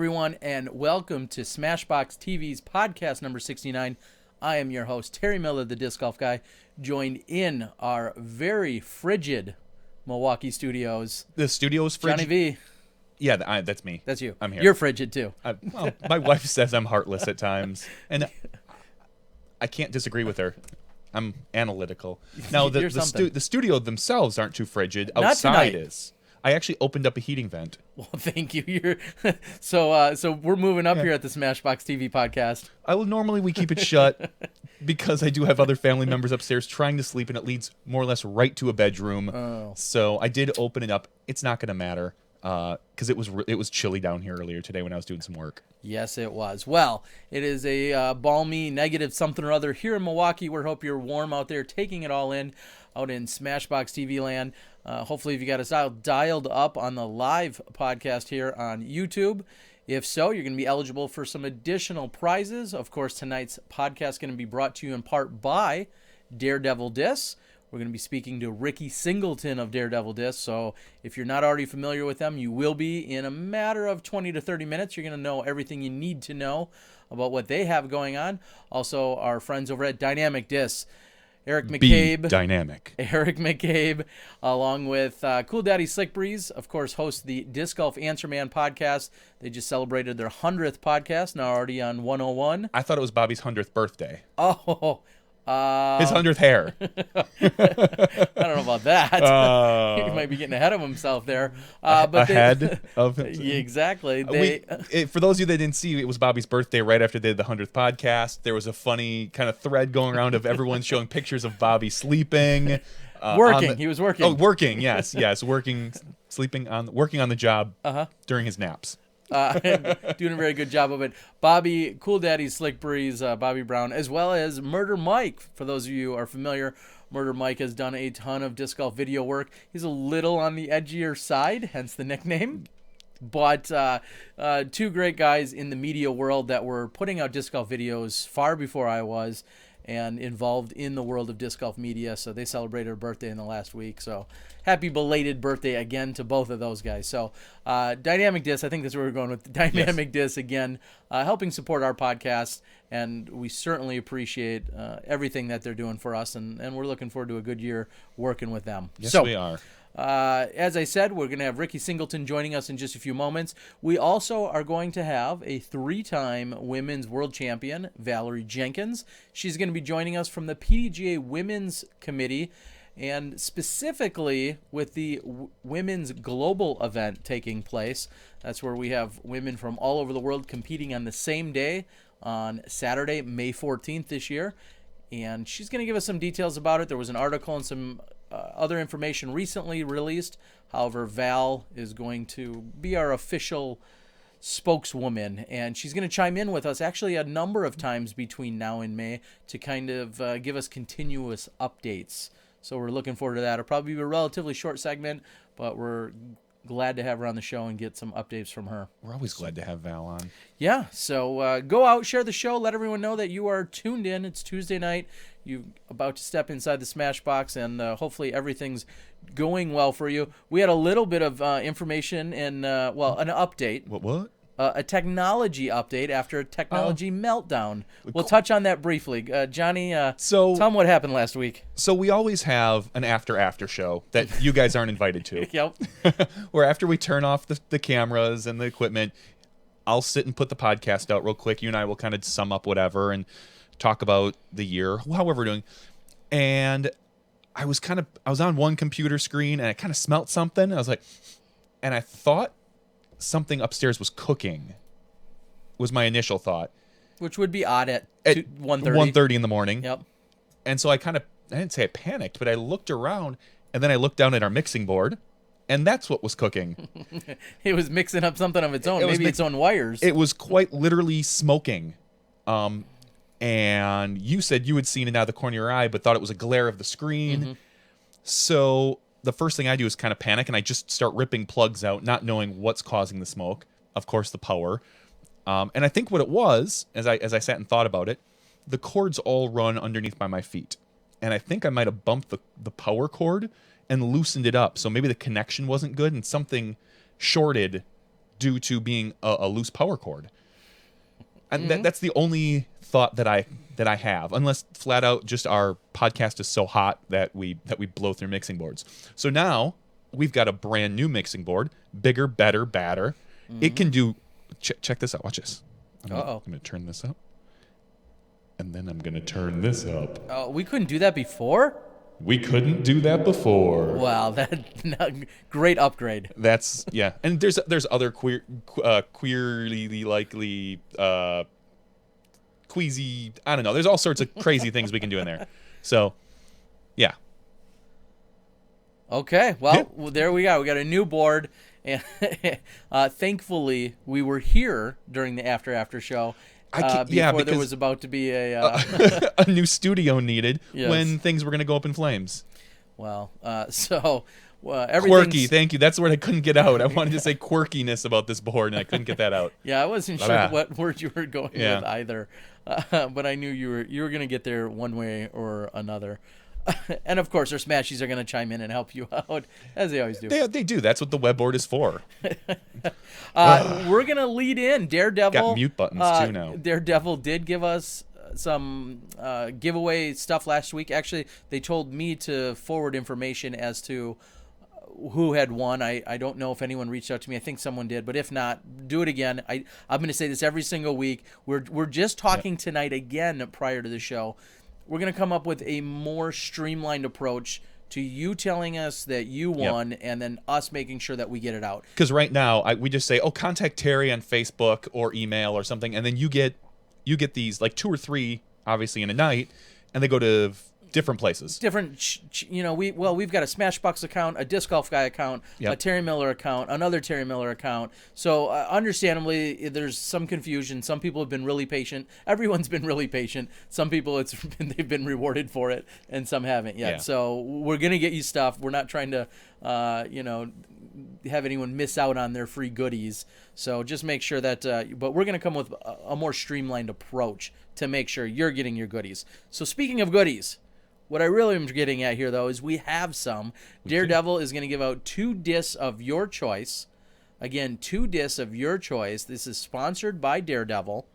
everyone, and welcome to Smashbox TV's podcast number 69. I am your host, Terry Miller, the Disc Golf Guy, joined in our very frigid Milwaukee studios. The studio is frigid? Johnny V. Yeah, that's me. That's you. I'm here. You're frigid, too. Well, my wife says I'm heartless at times, and I can't disagree with her. I'm analytical. Now, the studio themselves aren't too frigid. Outside is. I actually opened up a heating vent. Well, thank you. So we're moving up here at the Smashbox TV podcast. Normally we keep it shut because I do have other family members upstairs trying to sleep, and it leads more or less right to a bedroom. Oh. So I did open it up. It's not going to matter because it was chilly down here earlier today when I was doing some work. Yes, it was. Well, it is a balmy negative something or other here in Milwaukee. We hope you're warm out there, taking it all in out in Smashbox TV land. Hopefully, if you got us dialed up on the live podcast here on YouTube. If so, you're going to be eligible for some additional prizes. Of course, tonight's podcast is going to be brought to you in part by Daredevil Discs. We're going to be speaking to Ricky Singleton of Daredevil Discs. So if you're not already familiar with them, you will be in a matter of 20 to 30 minutes. You're going to know everything you need to know about what they have going on. Also, our friends over at Dynamic Discs. Eric McCabe, along with Cool Daddy Slick Breeze, of course, hosts the Disc Golf Answer Man podcast. They just celebrated their 100th podcast, now already on 101. I thought it was Bobby's 100th birthday. Oh, his 100th hair. I don't know about that. He might be getting ahead of himself there. Exactly. For those of you that didn't see, it was Bobby's birthday right after they did the 100th podcast. There was a funny kind of thread going around of everyone showing pictures of Bobby sleeping. He was working. Oh, working, yes. Working on the job during his naps. Doing a very good job of it. Bobby, Cool Daddy, Slick Breeze, Bobby Brown, as well as Murder Mike. For those of you who are familiar, Murder Mike has done a ton of disc golf video work. He's a little on the edgier side, hence the nickname. But two great guys in the media world that were putting out disc golf videos far before I was, and involved in the world of disc golf media. So they celebrated a birthday in the last week. So happy belated birthday again to both of those guys. So Dynamic Disc, I think that's where we're going with Dynamic Disc again, helping support our podcast. And we certainly appreciate everything that they're doing for us. And we're looking forward to a good year working with them. Yes, we are. As I said, we're going to have Ricky Singleton joining us in just a few moments. We also are going to have a 3-time women's world champion, Valarie Jenkins. She's going to be joining us from the PDGA Women's Committee, and specifically with the Women's Global event taking place. That's where we have women from all over the world competing on the same day on Saturday, May 14th this year. And she's going to give us some details about it. There was an article and some other information recently released. However, Val is going to be our official spokeswoman, and she's going to chime in with us actually a number of times between now and May to kind of give us continuous updates. So we're looking forward to that. It'll probably be a relatively short segment, but we're glad to have her on the show and get some updates from her. We're always glad to have Val on. Yeah, so go out, share the show, let everyone know that you are tuned in. It's Tuesday night. You're about to step inside the Smashbox, and hopefully everything's going well for you. We had a little bit of information and, an update. What? A technology update after a technology meltdown. We'll touch on that briefly. Johnny, tell them what happened last week. So we always have an after show that you guys aren't invited to. Yep. Where after we turn off the cameras and the equipment, I'll sit and put the podcast out real quick. You and I will kind of sum up whatever and talk about the year, however we're doing. And I was on one computer screen and I kind of smelt something. I was like, and I thought something upstairs was cooking, was my initial thought. Which would be odd at 1:30. 1:30 in the morning. Yep. And so I didn't say I panicked, but I looked around, and then I looked down at our mixing board, and that's what was cooking. It was mixing up something of its own, maybe its own wires. It was quite literally smoking. And you said you had seen it out of the corner of your eye, but thought it was a glare of the screen. Mm-hmm. So the first thing I do is kind of panic, and I just start ripping plugs out, not knowing what's causing the smoke. Of course, the power. And I think what it was, as I sat and thought about it, the cords all run underneath by my feet. And I think I might have bumped the power cord and loosened it up. So maybe the connection wasn't good and something shorted due to being a loose power cord. And that's the only thought that I have, unless flat out just our podcast is so hot that we blow through mixing boards. So now we've got a brand new mixing board, bigger, better, badder. It can do. Check this out. Watch this. I'm gonna turn this up, and then I'm gonna turn this up. Oh, we couldn't do that before. We couldn't do that before. Wow, great upgrade. That's and there's other queerly likely queasy. I don't know. There's all sorts of crazy things we can do in there. So, yeah. Okay, well, there we go. We got a new board, and thankfully we were here during the after show. Before there was about to be a new studio needed when things were going to go up in flames. Well, quirky. Thank you. That's the word I couldn't get out. I wanted to say quirkiness about this board, and I couldn't get that out. Yeah, I wasn't sure what word you were going with either, but I knew you were going to get there one way or another. And of course, our Smashies are going to chime in and help you out, as they always do. They do. That's what the web board is for. We're going to lead in. Daredevil. Got mute buttons, too, now. Daredevil did give us some giveaway stuff last week. Actually, they told me to forward information as to who had won. I don't know if anyone reached out to me. I think someone did, but if not, do it again. I'm going to say this every single week. We're just talking tonight again prior to the show. We're going to come up with a more streamlined approach to you telling us that you won and then us making sure that we get it out. Because right now, we just say, contact Terry on Facebook or email or something, and then you get these, like 2 or 3, obviously, in a night, and they go to different places. We've got a Smashbox account, a Disc Golf Guy account, a Terry Miller account, another Terry Miller account. So understandably, there's some confusion. Some people have been really patient. Everyone's been really patient. Some people they've been rewarded for it, and some haven't yet. Yeah. So we're gonna get you stuff. We're not trying to, have anyone miss out on their free goodies. So just make sure that. But we're gonna come with a more streamlined approach to make sure you're getting your goodies. So speaking of goodies. What I really am getting at here, though, is we have some. Daredevil is going to give out 2 discs of your choice. Again, 2 discs of your choice. This is sponsored by Daredevil.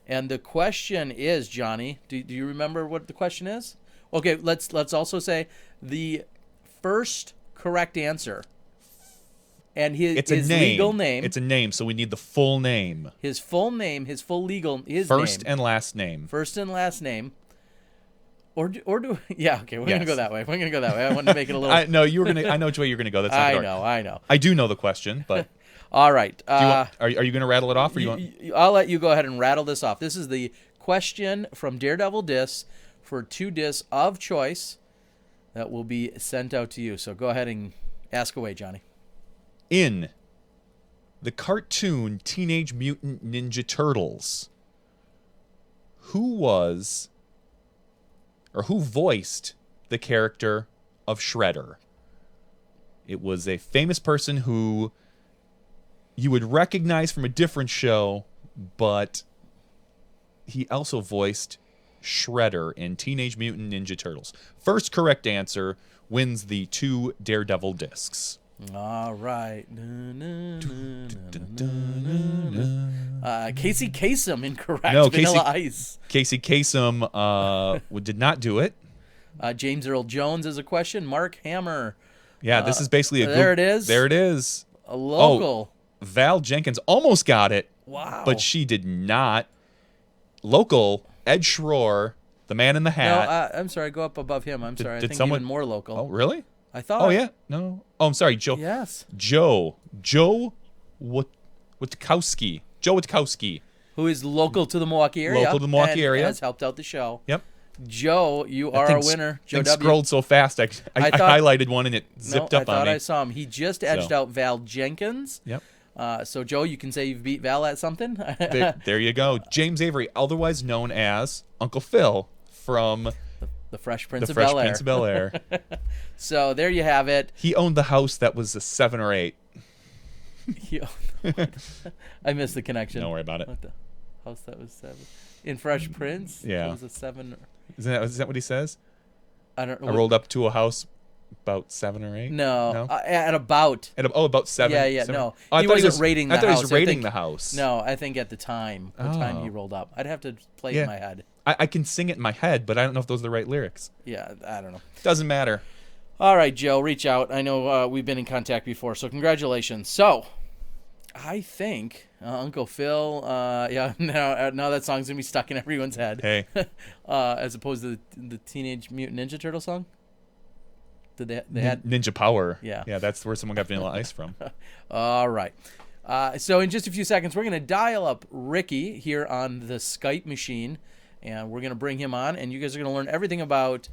And the question is, Johnny, do you remember what the question is? Okay, let's also say the first correct answer. And his legal name. It's a name, so we need the full name. His full name, his first and last name. First and last name. We're gonna go that way. We're gonna go that way. I wanted to make it a little. I know which way you're gonna go. That's not I know. I do know the question, but all right. Are you gonna rattle it off, or I'll let you go ahead and rattle this off. This is the question from Daredevil Discs for 2 discs of choice that will be sent out to you. So go ahead and ask away, Johnny. In the cartoon Teenage Mutant Ninja Turtles, who voiced the character of Shredder? It was a famous person who you would recognize from a different show, but he also voiced Shredder in Teenage Mutant Ninja Turtles. First correct answer wins the 2 Daredevil discs. All right. Casey Kasem, incorrect. No, Vanilla Ice. Casey Kasem did not do it. James Earl Jones is a question. Mark Hammer. Yeah, this is basically There it is. There it is. A local. Val Jenkins almost got it. Wow. But she did not. Local, Ed Schroer, the man in the hat. No, I'm sorry. Go up above him. I'm sorry. I think someone... even more local. Oh, really? I thought. Oh, yeah. No. Oh, I'm sorry. Joe. Yes. Joe Witkowski. Joe Witkowski. Who is local to the Milwaukee area. Has helped out the show. Yep. Joe, you are a winner. Joe W. Scrolled so fast, I highlighted one and it zipped up on me. I thought I saw him. He just edged out Val Jenkins. Yep. So, Joe, you can say you've beat Val at something. There you go. James Avery, otherwise known as Uncle Phil from... The Fresh Prince of Bel-Air. So there you have it. He owned the house that was a 7 or 8. I missed the connection. Don't worry about it. What the house that was 7 in Fresh Prince? Yeah, it was a 7. Is that what he says? I don't know. I rolled up to a house About 7 or 8? No, No? at about. About 7? Yeah, 7? no. Oh, He wasn't rating the I thought house. he was rating think, the house. No, I think at the time he Oh. rolled up. I'd have to play it Yeah. in my head. I can sing it in my head, but I don't know if those are the right lyrics. Yeah, I don't know. Doesn't matter. All right, Joe, reach out. I know we've been in contact before, so congratulations. So, I think Uncle Phil, yeah, now that song's going to be stuck in everyone's head. Hey. As opposed to the Teenage Mutant Ninja Turtle song? Did they had Ninja Power. Yeah. Yeah, that's where someone got Vanilla Ice from. All right. So in just a few seconds, we're going to dial up Ricky here on the Skype machine, and we're going to bring him on, and you guys are going to learn everything about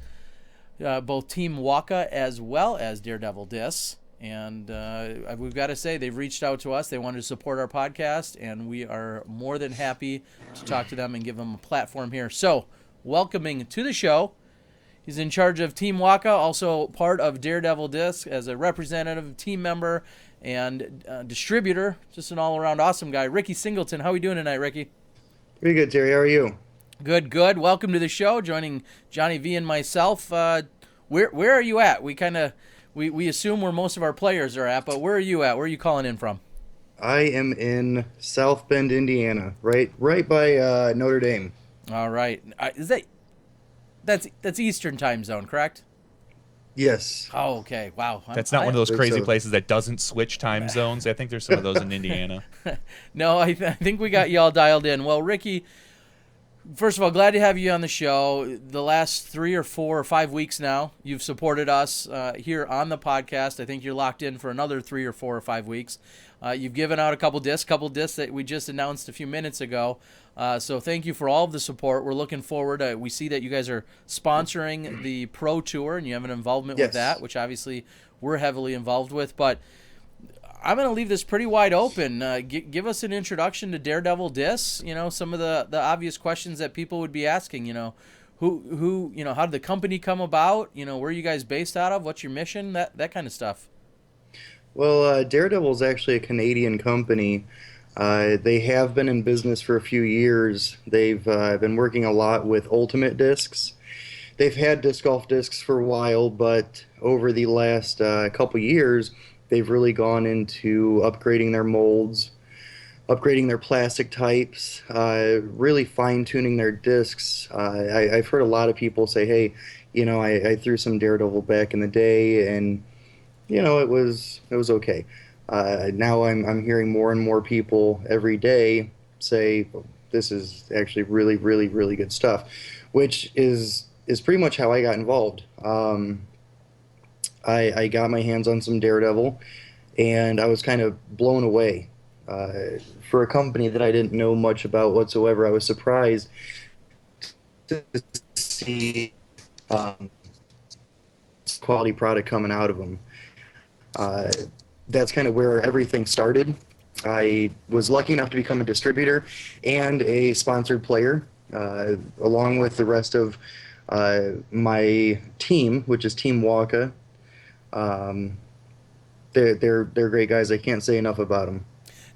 both Team Waka as well as Daredevil Dis. And we've got to say, they've reached out to us. They wanted to support our podcast, and we are more than happy to talk to them and give them a platform here. So, welcoming to the show, he's in charge of Team Waka, also part of Daredevil Disc as a representative, team member, and distributor. Just an all-around awesome guy. Ricky Singleton, how are we doing tonight, Ricky? Pretty good, Terry. How are you? Good, good. Welcome to the show, joining Johnny V and myself. Where are you at? We assume where most of our players are at, but where are you at? Where are you calling in from? I am in South Bend, Indiana, right by Notre Dame. All right. That's Eastern time zone, correct? Yes. Oh, okay. Wow. That's not one of those think crazy so. places that doesn't switch time zones. I think there's some of those in Indiana. No, I think we got you all dialed in. Well, Ricky, first of all, glad to have you on the show. The last 3 or 4 or 5 weeks now, you've supported us here on the podcast. I think you're locked in for another 3 or 4 or 5 weeks. You've given out a couple discs that we just announced a few minutes ago. So thank you for all of the support. We're looking forward. We see that you guys are sponsoring the Pro Tour, and you have an involvement with Yes. that, which obviously we're heavily involved with. But I'm going to leave this pretty wide open. Give us an introduction to Daredevil Dis. You know, some of the obvious questions that people would be asking. You know, who you know, how did the company come about? You know, where are you guys based out of? What's your mission? That kind of stuff. Well, Daredevil is actually a Canadian company. They have been in business for a few years. They've been working a lot with Ultimate Discs. They've had disc golf discs for a while, but over the last couple years, they've really gone into upgrading their molds, upgrading their plastic types, really fine-tuning their discs. I've heard a lot of people say, hey, you know, I threw some Daredevil back in the day, and, you know, it was okay. Now I'm hearing more and more people every day say, this is actually really, really, really good stuff, which is pretty much how I got involved. I got my hands on some Daredevil, and I was kind of blown away. For a company that I didn't know much about whatsoever, I was surprised to see quality product coming out of them. That's kind of where everything started. I was lucky enough to become a distributor and a sponsored player, along with the rest of my team, which is Team Waka. They're great guys. I can't say enough about them.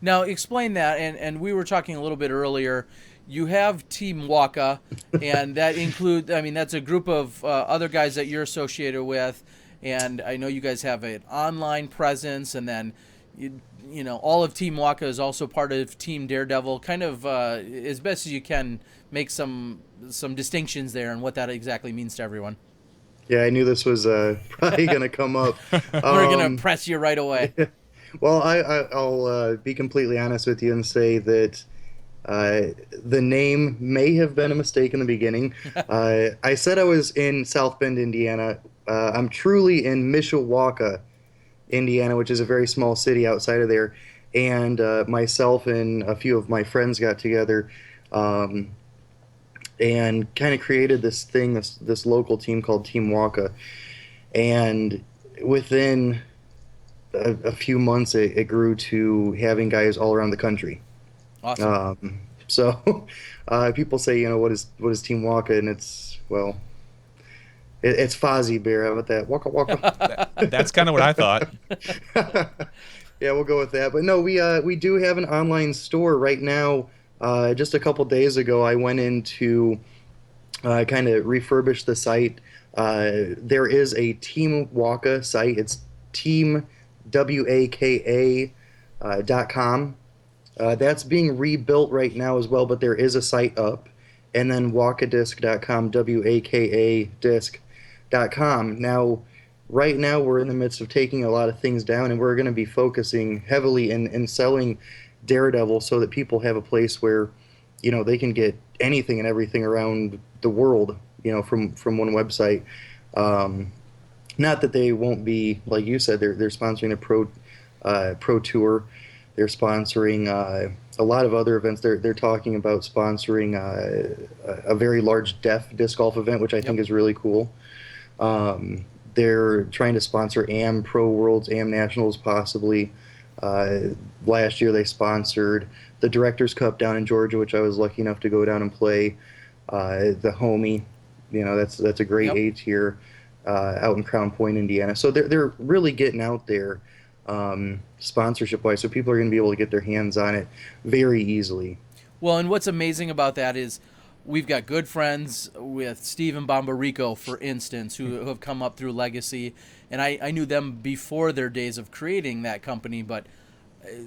Now, explain that, and we were talking a little bit earlier. You have Team Waka, and that includes, I mean, that's a group of other guys that you're associated with, and I know you guys have an online presence, and then, you know, all of Team Waka is also part of Team Daredevil. Kind of, as best as you can, make some distinctions there and what that exactly means to everyone. Yeah, I knew this was probably going to come up. We're going to press you right away. Well, I'll be completely honest with you and say that the name may have been a mistake in the beginning. I said I was in South Bend, Indiana. I'm truly in Mishawaka, Indiana, which is a very small city outside of there. And myself and a few of my friends got together and kind of created this thing, this local team called Team Waka. And within a few months, it grew to having guys all around the country. Awesome. So people say, you know, what is Team Waka? And it's, well, it's Fozzie Bear. How about that? Waka Waka. That's kind of what I thought. Yeah, we'll go with that. But no, we do have an online store right now. Just a couple days ago, I went into kind of refurbished the site. There is a Team Waka site. It's teamwaka.com. That's being rebuilt right now as well, but there is a site up. And then wakadisc.com, WAKA disc.com. Now, right now, we're in the midst of taking a lot of things down, and we're going to be focusing heavily in selling Daredevil so that people have a place where, they can get anything and everything around the world, from one website. Not that they won't be, like you said, they're sponsoring the pro tour. They're sponsoring a lot of other events. They're talking about sponsoring a very large deaf disc golf event, which I think is really cool. They're trying to sponsor AM Pro Worlds, AM Nationals, possibly. Last year they sponsored the Directors Cup down in Georgia, which I was lucky enough to go down and play. The Homie, that's a great A tier out in Crown Point, Indiana. So they're really getting out there sponsorship wise, so people are going to be able to get their hands on it very easily. Well, and what's amazing about that is we've got good friends with Steven Bombarico, for instance, who have come up through Legacy, and I knew them before their days of creating that company, but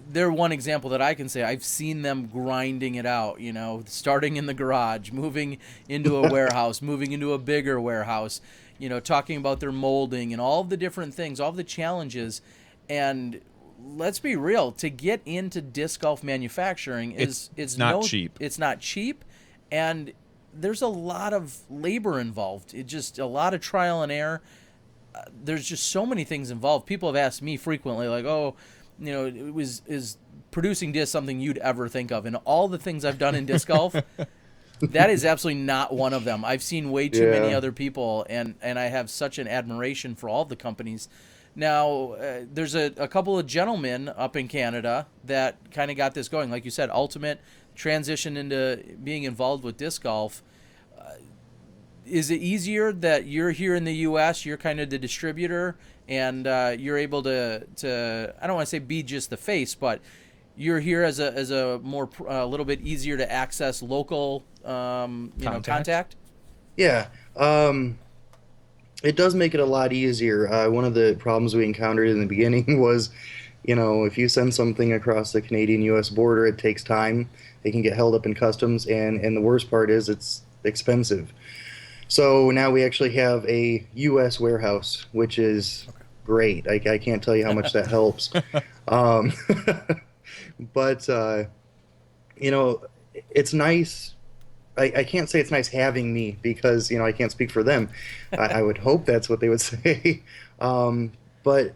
they're one example that I can say I've seen them grinding it out, starting in the garage, moving into a warehouse, moving into a bigger warehouse, talking about their molding and all of the different things, all of the challenges. And let's be real, to get into disc golf manufacturing is not cheap. It's not cheap, and there's a lot of labor involved. It's just a lot of trial and error. There's just so many things involved. People have asked me frequently, like, is producing disc something you'd ever think of? And all the things I've done in disc golf, that is absolutely not one of them. I've seen way too many other people, and I have such an admiration for all the companies. Now, there's a couple of gentlemen up in Canada that kind of got this going. Like you said, Ultimate transitioned into being involved with disc golf. Is it easier that you're here in the U.S., you're kind of the distributor, and you're able to I don't want to say be just the face, but you're here as a more a little bit easier to access local contact? Yeah. It does make it a lot easier. One of the problems we encountered in the beginning was, if you send something across the Canadian-U.S. border, it takes time. It can get held up in customs, and the worst part is it's expensive. So now we actually have a U.S. warehouse, which is great. I can't tell you how much that helps. But, it's nice. I can't say it's nice having me because, I can't speak for them. I would hope that's what they would say. But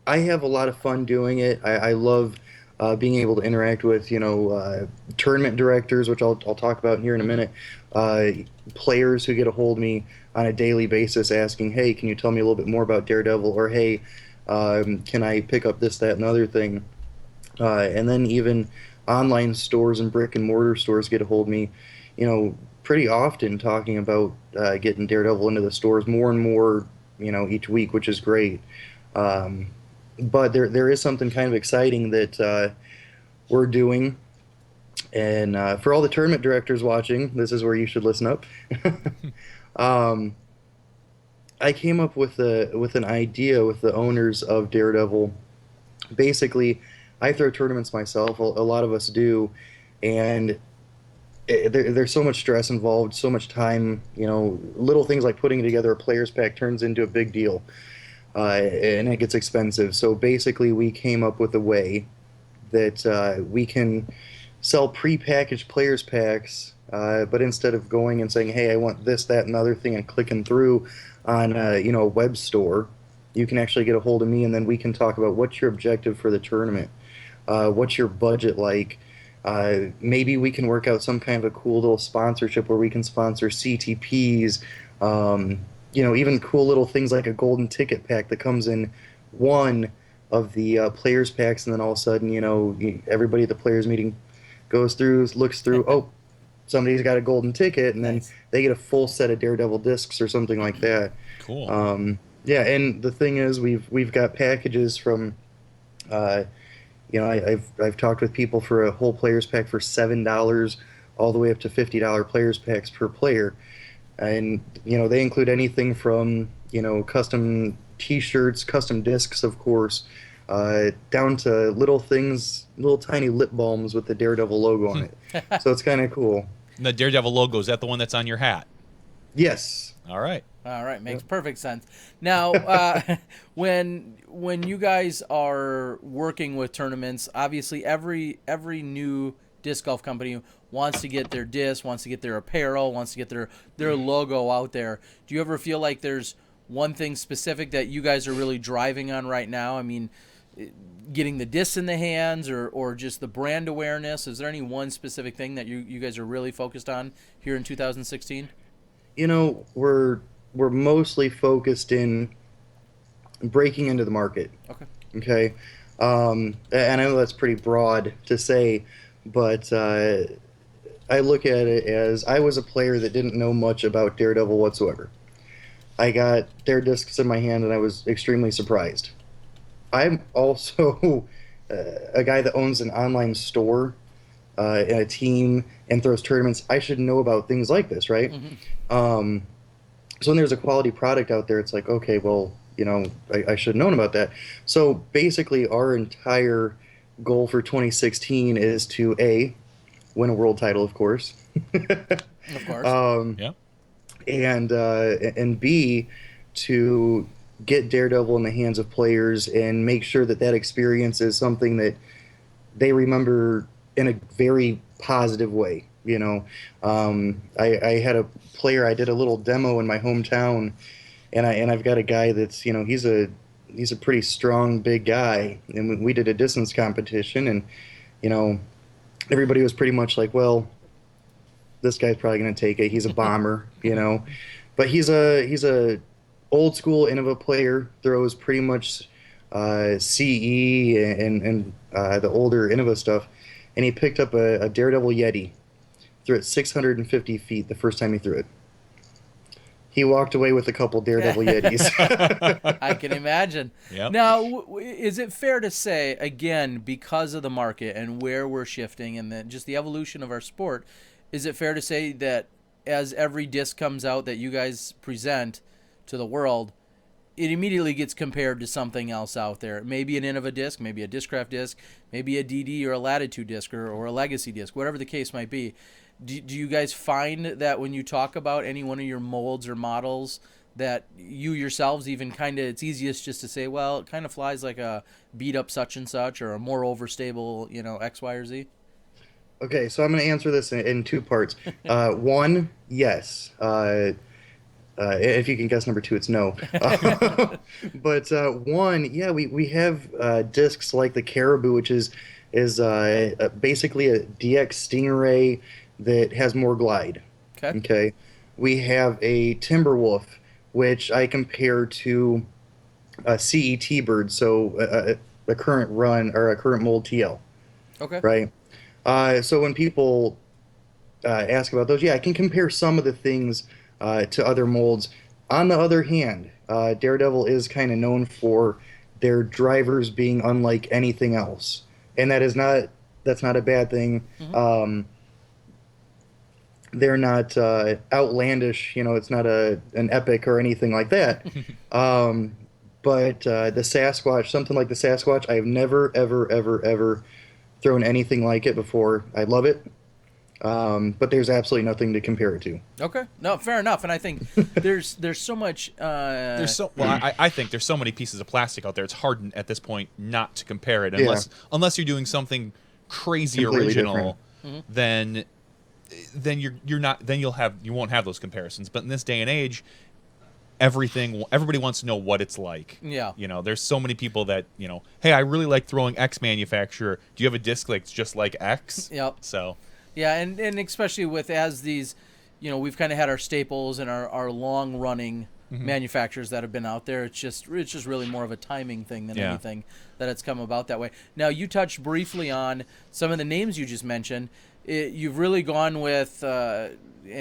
I have a lot of fun doing it. I love being able to interact with, tournament directors, which I'll talk about here in a minute, players who get a hold of me on a daily basis asking, hey, can you tell me a little bit more about Daredevil? Or, hey, can I pick up this, that, and other thing? And then even online stores and brick and mortar stores get a hold of me, pretty often talking about getting Daredevil into the stores more and more, each week, which is great. But there is something kind of exciting that we're doing. And for all the tournament directors watching, this is where you should listen up. I came up with an idea with the owners of Daredevil. Basically, I throw tournaments myself. A lot of us do, and there's so much stress involved, so much time. Little things like putting together a players pack turns into a big deal, and it gets expensive. So basically, we came up with a way that we can sell pre-packaged players packs, but instead of going and saying, "Hey, I want this, that, and other thing," and clicking through on a web store, you can actually get a hold of me, and then we can talk about what's your objective for the tournament. What's your budget like? Maybe we can work out some kind of a cool little sponsorship where we can sponsor CTPs. Even cool little things like a golden ticket pack that comes in one of the players packs, and then all of a sudden, everybody at the players meeting goes through, looks through. Oh, somebody's got a golden ticket, and then they get a full set of Daredevil discs or something like that. Cool. And the thing is, we've got packages from. I've talked with people for a whole players pack for $7, all the way up to $50 players packs per player. And, they include anything from, custom T-shirts, custom discs, of course, down to little things, little tiny lip balms with the Daredevil logo on it. So it's kind of cool. And the Daredevil logo, is that the one that's on your hat? Yes. All right. All right, makes perfect sense. Now, when you guys are working with tournaments, obviously every new disc golf company wants to get their disc, wants to get their apparel, wants to get their logo out there. Do you ever feel like there's one thing specific that you guys are really driving on right now? I mean, getting the discs in the hands or just the brand awareness? Is there any one specific thing that you guys are really focused on here in 2016? We're mostly focused in breaking into the market. Okay. And I know that's pretty broad to say, but I look at it as I was a player that didn't know much about Daredevil whatsoever. I got their discs in my hand and I was extremely surprised. I'm also a guy that owns an online store and a team and throws tournaments. I should know about things like this, right? So when there's a quality product out there, it's like, okay, well, I should have known about that. So basically, our entire goal for 2016 is to win a world title, of course. Of course. Yeah. And B, to get Daredevil in the hands of players and make sure that experience is something that they remember in a very positive way. I had a player, I did a little demo in my hometown, and I've got a guy that's, he's a pretty strong, big guy, and we did a distance competition, and, everybody was pretty much like, well, this guy's probably going to take it. He's a bomber, but he's a old school Innova player, throws pretty much CE and the older Innova stuff, and he picked up a Daredevil Yeti, threw it 650 feet the first time he threw it. He walked away with a couple Daredevil Yetis. I can imagine. Yep. Now, is it fair to say, again, because of the market and where we're shifting and just the evolution of our sport, is it fair to say that as every disc comes out that you guys present to the world, it immediately gets compared to something else out there? Maybe an Innova disc, maybe a Discraft disc, maybe a DD or a Latitude disc or a Legacy disc, whatever the case might be. Do you guys find that when you talk about any one of your molds or models that you yourselves even kind of, it's easiest just to say, well, it kind of flies like a beat up such and such or a more overstable, X, Y, or Z? Okay, so I'm going to answer this in two parts. One, yes. If you can guess number two, it's no. But one, yeah, we have discs like the Caribou, which is basically a DX Stingray that has more glide. Okay. We have a Timberwolf, which I compare to a CE T-Bird, so a current run or a current mold TL. Okay. Right. So when people ask about those, yeah, I can compare some of the things to other molds. On the other hand, Daredevil is kind of known for their drivers being unlike anything else, and that's not a bad thing. They're not outlandish, it's not an epic or anything like that. But the Sasquatch, something like the Sasquatch, I have never, ever, ever, ever thrown anything like it before. I love it. But there's absolutely nothing to compare it to. Okay. No, fair enough. And I think there's so much. I think there's so many pieces of plastic out there. It's hard at this point not to compare it unless you're doing something crazy Completely original. Then you won't have those comparisons. But in this day and age, everybody wants to know what it's like. Yeah. There's so many people that, hey, I really like throwing X manufacturer. Do you have a disc that's just like X? Yep. So. Yeah, and especially with as these, we've kind of had our staples and our long running manufacturers that have been out there. It's just really more of a timing thing than anything that it's come about that way. Now, you touched briefly on some of the names you just mentioned. You've really gone with an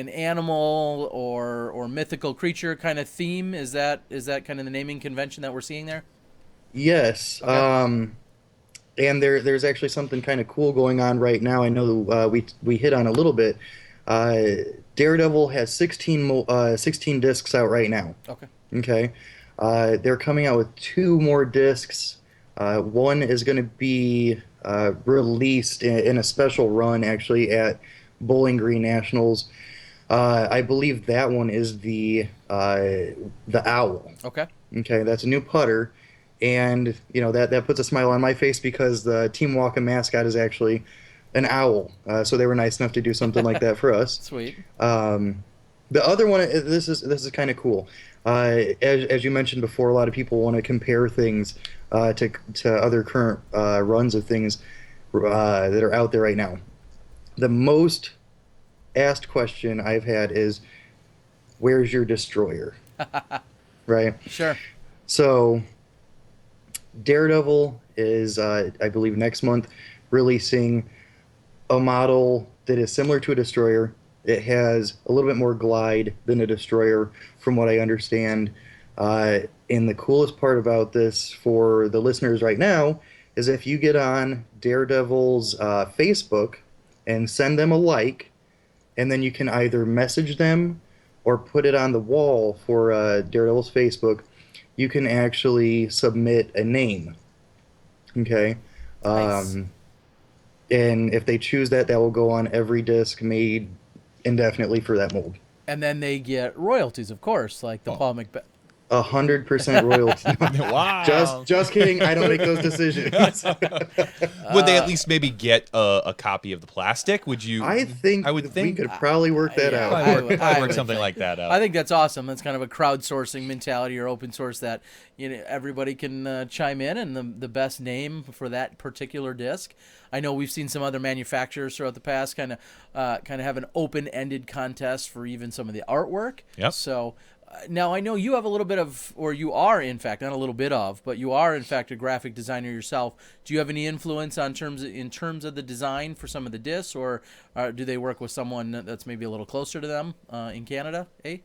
animal or mythical creature kind of theme. Is that kind of the naming convention that we're seeing there? Yes. Okay. And there's actually something kind of cool going on right now. I know we hit on a little bit. Uh, Daredevil has 16 discs out right now. Okay. Okay. They're coming out with two more discs. One is going to be released in a special run, actually, at Bowling Green Nationals. I believe that one is the owl. Okay. Okay, that's a new putter, and that puts a smile on my face because the Team Waka mascot is actually an owl. So they were nice enough to do something like that for us. Sweet. The other one, this is kind of cool. As you mentioned before, a lot of people want to compare things to other current runs of things that are out there right now. The most asked question I've had is, "Where's your destroyer?" Right. Sure. So Daredevil is, I believe, next month releasing a model that is similar to a destroyer. It has a little bit more glide than a destroyer, from what I understand. And the coolest part about this for the listeners right now is if you get on Daredevil's Facebook and send them a like, and then you can either message them or put it on the wall for Daredevil's Facebook, you can actually submit a name. Okay. Nice. And if they choose that, that will go on every disc made indefinitely for that mold. And then they get royalties, of course, like the Paul Macbeth. 100% royalty. Wow. Just kidding. I don't make those decisions. Would they at least maybe get a copy of the plastic? Would you? I think I would we think could probably work that yeah, out. I'd work would something think. like that out. I think that's awesome. That's kind of a crowdsourcing mentality or open source that everybody can chime in, and the best name for that particular disc. I know we've seen some other manufacturers throughout the past kind of have an open-ended contest for even some of the artwork. Yep. So now I know you have a little bit of, or you are in fact, not a little bit of, but you are in fact a graphic designer yourself. Do you have any influence in terms of the design for some of the discs, or do they work with someone that's maybe a little closer to them in Canada? Eh?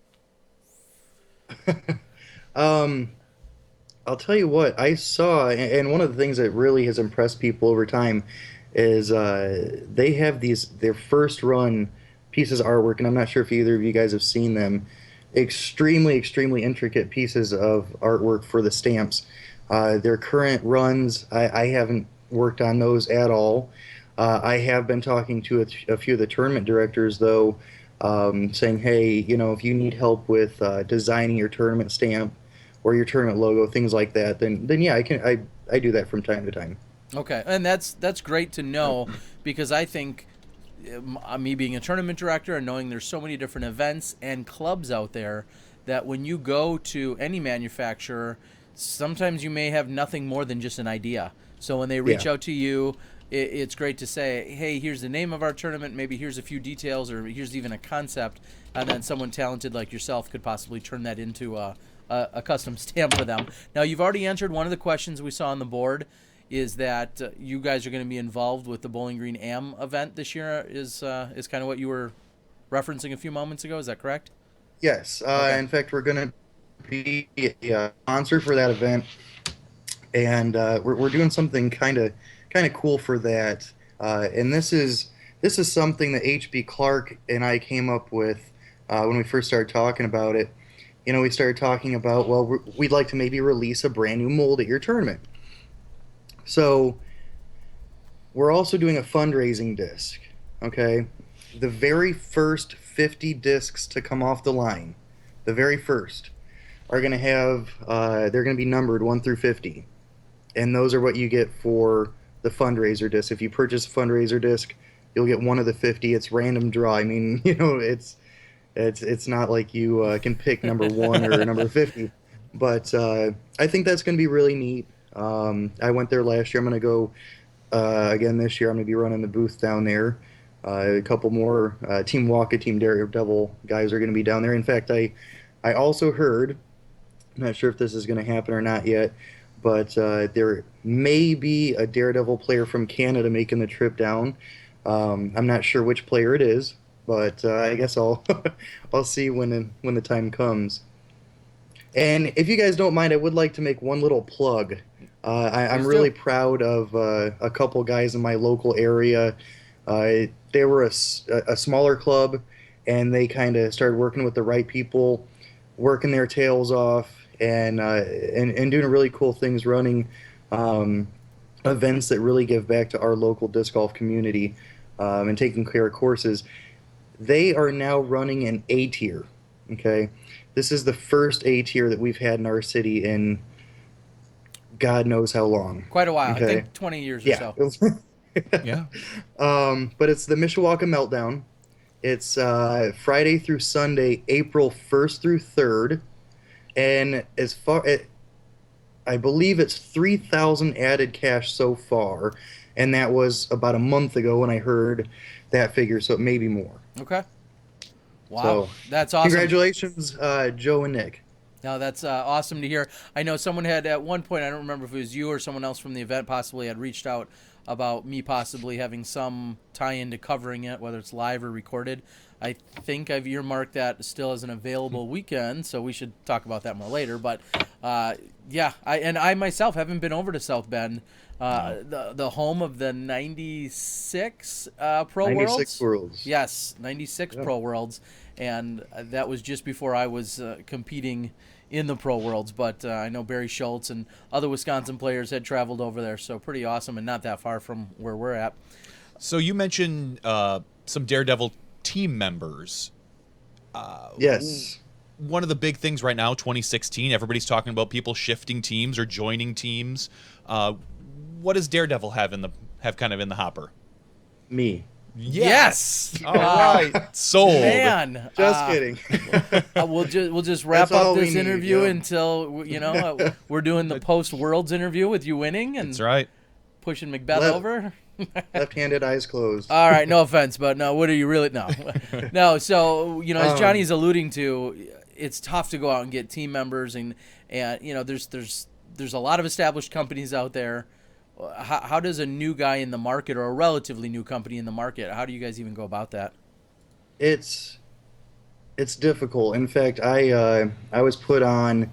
I'll tell you what I saw, and one of the things that really has impressed people over time is they have their first run pieces of artwork, and I'm not sure if either of you guys have seen them. Extremely intricate pieces of artwork for the stamps. Their current runs, I haven't worked on those at all. I have been talking to a few of the tournament directors, though, saying, hey, if you need help with designing your tournament stamp or your tournament logo, things like that, then yeah, I do that from time to time. Okay, and that's great to know, because I think me being a tournament director and knowing there's so many different events and clubs out there, that when you go to any manufacturer, sometimes you may have nothing more than just an idea. So when they reach out to you, it's great to say, hey, here's the name of our tournament, maybe here's a few details, or here's even a concept, and then someone talented like yourself could possibly turn that into a custom stamp for them. Now, you've already answered one of the questions we saw on the board, is that you guys are going to be involved with the Bowling Green AM event this year, is kind of what you were referencing a few moments ago. Is that correct? Yes. Okay. In fact, we're going to be a sponsor for that event, and we're doing something kind of cool for that. And this is something that HB Clark and I came up with when we first started talking about it. We started talking about, well, we'd like to maybe release a brand new mold at your tournament. So we're also doing a fundraising disc, okay? The very first 50 discs to come off the line, the very first, are going to have, they're going to be numbered 1 through 50. And those are what you get for the fundraiser disc. If you purchase a fundraiser disc, you'll get one of the 50. It's random draw. I mean, it's not like you can pick number 1 or number 50. But I think that's going to be really neat. I went there last year. I'm going to go again this year. I'm going to be running the booth down there. A couple more Team Waka, Team Daredevil guys are going to be down there. In fact, I also heard, I'm not sure if this is going to happen or not yet, but there may be a Daredevil player from Canada making the trip down. I'm not sure which player it is, but I guess I'll I'll see when the time comes. And if you guys don't mind, I would like to make one little plug. I'm Please really do. proud of a couple guys in my local area. They were a smaller club, and they kind of started working with the right people, working their tails off, and doing really cool things, running um, events that really give back to our local disc golf community, and taking care of courses. They are now running an A tier. Okay, this is the first A tier that we've had in our city in God knows how long. Quite a while. I Okay. think 20 years or Yeah. so. Yeah. But it's the Mishawaka Meltdown. It's Friday through Sunday, April 1st through 3rd. And I believe it's 3,000 added cash so far. And that was about a month ago when I heard that figure, so it may be more. Okay. Wow. So, That's awesome. congratulations, Joe and Nick. No, that's awesome to hear. I know someone had at one point, I don't remember if it was you or someone else from the event possibly had reached out about me possibly having some tie-in to covering it, whether it's live or recorded. I think I've earmarked that still as an available weekend, so we should talk about that more later. But yeah, I myself haven't been over to South Bend, the home of the 96 Pro 96 Worlds. Worlds. Yes, 96 Yeah. Pro Worlds, and that was just before I was competing in the Pro Worlds. But I know Barry Schultz and other Wisconsin players had traveled over there, so pretty awesome and not that far from where we're at. So you mentioned some Daredevil team members. Yes. One of the big things right now, 2016, everybody's talking about people shifting teams or joining teams. What does Daredevil have kind of in the hopper? Me. Yes. All right. Sold. Man, Just kidding. we'll just wrap That's all up we this need, interview yeah. until we're doing the post Worlds interview with you winning and That's right. pushing Macbeth Let- over. Left-handed, eyes closed. All right, no offense, but no. What are you really? No, no. So as Johnny's alluding to, it's tough to go out and get team members, and there's a lot of established companies out there. How does a new guy in the market or a relatively new company in the market? How do you guys even go about that? It's difficult. In fact, I was put on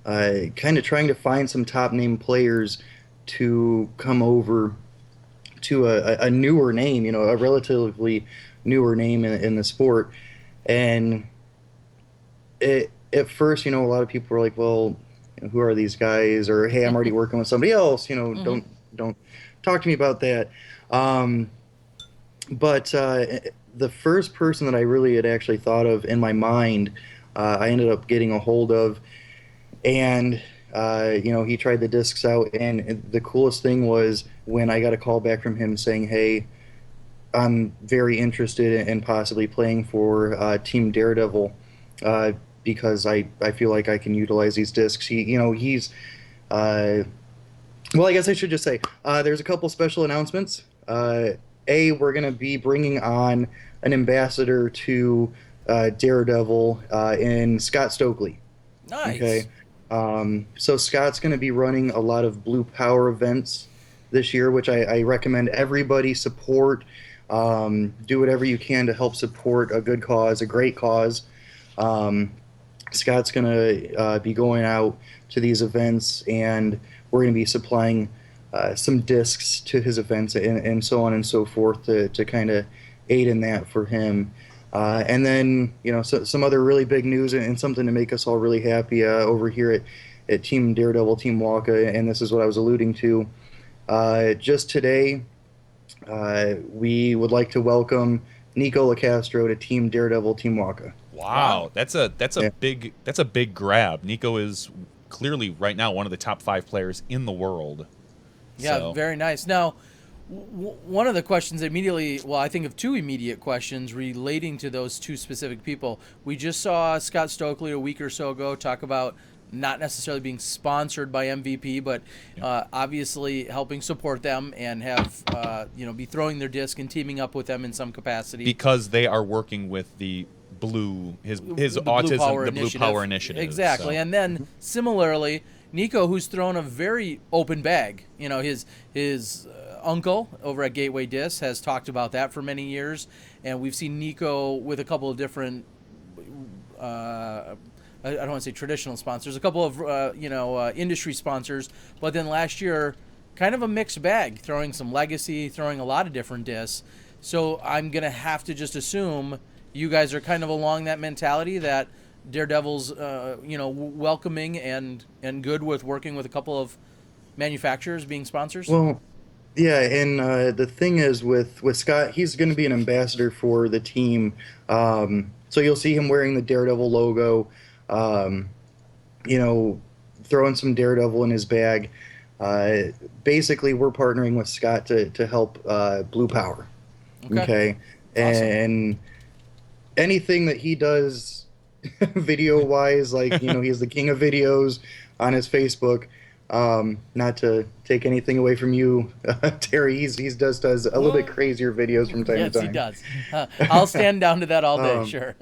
kind of trying to find some top name players to come over to a newer name, a relatively newer name in the sport. And at first, a lot of people were like, well, who are these guys? Or, hey, I'm already working with somebody else. Don't talk to me about that. But the first person that I really had actually thought of in my mind, I ended up getting a hold of, and he tried the discs out, and the coolest thing was when I got a call back from him saying, "Hey, I'm very interested in possibly playing for Team Daredevil because I feel like I can utilize these discs." He's well, I guess I should just say there's a couple special announcements. We're going to be bringing on an ambassador to Daredevil in Scott Stokely. Nice. Okay. So Scott's going to be running a lot of Blue Power events this year, which I recommend everybody support. Do whatever you can to help support a good cause, a great cause. Scott's going to be going out to these events, and we're going to be supplying some discs to his events and so on and so forth to kind of aid in that for him. And then, some other really big news and something to make us all really happy over here at Team Daredevil, Team Waka, and this is what I was alluding to. Just today, we would like to welcome Nico LaCastro to Team Daredevil, Team Waka. Wow. That's a Yeah. big grab. Nico is clearly right now one of the top 5 players in the world. Yeah, So- very nice. Now, one of the questions immediately, well, I think of two immediate questions relating to those two specific people. We just saw Scott Stokely a week or so ago talk about not necessarily being sponsored by MVP, but obviously helping support them and have, be throwing their disc and teaming up with them in some capacity. because they are working with the Blue his The autism, the Blue Power Initiative. Exactly. So- And then similarly, Nico, who's thrown a very open bag. His uncle over at Gateway Disc has talked about that for many years, and we've seen Nico with a couple of different I don't want to say traditional sponsors, a couple of industry sponsors, but then last year, kind of a mixed bag, throwing some legacy, throwing a lot of different discs. So I'm gonna have to just assume you guys are kind of along that mentality that Daredevil's welcoming and good with working with a couple of manufacturers being sponsors. Well, yeah, and the thing is with Scott, he's going to be an ambassador for the team. So you'll see him wearing the Daredevil logo, um, you know, throwing some Daredevil in his bag. Basically, we're partnering with Scott to help Blue Power. Okay, Awesome. and anything that he does video wise, like he's the king of videos on his Facebook. Not to take anything away from you, Terry. He's does a little bit crazier videos from time Yes, to time. he does. I'll stand down to that all day, sure.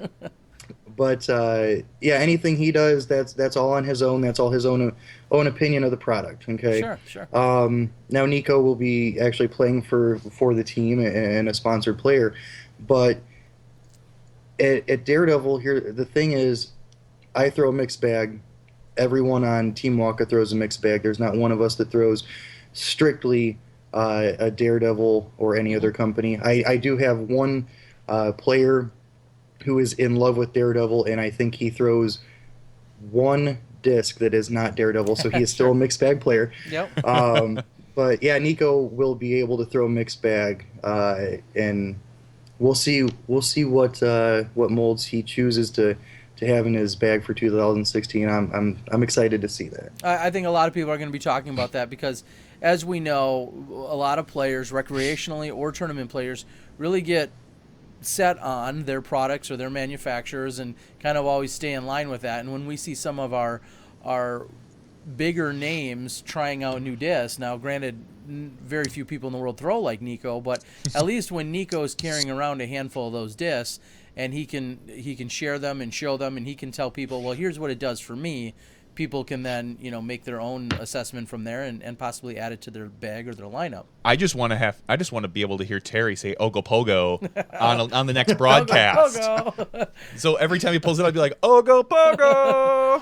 But yeah, anything he does, that's all on his own. That's all his own opinion of the product. Okay. Sure. Now Nico will be actually playing for the team and a sponsored player, but at Daredevil here, the thing is, I throw a mixed bag. Everyone on Team Waka throws a mixed bag. There's not one of us that throws strictly a Daredevil or any other company. I do have one player who is in love with Daredevil, and I think he throws one disc that is not Daredevil, so he is still a mixed bag player. Yep. But yeah, Nico will be able to throw a mixed bag, and we'll see what molds he chooses to have in his bag for 2016. I'm excited to see that. I think a lot of people are going to be talking about that because, as we know, a lot of players, recreationally or tournament players, really get set on their products or their manufacturers and kind of always stay in line with that. And when we see some of our bigger names trying out new discs, now granted, very few people in the world throw like Nico, but at least when Nico's carrying around a handful of those discs, and he can share them and show them, and he can tell people, well, here's what it does for me. People can then make their own assessment from there and possibly add it to their bag or their lineup. I just want to be able to hear Terry say "Ogopogo" on the next broadcast. Ogo. So every time he pulls it, I'd be like "Ogopogo."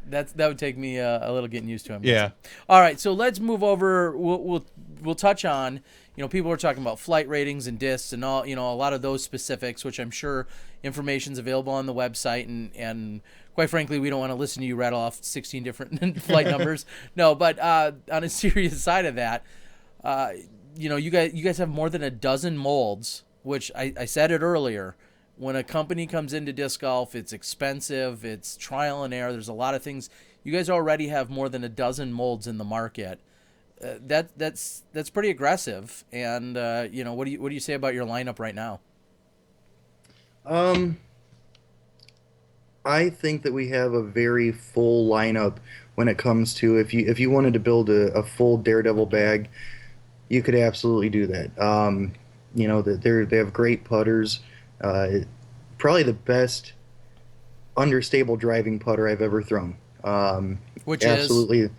That would take me a little getting used to him. Yeah. All right, so let's move over. We'll touch on. People are talking about flight ratings and discs and all. A lot of those specifics, which I'm sure information's available on the website. And quite frankly, we don't want to listen to you rattle off 16 different flight numbers. No, but on a serious side of that, you guys have more than a dozen molds, which I said it earlier. When a company comes into disc golf, it's expensive, it's trial and error. There's a lot of things. You guys already have more than a dozen molds in the market. That's pretty aggressive. And what do you say about your lineup right now? I think that we have a very full lineup when it comes to if you wanted to build a full Daredevil bag, you could absolutely do that. They have great putters. Probably the best understable driving putter I've ever thrown. Which absolutely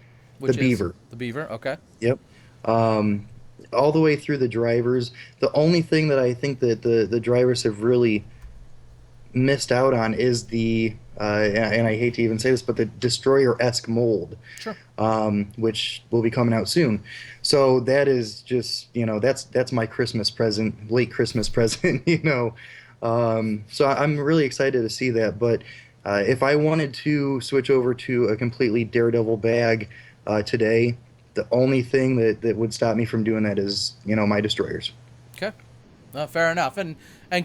the Beaver. The Beaver, okay. Yep. All the way through the drivers. The only thing that I think that the drivers have really missed out on is the and I hate to even say this, but the Destroyer-esque mold, sure. Which will be coming out soon. So that is just that's my Christmas present, late Christmas present. So I'm really excited to see that. But if I wanted to switch over to a completely Daredevil bag today, the only thing that would stop me from doing that is my Destroyers. Okay. Fair enough, and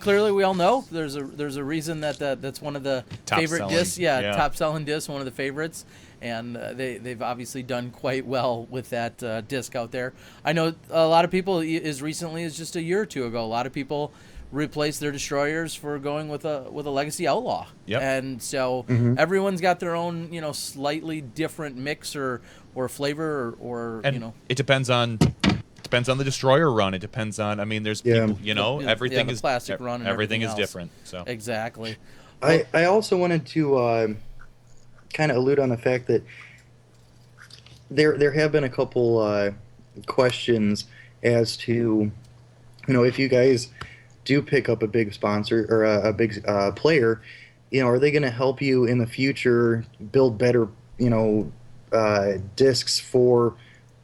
clearly we all know there's a reason that's one of the top favorite selling. discs. Yeah, top selling discs, one of the favorites, and they've obviously done quite well with that disc out there. I know a lot of people, as recently as just a year or two ago, a lot of people replaced their Destroyers for going with a Legacy Outlaw. Yep. And so everyone's got their own slightly different mix or flavor or it depends on the Destroyer run. It depends on. I mean, there's people. Everything the is plastic run. And everything is else. different. So exactly. I also wanted to kind of allude on the fact that there have been a couple questions as to if you guys do pick up a big sponsor or a big player, are they going to help you in the future build better, discs for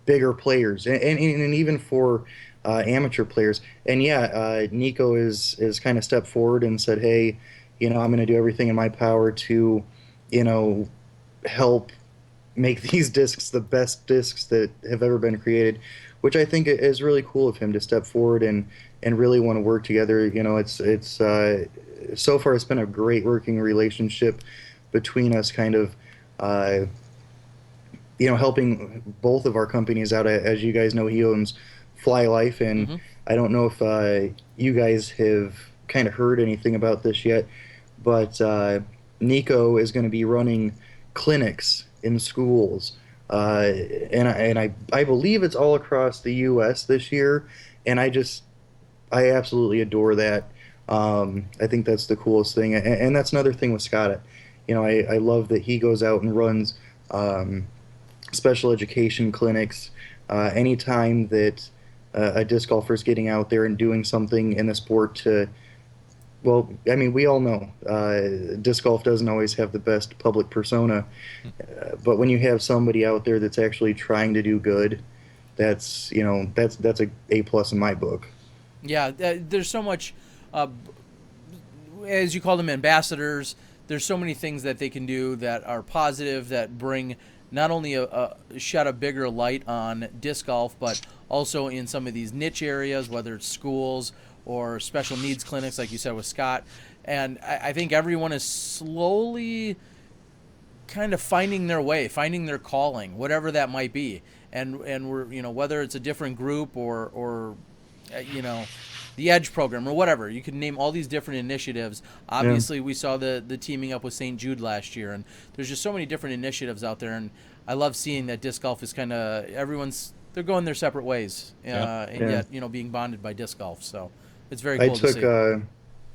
bigger players and even for amateur players? And yeah, Nico is kind of stepped forward and said, hey, I'm going to do everything in my power to, help make these discs the best discs that have ever been created, which I think is really cool of him to step forward and really want to work together. It's so far it's been a great working relationship between us, kind of helping both of our companies out. As you guys know, he owns Fly Life, and I don't know if you guys have kind of heard anything about this yet, but Nico is going to be running clinics in schools, and I believe it's all across the U.S. this year, and I absolutely adore that. I think that's the coolest thing, and that's another thing with Scott. I love that he goes out and runs special education clinics anytime that a disc golfer is getting out there and doing something in the sport to. Well, I mean, we all know disc golf doesn't always have the best public persona, but when you have somebody out there that's actually trying to do good, that's a plus in my book. Yeah, there's so much, as you call them, ambassadors. There's so many things that they can do that are positive, that bring not only shed a bigger light on disc golf, but also in some of these niche areas, whether it's schools or special needs clinics, like you said with Scott. And I think everyone is slowly kind of finding their way, finding their calling, whatever that might be. And we're, whether it's a different group or the Edge program or whatever, you can name all these different initiatives. Obviously, we saw the teaming up with St. Jude last year, and there's just so many different initiatives out there. And I love seeing that disc golf is kind of they're going their separate ways, and yet being bonded by disc golf. So it's very cool to see.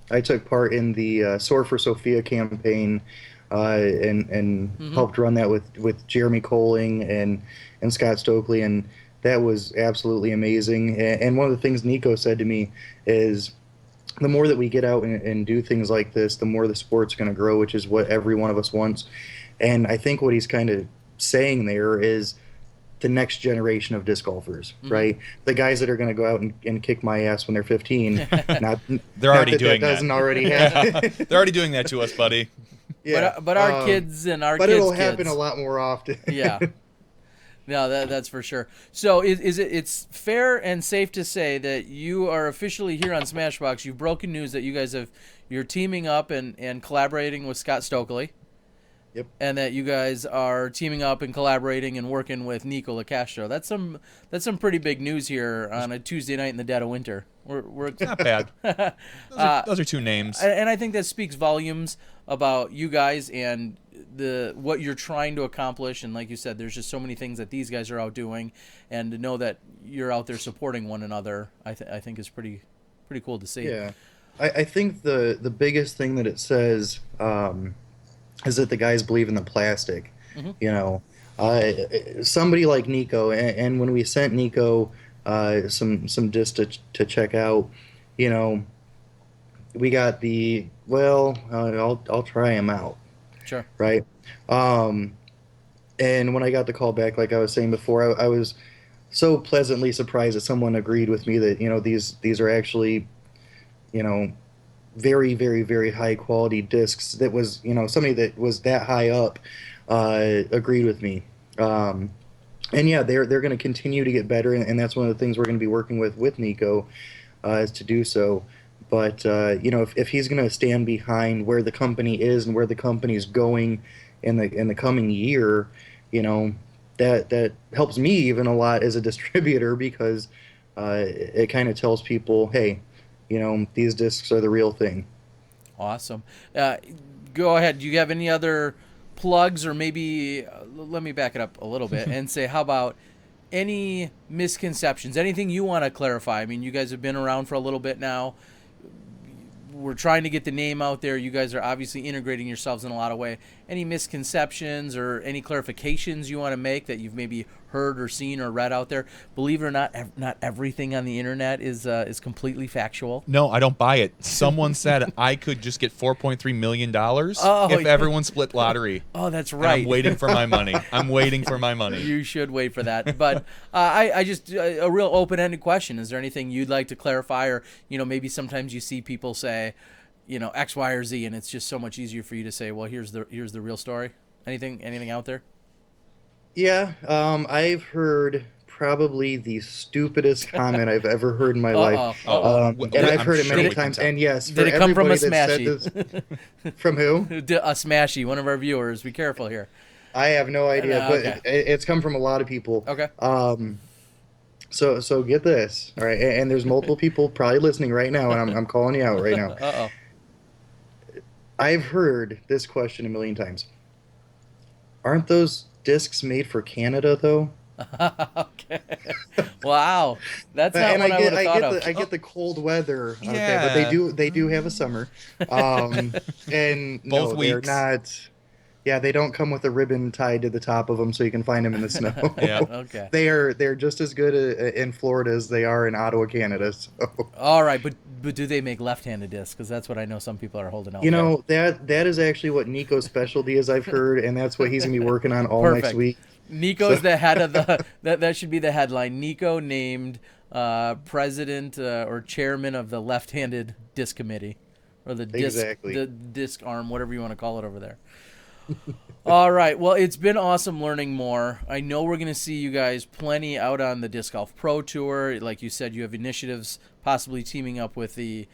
I took part in the Soar for Sophia campaign, and helped run that with Jeremy Coling and Scott Stokely, and that was absolutely amazing. And one of the things Nico said to me is, the more that we get out and do things like this, the more the sport's going to grow, which is what every one of us wants. And I think what he's kind of saying there is the next generation of disc golfers, right? The guys that are going to go out and kick my ass when they're 15. They're already doing that. Doesn't already happen. They're already doing that to us, buddy. Yeah, but our kids and our kids' But it'll kids. happen a lot more often. Yeah. No, that's for sure. So it's fair and safe to say that you are officially here on Smashbox. You've broken news that you're teaming up and collaborating with Scott Stokely. Yep. And that you guys are teaming up and collaborating and working with Nico LaCastro. That's some pretty big news here on a Tuesday night in the dead of winter. We're not bad. Those are two names. And I think that speaks volumes about you guys and what you're trying to accomplish. And like you said, there's just so many things that these guys are out doing, and to know that you're out there supporting one another, I think is pretty cool to see. Yeah, I think the biggest thing that it says is that the guys believe in the plastic. Somebody like Nico, and when we sent Nico some discs to check out, we got I'll try him out. Sure. Right. And when I got the call back, like I was saying before, I was so pleasantly surprised that someone agreed with me that these are actually very, very, very high quality discs. That was somebody that was that high up agreed with me. And yeah, they're going to continue to get better, and that's one of the things we're going to be working with Nico is to do so. But if he's going to stand behind where the company is and where the company is going in the coming year, that helps me even a lot as a distributor, because it kind of tells people, hey, these discs are the real thing. Awesome. Go ahead. Do you have any other plugs, or maybe let me back it up a little bit and say, how about any misconceptions, anything you want to clarify? I mean, you guys have been around for a little bit now. We're trying to get the name out there. You guys are obviously integrating yourselves in a lot of way. any misconceptions or any clarifications you want to make that you've maybe heard or seen or read out there. Believe it or not, not everything on the internet is completely factual. No, I don't buy it. Someone said I could just get $4.3 million Oh, if everyone split lottery. Oh, that's And right. I'm waiting for my money. I'm waiting for my money. You should wait for that. But I just a real open-ended question. Is there anything you'd like to clarify, or maybe sometimes you see people say, X, Y, or Z, and it's just so much easier for you to say, well, here's the real story. Anything out there? Yeah, I've heard probably the stupidest comment I've ever heard in my life. And I've heard it many times. And yes, did it come from a Smashie? From who? A Smashie, one of our viewers. Be careful here. I have no idea, but okay. it's come from a lot of people. Okay. So get this, all right? And there's multiple people probably listening right now, and I'm calling you out right now. Uh-oh. I've heard this question a million times. Aren't those discs made for Canada, though? Okay. Wow. That's not what I would have thought of. I get the cold weather, okay, Yeah. but they do have a summer. And Both no, weeks. they're not. Yeah, they don't come with a ribbon tied to the top of them so you can find them in the snow. Yeah. Okay. They're just as good in Florida as they are in Ottawa, Canada. So. All right, but do they make left-handed discs? Because that's what I know some people are holding out. That is actually what Nico's specialty is, I've heard, and that's what he's gonna be working on all Perfect. next week. Nico's the head of the that should be the headline. Nico named president or chairman of the left-handed disc committee, or the disc arm, whatever you want to call it over there. All right. Well, it's been awesome learning more. I know we're going to see you guys plenty out on the Disc Golf Pro Tour. Like you said, you have initiatives possibly teaming up with the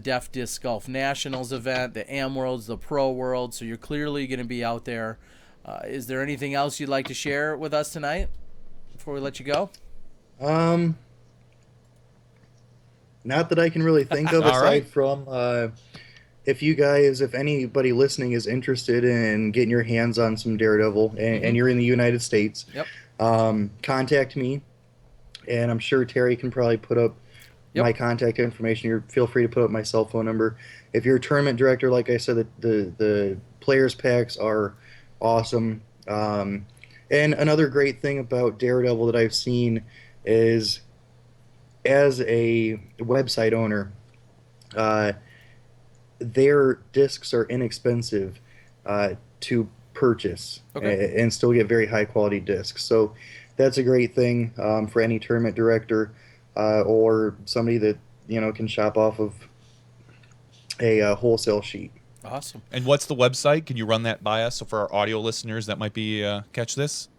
Deaf Disc Golf Nationals event, the Am Worlds, the Pro World. So you're clearly going to be out there. Is there anything else you'd like to share with us tonight before we let you go? Not that I can really think of aside from if anybody listening is interested in getting your hands on some Daredevil and you're in the United States, contact me, and I'm sure Terry can probably put up my contact information. Feel free to put up my cell phone number. If you're a tournament director, like I said, the players packs are awesome. And another great thing about Daredevil that I've seen is, as a website owner, their discs are inexpensive to purchase and still get very high quality discs. So that's a great thing for any tournament director or somebody that can shop off of a wholesale sheet. Awesome. And what's the website? Can you run that by us? So for our audio listeners that might be catch this?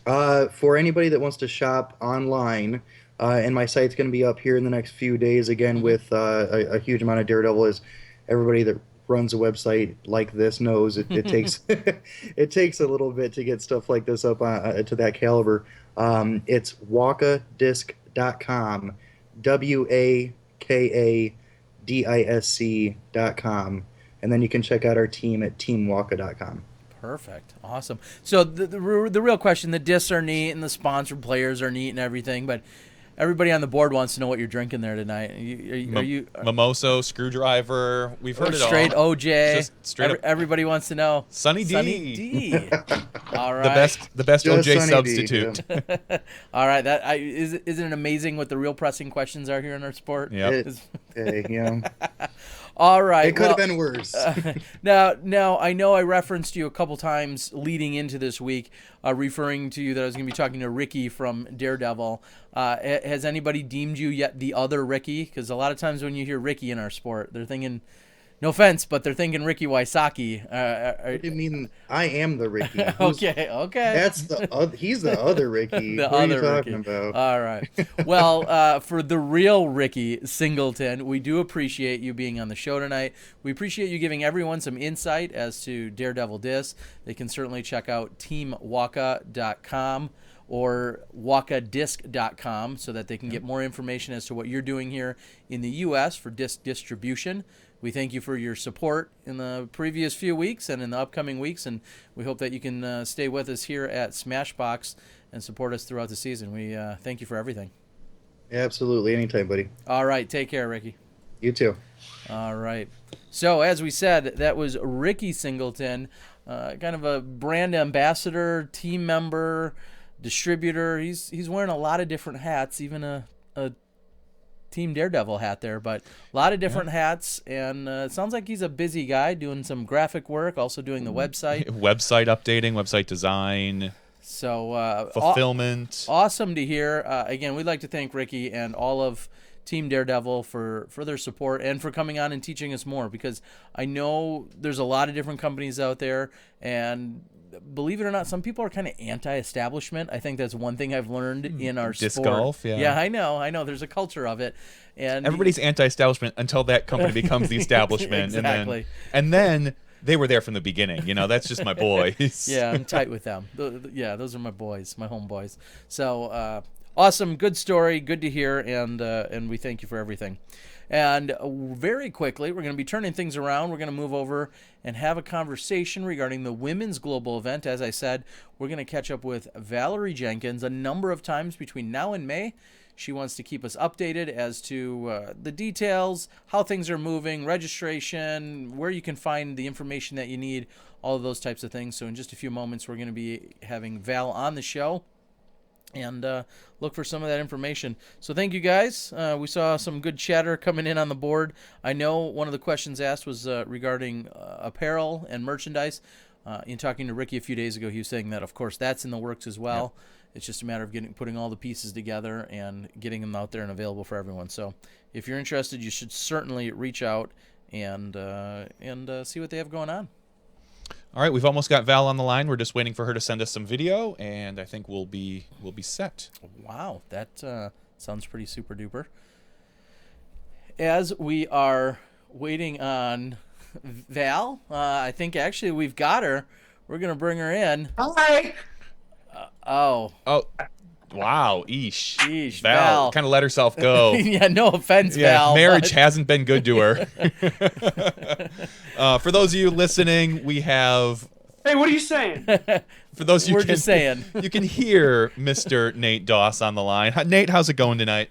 For anybody that wants to shop online, and my site's going to be up here in the next few days again with a huge amount of Daredevil. As everybody that runs a website like this knows, it takes it takes a little bit to get stuff like this up to that caliber. It's wakadisc.com, wakadisc.com, and then you can check out our team at teamwaka.com. Perfect. Awesome. So the real question, the discs are neat and the sponsored players are neat and everything, but everybody on the board wants to know what you're drinking there tonight. Are you Mimoso, Screwdriver. We've heard it all. Straight OJ. Just straight up. Everybody wants to know. Sunny D. Sunny D. All right. The best Just OJ Sunny substitute. D, yeah. All right. Isn't it amazing what the real pressing questions are here in our sport? Yeah. All right. It could have been worse. Now, I know I referenced you a couple times leading into this week, referring to you that I was going to be talking to Ricky from Daredevil. Has anybody deemed you yet the other Ricky? Because a lot of times when you hear Ricky in our sport, they're thinking, no offense, but they're thinking Ricky Wysocki. What do you mean? I am the Ricky. Okay. He's the other Ricky. What are you talking about? All right. Well, for the real Ricky Singleton, we do appreciate you being on the show tonight. We appreciate you giving everyone some insight as to Daredevil Disc. They can certainly check out teamwaka.com or wakadisc.com so that they can get more information as to what you're doing here in the U.S. for disc distribution. We thank you for your support in the previous few weeks and in the upcoming weeks, and we hope that you can stay with us here at Smashbox and support us throughout the season. We thank you for everything. Absolutely. Anytime, buddy. All right. Take care, Ricky. You too. All right. So, as we said, that was Ricky Singleton, kind of a brand ambassador, team member, distributor. He's wearing a lot of different hats, even a Team Daredevil hat there, but a lot of different hats. And it sounds like he's a busy guy doing some graphic work, also doing the website. Website updating, website design, So, fulfillment. awesome to hear. Again, we'd like to thank Ricky and all of Team Daredevil for their support and for coming on and teaching us more, because I know there's a lot of different companies out there, and believe it or not, some people are kind of anti-establishment. I think that's one thing I've learned in our Disc sport. golf, yeah. Yeah, I know. There's a culture of it, and Everybody's anti-establishment until that company becomes the establishment. Exactly. And then they were there from the beginning. That's just my boys. Yeah, I'm tight with them. Yeah, those are my boys, my homeboys. So awesome, good story, good to hear, and we thank you for everything. And very quickly, we're going to be turning things around. We're going to move over and have a conversation regarding the women's global event. As I said, we're going to catch up with Valarie Jenkins a number of times between now and May. She wants to keep us updated as to the details, how things are moving, registration, where you can find the information that you need, all of those types of things. So in just a few moments, we're going to be having Val on the show and look for some of that information. So thank you, guys. We saw some good chatter coming in on the board. I know one of the questions asked was regarding apparel and merchandise. In talking to Ricky a few days ago, he was saying that, of course, that's in the works as well. Yep. It's just a matter of putting all the pieces together and getting them out there and available for everyone. So if you're interested, you should certainly reach out and see what they have going on. All right, we've almost got Val on the line. We're just waiting for her to send us some video, and I think we'll be set. Wow, that sounds pretty super duper. As we are waiting on Val, I think actually we've got her. We're gonna bring her in. Hi. Oh, wow, eesh. Val. Kind of let herself go. Yeah, no offense, Val. Marriage hasn't been good to her. For those of you listening, we have... Hey, what are you saying? For those of you We're just saying. You can hear Mr. Nate Doss on the line. Nate, how's it going tonight?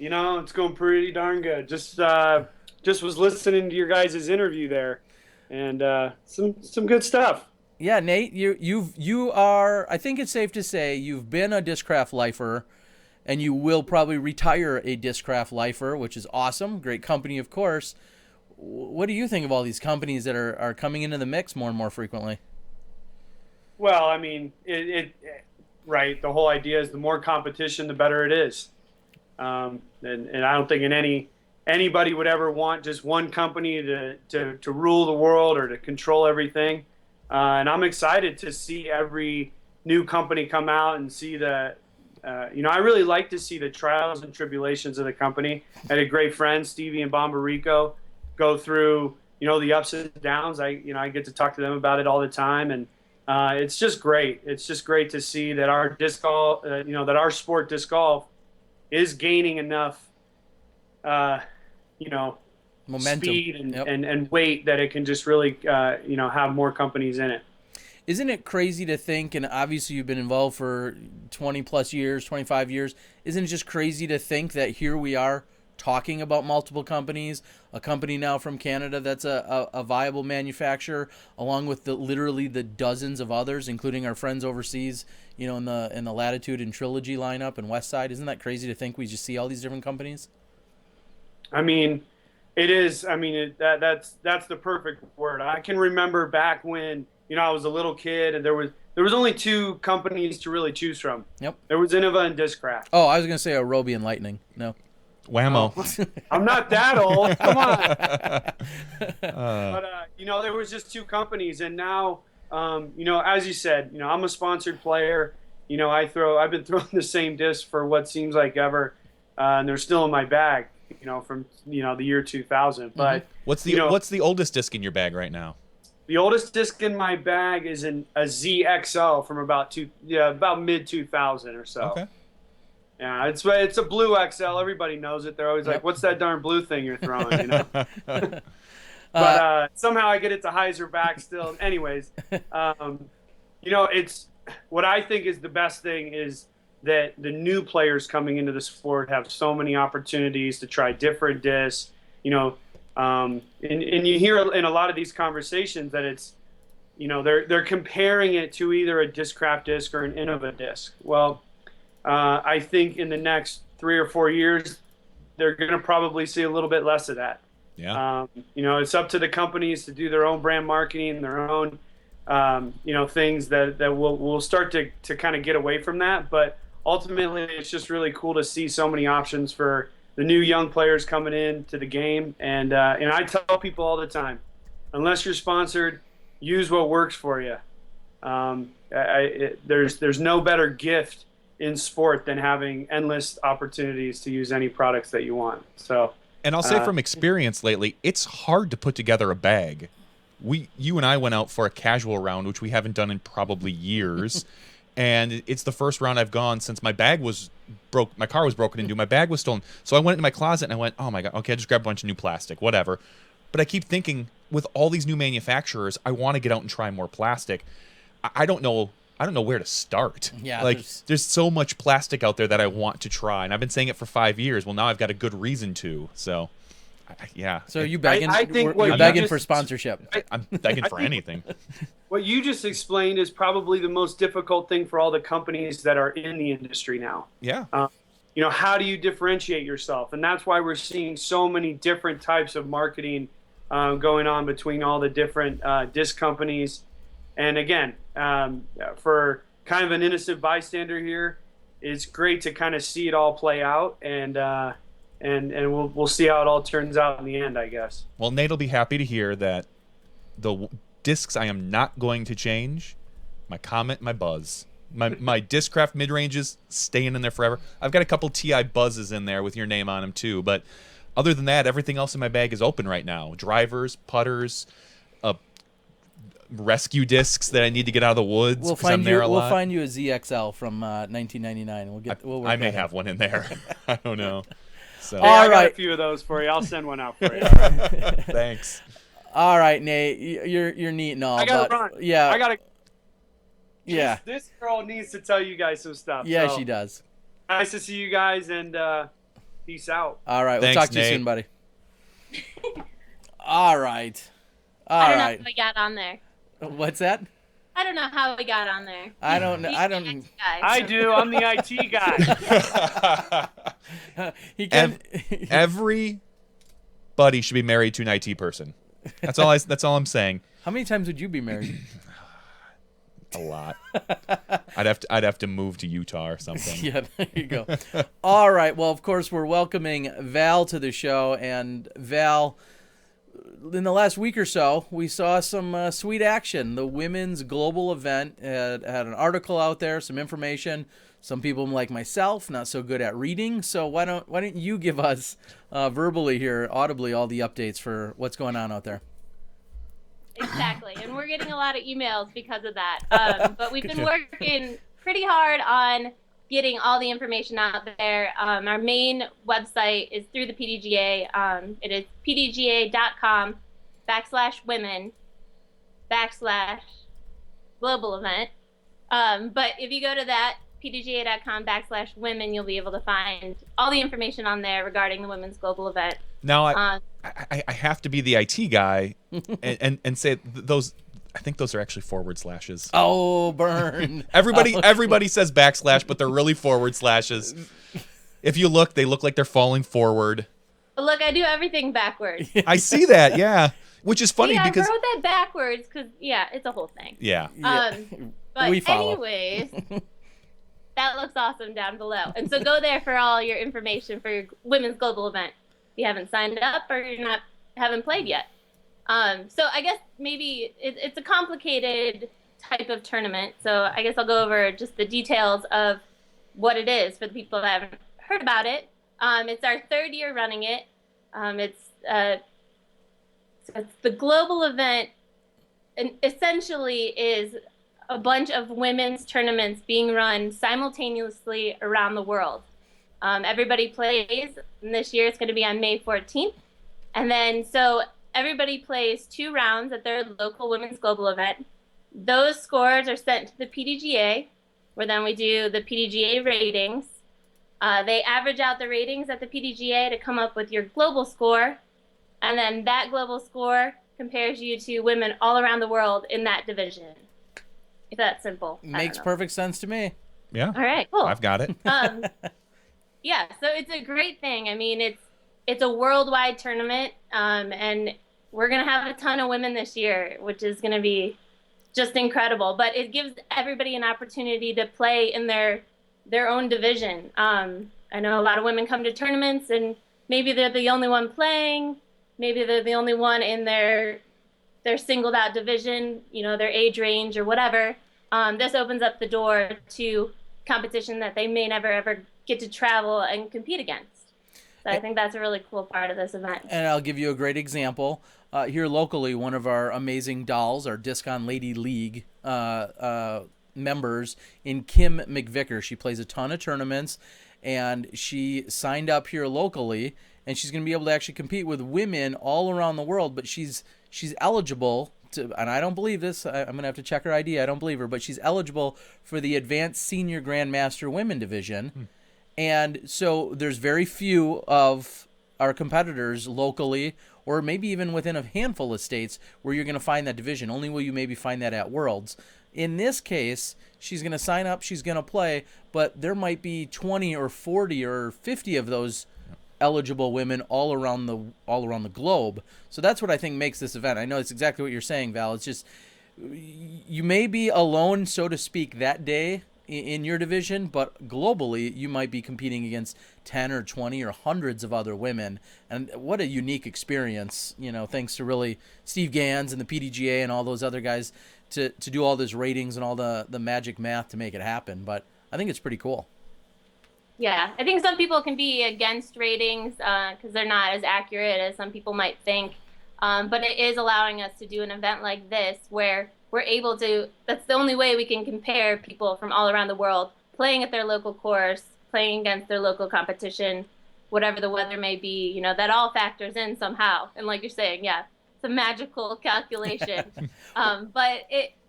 It's going pretty darn good. Just was listening to your guys' interview there, and some good stuff. Yeah, Nate, you are. I think it's safe to say you've been a Discraft lifer, and you will probably retire a Discraft lifer, which is awesome. Great company, of course. What do you think of all these companies that are coming into the mix more and more frequently? Well, I mean, right. The whole idea is the more competition, the better it is. And I don't think anybody would ever want just one company to rule the world or to control everything. And I'm excited to see every new company come out and see I really like to see the trials and tribulations of the company. I had a great friend, Stevie and Bomberico, go through, the ups and downs. I get to talk to them about it all the time. And it's just great. It's just great to see that our disc golf, that our sport, disc golf, is gaining enough, momentum, speed and weight that it can just really, have more companies in it. Isn't it crazy to think, and obviously you've been involved for 20 plus years, 25 years, isn't it just crazy to think that here we are talking about multiple companies, a company now from Canada that's a viable manufacturer, along with literally the dozens of others, including our friends overseas, in the Latitude and Trilogy lineup and Westside. Isn't that crazy to think we just see all these different companies? I mean, it is. I mean, that's the perfect word. I can remember back when, I was a little kid and there was only two companies to really choose from. Yep. There was Innova and Discraft. Oh, I was going to say Arobi and Lightning. No. Whammo. Oh, I'm not that old. Come on. But, there was just two companies. And now, as you said, I'm a sponsored player. I've been throwing the same disc for what seems like ever. And they're still in my bag, from, the year 2000. But what's the oldest disc in your bag right now? The oldest disc in my bag is a ZXL from about mid 2000 or so. Okay. Yeah, it's a blue XL. Everybody knows it. They're always like, "What's that darn blue thing you're throwing?" But somehow I get it to hyzer back still. Anyways, it's what I think is the best thing is that the new players coming into the sport have so many opportunities to try different discs. And you hear in a lot of these conversations that it's, they're comparing it to either a Discraft disc or an Innova disc. Well, I think in the next 3 or 4 years, they're going to probably see a little bit less of that. Yeah. It's up to the companies to do their own brand marketing, their own, things that will start to kind of get away from that. But ultimately, it's just really cool to see so many options for the new young players coming into the game. And I tell people all the time, unless you're sponsored, use what works for you. There's no better gift in sport than having endless opportunities to use any products that you want. So, and I'll say from experience lately, it's hard to put together a bag. You and I went out for a casual round, which we haven't done in probably years. And it's the first round I've gone since my bag was broke. My car was broken into. My bag was stolen. So I went into my closet and I went, oh my God, okay, I just grabbed a bunch of new plastic, whatever. But I keep thinking, with all these new manufacturers, I want to get out and try more plastic. I don't know where to start. Yeah, like there's so much plastic out there that I want to try, and I've been saying it for 5 years. Well, now I've got a good reason to. So, yeah. So you begging? I think you're begging for sponsorship. I'm begging for anything. What you just explained is probably the most difficult thing for all the companies that are in the industry now. Yeah. How do you differentiate yourself? And that's why we're seeing so many different types of marketing going on between all the different disc companies. And again, for kind of an innocent bystander here, it's great to kind of see it all play out, and we'll see how it all turns out in the end, I guess. Well, Nate will be happy to hear that the discs I am not going to change, my Comet, my Buzz. My Discraft mid-ranges staying in there forever. I've got a couple TI Buzzes in there with your name on them too, but other than that, everything else in my bag is open right now. Drivers, putters, rescue discs that I need to get out of the woods. We'll find you a ZXL from 1999. We'll work I may have one in there. I don't know. So. Hey, I got a few of those for you. I'll send one out for you. Thanks. All right, Nate, you're neat and all. I gotta run. Yeah. I gotta. Yeah. This girl needs to tell you guys some stuff. Yeah, so, she does. Nice to see you guys, and peace out. All right, Thanks, we'll talk to you Nate. soon, buddy. All right. I don't know how we got on there. What's that? I don't know how we got on there. I don't know. I don't. I do. I'm the IT guy. He can. Everybody should be married to an IT person. That's all I'm saying. How many times would you be married? A lot. I'd have to move to Utah or something. Yeah, there you go. All right. Well, of course, we're welcoming Val to the show, and Val, in the last week or so, we saw some sweet action. The women's global event had an article out there, some information. Some people like myself, not so good at reading. So why don't you give us verbally here, audibly, all the updates for what's going on out there? Exactly, and we're getting a lot of emails because of that. But we've been working pretty hard on getting all the information out there. Our main website is through the PDGA. It is pdga.com/women/global event. But if you go to that, pdga.com/women, you'll be able to find all the information on there regarding the women's global event. Now, I have to be the IT guy and say those. I think those are actually forward slashes. Oh, burn! Everybody says backslash, but they're really forward slashes. If you look, they look like they're falling forward. But look, I do everything backwards. I see that, yeah. Which is funny because I wrote that backwards because it's a whole thing. Yeah. But we follow. anyways, that looks awesome down below, and so go there for all your information for your women's global event. If you haven't signed up or haven't played yet. So I guess maybe it's a complicated type of tournament. So I guess I'll go over just the details of what it is for the people that haven't heard about it. It's our third year running it. It's the global event, and essentially is a bunch of women's tournaments being run simultaneously around the world. Everybody plays, and this year it's going to be on May 14th. And then, so everybody plays 2 rounds at their local women's global event. Those scores are sent to the PDGA. where then we do the PDGA ratings. They average out the ratings at the PDGA to come up with your global score, and then that global score compares you to women all around the world in that division. If that's simple. Makes perfect sense to me. Yeah. All right, cool. I've got it. Yeah, so it's a great thing. I mean, it's a worldwide tournament, and we're going to have a ton of women this year, which is going to be just incredible. But it gives everybody an opportunity to play in their own division. I know a lot of women come to tournaments, and maybe they're the only one playing. Maybe they're the only one in their singled out division, their age range or whatever. This opens up the door to competition that they may never, ever get to travel and compete against. So I think that's a really cool part of this event. And I'll give you a great example. Here locally, one of our amazing dolls, our Discon Lady League members, in Kim McVicker. She plays a ton of tournaments, and she signed up here locally, and she's going to be able to actually compete with women all around the world, but she's eligible to, and I don't believe this, I'm going to have to check her ID, I don't believe her, but she's eligible for the Advanced Senior Grandmaster Women Division. And so there's very few of our competitors locally, or maybe even within a handful of states, where you're going to find that division. Only will you maybe find that at Worlds. In this case, she's going to sign up, she's going to play, but there might be 20 or 40 or 50 of those eligible women all around the globe. So that's what I think makes this event. I know it's exactly what you're saying, Val. It's just you may be alone, so to speak, that day in your division, but globally you might be competing against 10 or 20 or hundreds of other women. And what a unique experience, thanks to really Steve Gans and the PDGA and all those other guys to do all those ratings and all the magic math to make it happen. But I think it's pretty cool. Yeah, I think some people can be against ratings because they're not as accurate as some people might think. But it is allowing us to do an event like this where we're able to, that's the only way we can compare people from all around the world playing at their local course, playing against their local competition, whatever the weather may be, that all factors in somehow. And like you're saying, yeah, it's a magical calculation. But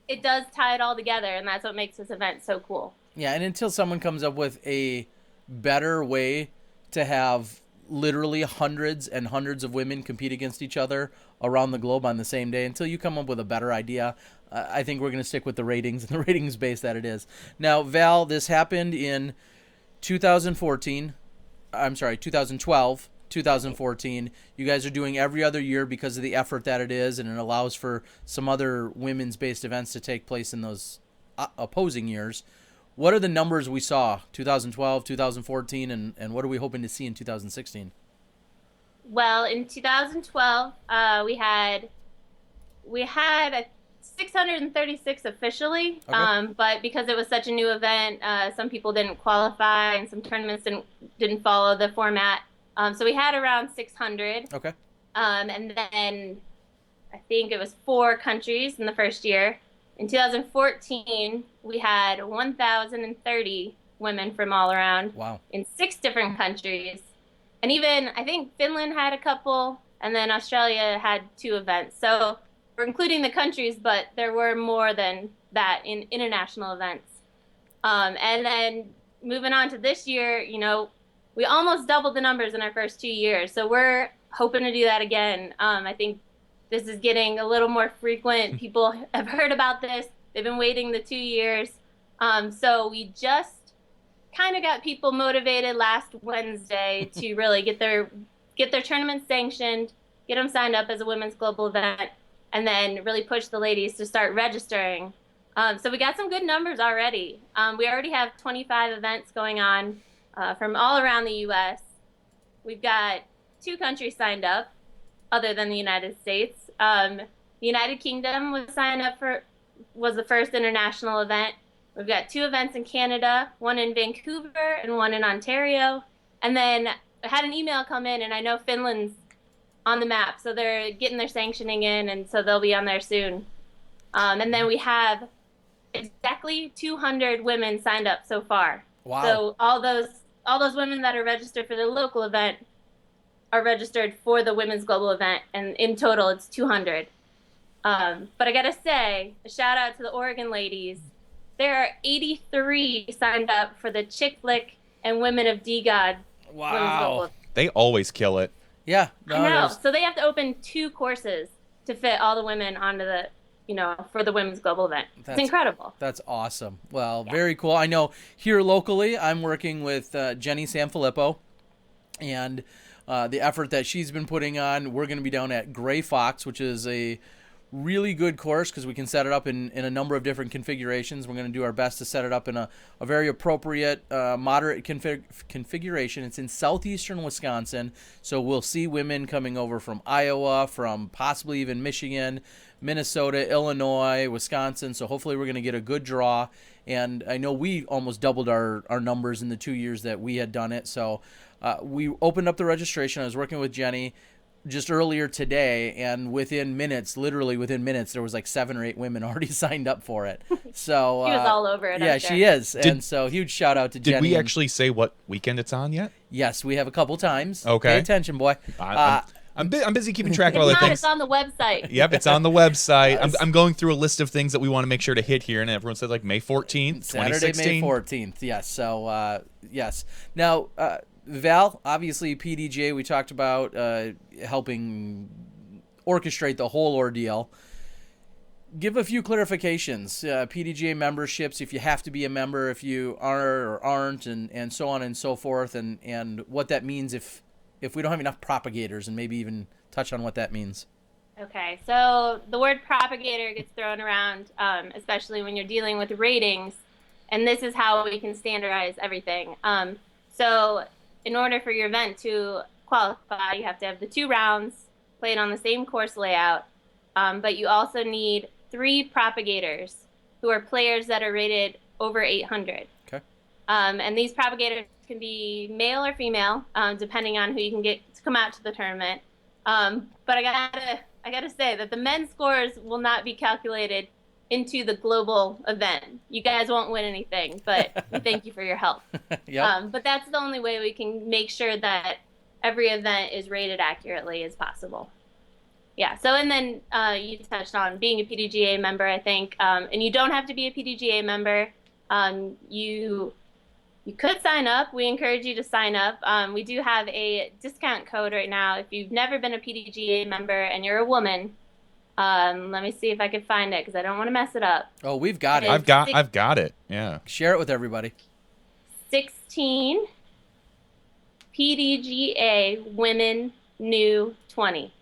it does tie it all together, and that's what makes this event so cool. Yeah, and until someone comes up with a better way to have literally hundreds and hundreds of women compete against each other around the globe on the same day, until you come up with a better idea, I think we're going to stick with the ratings and the ratings base that it is. Now, Val, this happened in 2012, 2014. You guys are doing every other year because of the effort that it is, and it allows for some other women's-based events to take place in those opposing years. What are the numbers we saw 2012, 2014, and what are we hoping to see in 2016? Well, in 2012, we had 636 officially, Okay. but because it was such a new event, some people didn't qualify, and some tournaments didn't follow the format. So we had around 600. Okay. And then I think it was 4 countries in the first year. In 2014, we had 1,030 women from all around. Wow. In 6 different countries. And even, I think Finland had a couple, and then Australia had 2 events. So we're including the countries, but there were more than that in international events. And then moving on to this year, we almost doubled the numbers in our first 2 years. So we're hoping to do that again. I think this is getting a little more frequent. People have heard about this. They've been waiting the 2 years. So we just kind of got people motivated last Wednesday to really get their tournament sanctioned, get them signed up as a women's global event, and then really push the ladies to start registering. So we got some good numbers already. We already have 25 events going on from all around the U.S. We've got 2 countries signed up, other than the United States. The United Kingdom was the first international event. We've got 2 events in Canada, one in Vancouver and one in Ontario. And then I had an email come in, and I know Finland's on the map, so they're getting their sanctioning in, and so they'll be on there soon. And then we have exactly 200 women signed up so far. Wow. So all those women that are registered for the local event are registered for the women's global event, and in total it's 200. But I gotta say, a shout out to the Oregon ladies. there are 83 signed up for the Chick Flick and Women of D-God. Wow. They always kill it. Yeah. No, I know. there's- So they have to open 2 courses to fit all the women onto the, for the women's global event. It's incredible. That's awesome. Well, very cool. I know here locally, I'm working with Jenny Sanfilippo, and the effort that she's been putting on. We're going to be down at Gray Fox, which is a really good course because we can set it up in a number of different configurations. We're going to do our best to set it up in a very appropriate, moderate configuration. It's in southeastern Wisconsin, so we'll see women coming over from Iowa, from possibly even Michigan, Minnesota, Illinois, Wisconsin. So hopefully we're going to get a good draw. And I know we almost doubled our numbers in the 2 years that we had done it. So we opened up the registration. I was working with Jenny just earlier today, and literally within minutes, there was like 7 or 8 women already signed up for it. So She was all over it. Yeah, I'm sure. she is. And so huge shout out to Jenny. Did we actually say what weekend it's on yet? Yes, we have a couple times. Okay. Pay attention, boy. I'm busy keeping track of It's other not. things. It's on the website. Yep, it's on the website. I'm going through a list of things that we want to make sure to hit here, and everyone said like May 14th, Saturday, 2016. May 14th. Yes. So, yes. Now, Val, obviously PDGA, we talked about helping orchestrate the whole ordeal. Give a few clarifications. PDGA memberships, if you have to be a member, if you are or aren't, and so on and so forth, and what that means if we don't have enough propagators, and maybe even touch on what that means. Okay, so the word propagator gets thrown around, especially when you're dealing with ratings, and this is how we can standardize everything. So in order for your event to qualify, you have to have the 2 rounds played on the same course layout, but you also need 3 propagators who are players that are rated over 800. Okay. And these propagators can be male or female, depending on who you can get to come out to the tournament. But I gotta say that the men's scores will not be calculated into the global event. You guys won't win anything, but we thank you for your help. Yep. But that's the only way we can make sure that every event is rated accurately as possible. Yeah. So, and then you touched on being a PDGA member, I think, and you don't have to be a PDGA member. You could sign up. We encourage you to sign up. We do have a discount code right now. If you've never been a PDGA member and you're a woman, let me see if I can find it because I don't want to mess it up. Oh, we've got it. I've got it. Yeah. Share it with everybody. 16 PDGA Women New 20.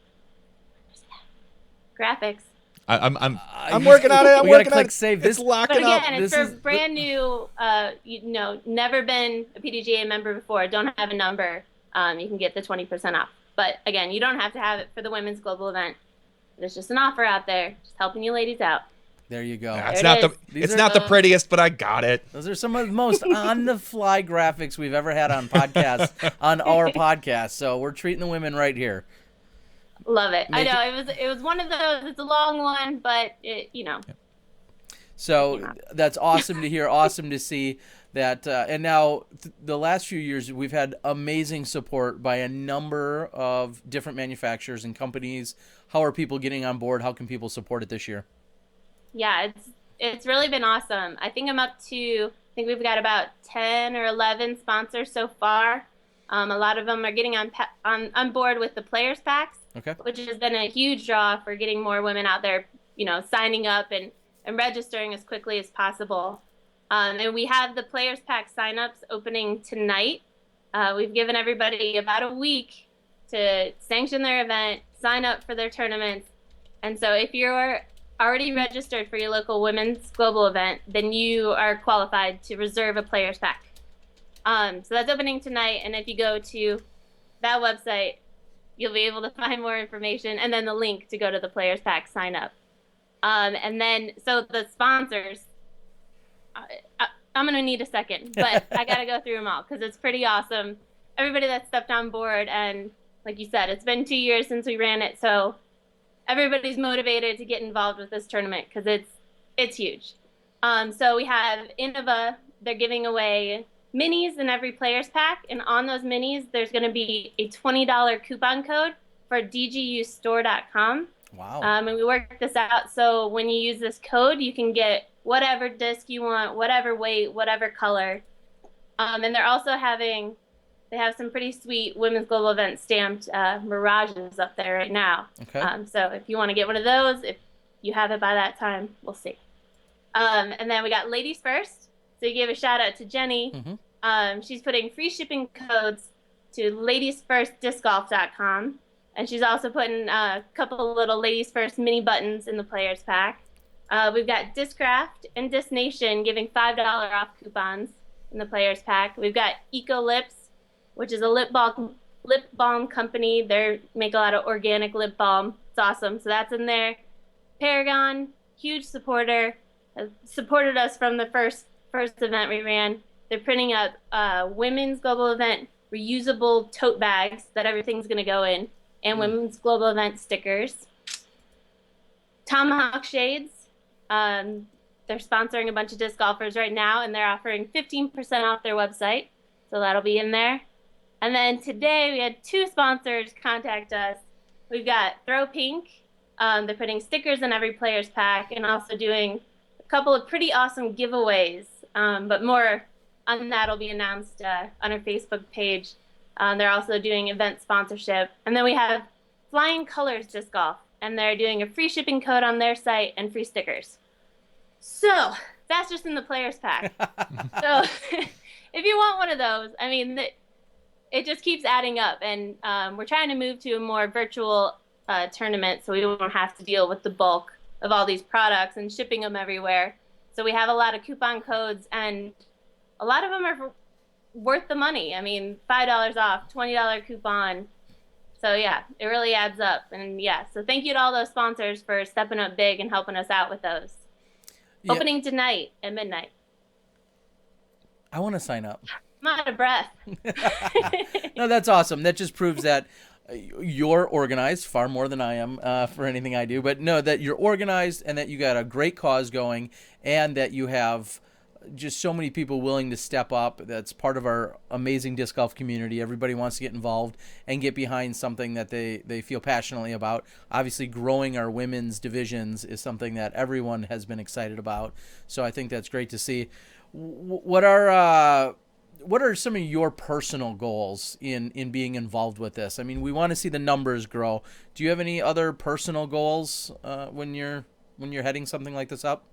Graphics. I'm working on it. I'm we gotta working on click it. save. It's This locking But up. again, it's This for is- brand new, never been a PDGA member before, don't have a number, you can get the 20% off. But again, you don't have to have it for the women's global event. There's just an offer out there, just helping you ladies out. There you go. It's There not it the is. it's not the prettiest, but I got it. Those are some of the most on-the-fly graphics we've ever had on podcasts, on our podcast. So we're treating the women right here. Love it. I Make know it was one of those. It's a long one, but So that's awesome to hear. Awesome to see that. And now the last few years, we've had amazing support by a number of different manufacturers and companies. How are people getting on board? How can people support it this year? Yeah, it's really been awesome. I think we've got about 10 or 11 sponsors so far. A lot of them are getting on board with the players packs, Okay. which has been a huge draw for getting more women out there, signing up and registering as quickly as possible. And we have the players pack signups opening tonight. We've given everybody about a week to sanction their event, sign up for their tournaments. And so if you're already registered for your local women's global event, then you are qualified to reserve a players pack. So that's opening tonight, and if you go to that website, you'll be able to find more information and then the link to go to the players pack sign up. And then, so the sponsors, I'm going to need a second, but I got to go through them all because it's pretty awesome. Everybody that stepped on board, and like you said, it's been 2 years since we ran it, so everybody's motivated to get involved with this tournament because it's huge. So we have Innova. They're giving away minis in every players pack, and on those minis, there's going to be a $20 coupon code for dgustore.com. Wow. And we worked this out so when you use this code, you can get whatever disc you want, whatever weight, whatever color. And they're also they have some pretty sweet Women's Global Event stamped Mirages up there right now. Okay. So if you want to get one of those, if you have it by that time, we'll see. And then we got Ladies First. So you gave a shout out to Jenny. Mm-hmm. She's putting free shipping codes to ladiesfirstdiscgolf.com. And she's also putting a couple of little Ladies First mini buttons in the players pack. We've got Discraft and Disc Nation giving $5 off coupons in the players pack. We've got Eco Lips, which is a lip balm company. They make a lot of organic lip balm. It's awesome. So that's in there. Paragon, huge supporter, has supported us from the first event we ran. They're printing up Women's Global Event reusable tote bags that everything's going to go in, and Women's Global Event stickers. Tomahawk Shades. They're sponsoring a bunch of disc golfers right now, and they're offering 15% off their website. So that'll be in there. And then today we had 2 sponsors contact us. We've got Throw Pink. They're putting stickers in every player's pack and also doing a couple of pretty awesome giveaways. But more on that will be announced on our Facebook page. They're also doing event sponsorship. And then we have Flying Colors Disc Golf, and they're doing a free shipping code on their site and free stickers. So that's just in the players pack. So if you want one of those, I mean, it just keeps adding up. And we're trying to move to a more virtual tournament so we don't have to deal with the bulk of all these products and shipping them everywhere. So we have a lot of coupon codes, and a lot of them are worth the money. I mean, $5 off, $20 coupon. So yeah, it really adds up. And yeah, so thank you to all those sponsors for stepping up big and helping us out with those. Yeah. Opening tonight at midnight. I want to sign up. I'm out of breath. No, that's awesome. That just proves that you're organized far more than I am for anything I do. But no, that you're organized and that you got a great cause going and that you have just so many people willing to step up. That's part of our amazing disc golf community. Everybody wants to get involved and get behind something that they feel passionately about. Obviously, growing our women's divisions is something that everyone has been excited about. So I think that's great to see. What are some of your personal goals in being involved with this? I mean, we want to see the numbers grow. Do you have any other personal goals when you're heading something like this up?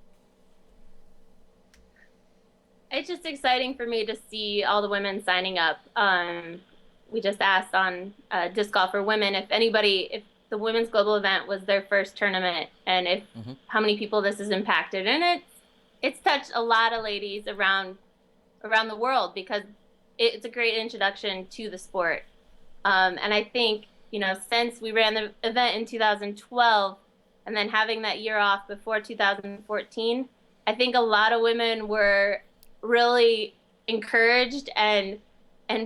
It's just exciting for me to see all the women signing up. We just asked on Disc Golf for Women if the Women's Global Event was their first tournament, and if how many people this has impacted. And it's touched a lot of ladies around the world because it's a great introduction to the sport. And I think, since we ran the event in 2012 and then having that year off before 2014, I think a lot of women were really encouraged and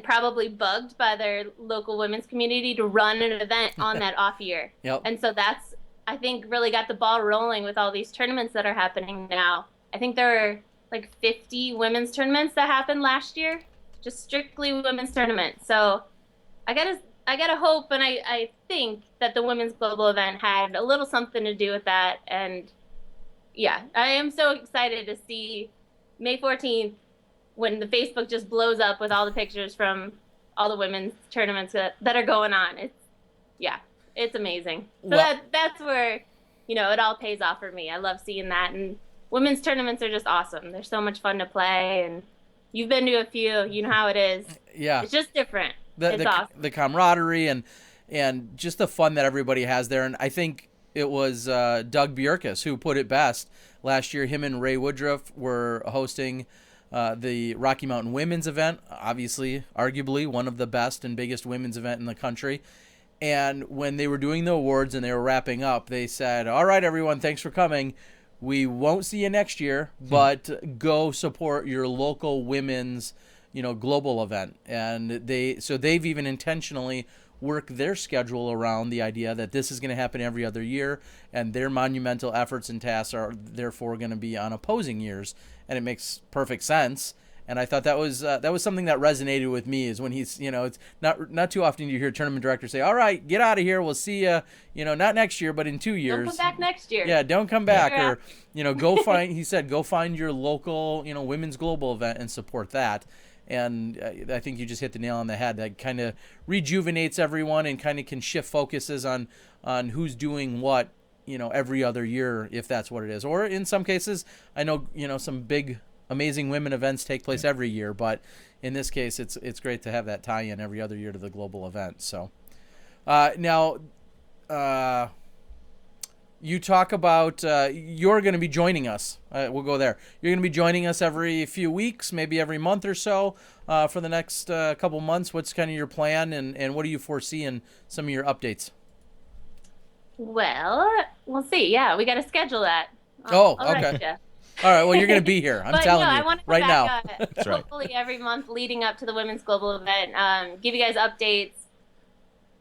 probably bugged by their local women's community to run an event on that off year. Yep. And so that's, I think, really got the ball rolling with all these tournaments that are happening now. I think there were like 50 women's tournaments that happened last year, just strictly women's tournaments. So I gotta hope, and I think that the Women's Global Event had a little something to do with that. And yeah, I am so excited to see May 14th when the Facebook just blows up with all the pictures from all the women's tournaments that are going on. It's amazing. So that's where, it all pays off for me. I love seeing that. And women's tournaments are just awesome. They're so much fun to play, and you've been to a few. You know how it is. Yeah. It's just different. It's awesome. The camaraderie and just the fun that everybody has there. And I think it was Doug Bjerkes who put it best. Last year, him and Ray Woodruff were hosting the Rocky Mountain Women's event, obviously, arguably one of the best and biggest women's event in the country. And when they were doing the awards and they were wrapping up, they said, "All right, everyone, thanks for coming. We won't see you next year, but go support your local women's, global event." And they've even intentionally worked their schedule around the idea that this is going to happen every other year, and their monumental efforts and tasks are therefore going to be on opposing years. And it makes perfect sense. And I thought that was something that resonated with me, is when he's, it's not too often you hear tournament directors say, all right, get out of here. We'll see you, not next year, but in 2 years. Don't come back next year. Yeah, don't come back. Or, he said, go find your local, women's global event and support that. And I think you just hit the nail on the head. That kind of rejuvenates everyone and kind of can shift focuses on who's doing what, every other year, if that's what it is. Or in some cases, I know, some big, amazing women events take place every year. But in this case, it's great to have that tie-in every other year to the global event. So now you talk about you're going to be joining us. We'll go there. You're going to be joining us every few weeks, maybe every month or so for the next couple months. What's kind of your plan, and what do you foresee in some of your updates? Well, we'll see. Yeah, we got to schedule that. I'll okay. All right. Well, you're going to be here. I'm telling you I want to right now. That's right. Hopefully every month leading up to the Women's Global event, give you guys updates.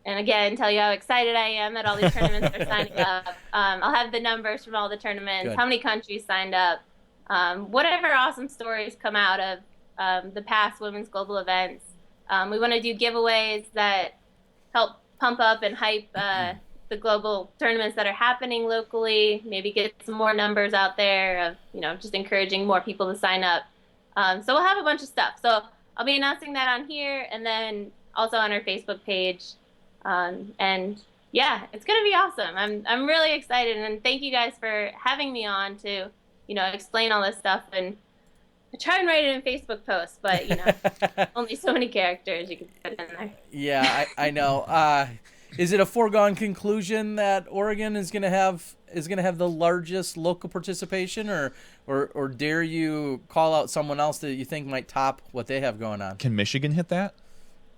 And again, tell you how excited I am that all these tournaments are signing up. I'll have the numbers from all the tournaments, how many countries signed up, whatever awesome stories come out of the past Women's Global events. We want to do giveaways that help pump up and hype the global tournaments that are happening locally, maybe get some more numbers out there of, just encouraging more people to sign up. So we'll have a bunch of stuff. So I'll be announcing that on here and then also on our Facebook page. And yeah, it's going to be awesome. I'm really excited, and thank you guys for having me on to, explain all this stuff. And I try and write it in Facebook posts, but only so many characters you can put in there. Yeah, I know. Is it a foregone conclusion that Oregon is going to have the largest local participation, or dare you call out someone else that you think might top what they have going on? Can Michigan hit that?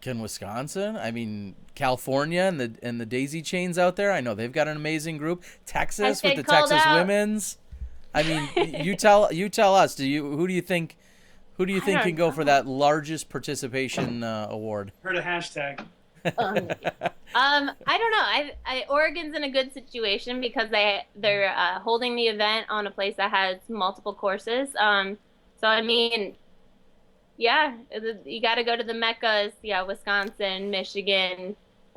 Can Wisconsin? I mean, California and the Daisy Chains out there. I know they've got an amazing group. Texas with the Texas Women's. I mean, you tell us. Who do you think can go for that largest participation award? Heard a hashtag. I don't know. Oregon's in a good situation because they're holding the event on a place that has multiple courses. So I mean, yeah, you got to go to the Meccas. Yeah, Wisconsin, Michigan,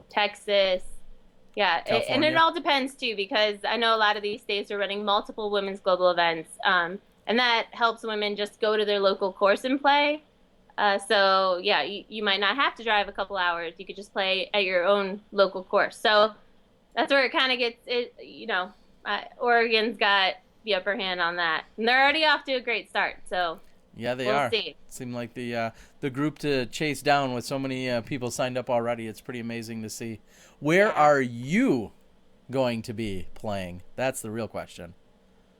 Texas. Yeah, and it all depends too, because I know a lot of these states are running multiple women's global events, and that helps women just go to their local course and play. So yeah, you might not have to drive a couple hours. You could just play at your own local course. So that's where it kind of gets it. Oregon's got the upper hand on that, and they're already off to a great start. So yeah, they we'll are. See. Seem like the group to chase down with so many people signed up already. It's pretty amazing to see. Where are you going to be playing? That's the real question.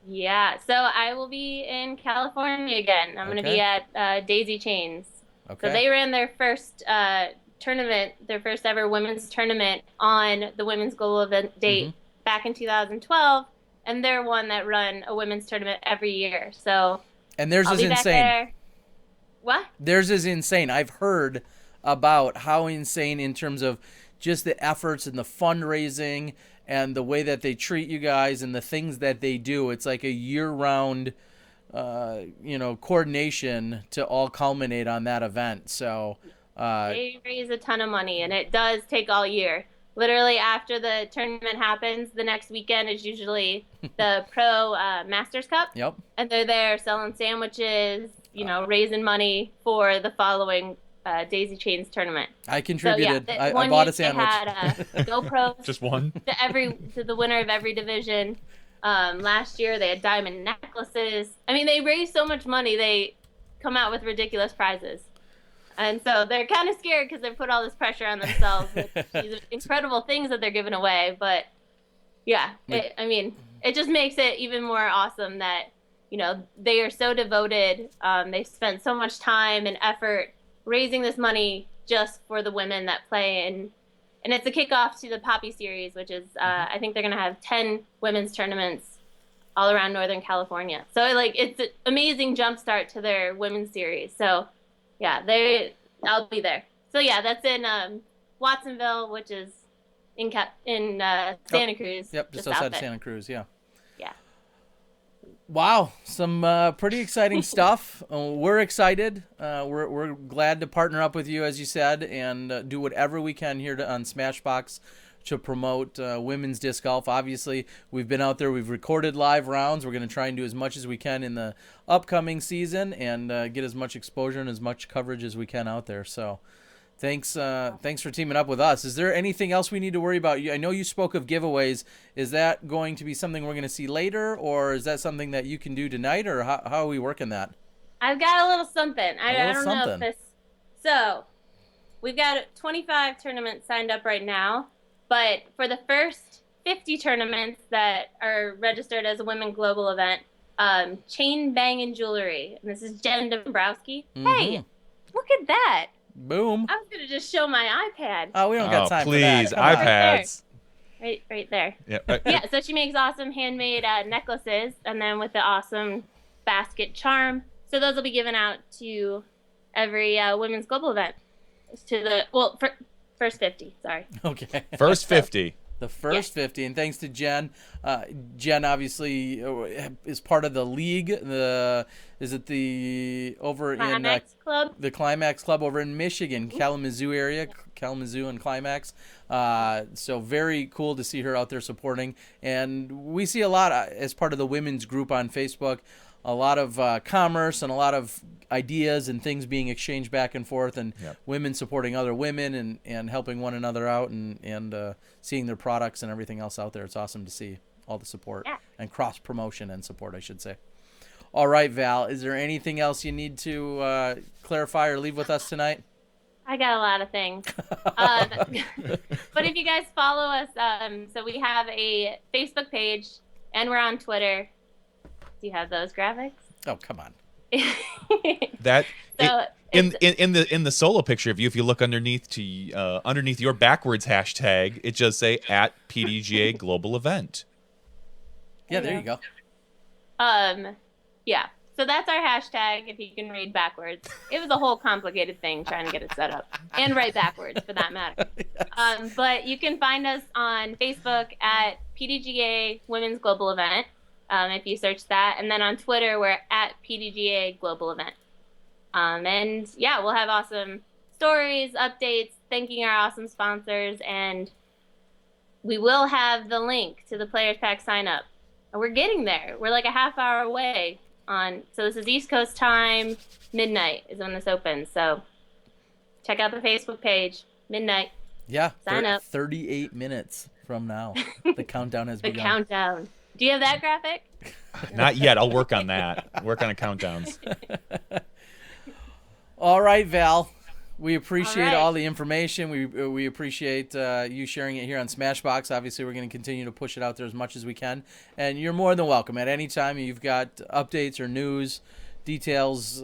Yeah, so I will be in California again. I'm going to be at Daisy Chains. Okay. So they ran their first tournament, their first ever women's tournament on the Women's Global Event date back in 2012, and they're one that run a women's tournament every year. So and theirs is insane. What? Theirs is insane. I've heard about how insane in terms of just the efforts and the fundraising and the way that they treat you guys and the things that they do. It's like a year-round, coordination to all culminate on that event. So they raise a ton of money, and it does take all year. Literally, after the tournament happens, the next weekend is usually the Pro Masters Cup. Yep. And they're there selling sandwiches, raising money for the following Daisy Chains tournament. I contributed. So, I bought a sandwich. They had GoPros. Just one? To the winner of every division. Last year, they had diamond necklaces. I mean, they raise so much money, they come out with ridiculous prizes. And so they're kind of scared because they put all this pressure on themselves with these incredible things that they're giving away. But yeah, it just makes it even more awesome that, they are so devoted. They've spent so much time and effort raising this money just for the women that play. And it's a kickoff to the Poppy Series, which is, I think they're going to have 10 women's tournaments all around Northern California. So it's an amazing jumpstart to their women's series. So yeah, I'll be there. So yeah, that's in Watsonville, which is in Santa Cruz. Yep, just outside of Santa Cruz. Yeah. Yeah. Wow, some pretty exciting stuff. We're excited. We're glad to partner up with you, as you said, and do whatever we can here on Smashbox to promote women's disc golf. Obviously, we've been out there. We've recorded live rounds. We're going to try and do as much as we can in the upcoming season and get as much exposure and as much coverage as we can out there. So thanks for teaming up with us. Is there anything else we need to worry about? I know you spoke of giveaways. Is that going to be something we're going to see later, or is that something that you can do tonight, or how are we working that? I've got a little something. I don't know something. if this. So we've got 25 tournaments signed up right now, but for the first 50 tournaments that are registered as a Women Global event, Chain Bang and Jewelry, and this is Jen Dombrowski. Mm-hmm. Hey, look at that. Boom. I was going to just show my iPad. Oh, we don't got time please, for that. iPads. Right there. Yeah. Yeah, so she makes awesome handmade necklaces, and then with the awesome basket charm. So those will be given out to every Women's Global event. First 50, sorry. Okay. First 50. The first 50, and thanks to Jen. Jen obviously is part of the league. Is it the over Climax in Club? The Climax Club over in Michigan, Kalamazoo area, Kalamazoo and Climax. So very cool to see her out there supporting, and we see a lot as part of the women's group on Facebook. A lot of commerce and a lot of ideas and things being exchanged back and forth, and women supporting other women and helping one another out and seeing their products and everything else out there. It's awesome to see all the support and cross promotion and support, I should say. All right, Val, is there anything else you need to clarify or leave with us tonight? I got a lot of things. But if you guys follow us, so we have a Facebook page and we're on Twitter. Do you have those graphics? Oh, come on. That So in the solo picture of you, if you look underneath your backwards hashtag, it just say @PDGA Global Event. Yeah, there you go. Yeah. So that's our hashtag, if you can read backwards. It was a whole complicated thing trying to get it set up. And write backwards, for that matter. Yes. But you can find us on Facebook at PDGA Women's Global Event, if you search that. And then on Twitter, we're at PDGA Global Event. And yeah, we'll have awesome stories, updates, thanking our awesome sponsors, and we will have the link to the Players Pack sign up. And we're getting there. We're like a half hour away so this is East Coast time, midnight is when this opens. So check out the Facebook page, midnight. Yeah, sign up. 38 minutes from now. The countdown has begun. The countdown. Do you have that graphic? Not yet. I'll work on that. Work on the countdowns. All right, Val. We appreciate all right. the information. We appreciate you sharing it here on Smashbox. Obviously, we're going to continue to push it out there as much as we can. And you're more than welcome. At any time you've got updates or news, details,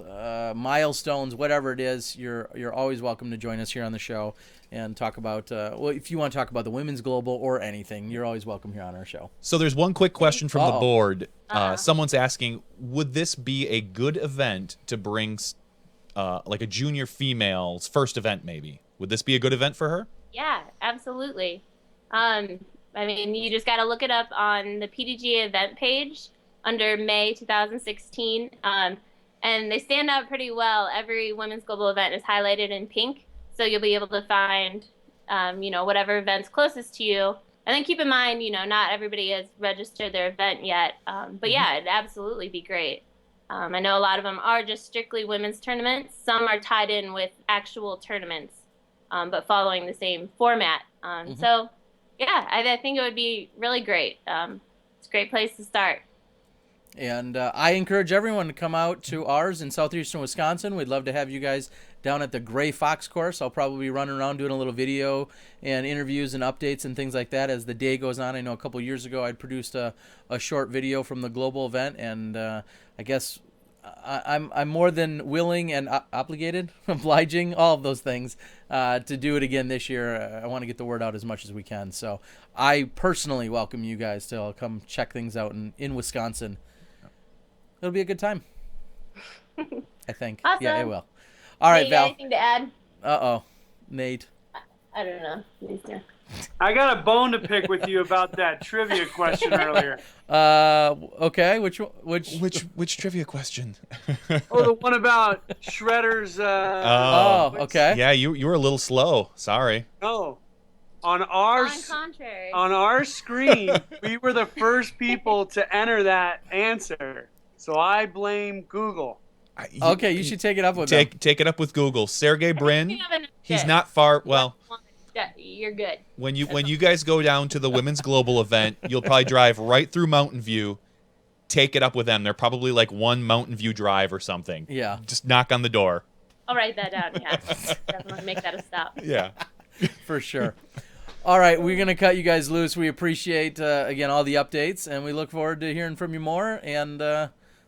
milestones, whatever it is, you're always welcome to join us here on the show and talk about, if you want to talk about the Women's Global or anything, you're always welcome here on our show. So there's one quick question from the board. Someone's asking, would this be a good event to bring like a junior female's first event, maybe? Would this be a good event for her? Yeah, absolutely. I mean, you just got to look it up on the PDGA event page under May 2016. And they stand out pretty well. Every Women's Global event is highlighted in pink. So you'll be able to find, whatever event's closest to you. And then keep in mind, not everybody has registered their event yet. But yeah, it'd absolutely be great. I know a lot of them are just strictly women's tournaments. Some are tied in with actual tournaments, but following the same format. So, yeah, I think it would be really great. It's a great place to start. And I encourage everyone to come out to ours in southeastern Wisconsin. We'd love to have you guys down at the Gray Fox course. I'll probably be running around doing a little video and interviews and updates and things like that as the day goes on. I know a couple years ago I'd produced a short video from the global event, and I guess I'm more than willing and obligated, obliging, all of those things, to do it again this year. I want to get the word out as much as we can. So I personally welcome you guys to come check things out in Wisconsin. It'll be a good time, I think. Awesome. Yeah, it will. All right, Nate, Val. anything to add? Uh-oh. Nate. I don't know. I got a bone to pick with you about that trivia question earlier. Okay. Which trivia question? Oh, the one about Shredder's. Oh, okay. Yeah, you were a little slow. Sorry. No, on our On contrary. on our screen, we were the first people to enter that answer. So I blame Google. Okay, you should take it up with them. Take it up with Google. Sergey Brin. You haven't- He's not far. Well, You're good. when you guys go down to the women's global event, you'll probably drive right through Mountain View. Take it up with them. They're probably like one Mountain View drive or something. Yeah. Just knock on the door. I'll write that down. Yeah, definitely make that a stop. Yeah. For sure. All right, we're going to cut you guys loose. We appreciate, again, all the updates, and we look forward to hearing from you more, and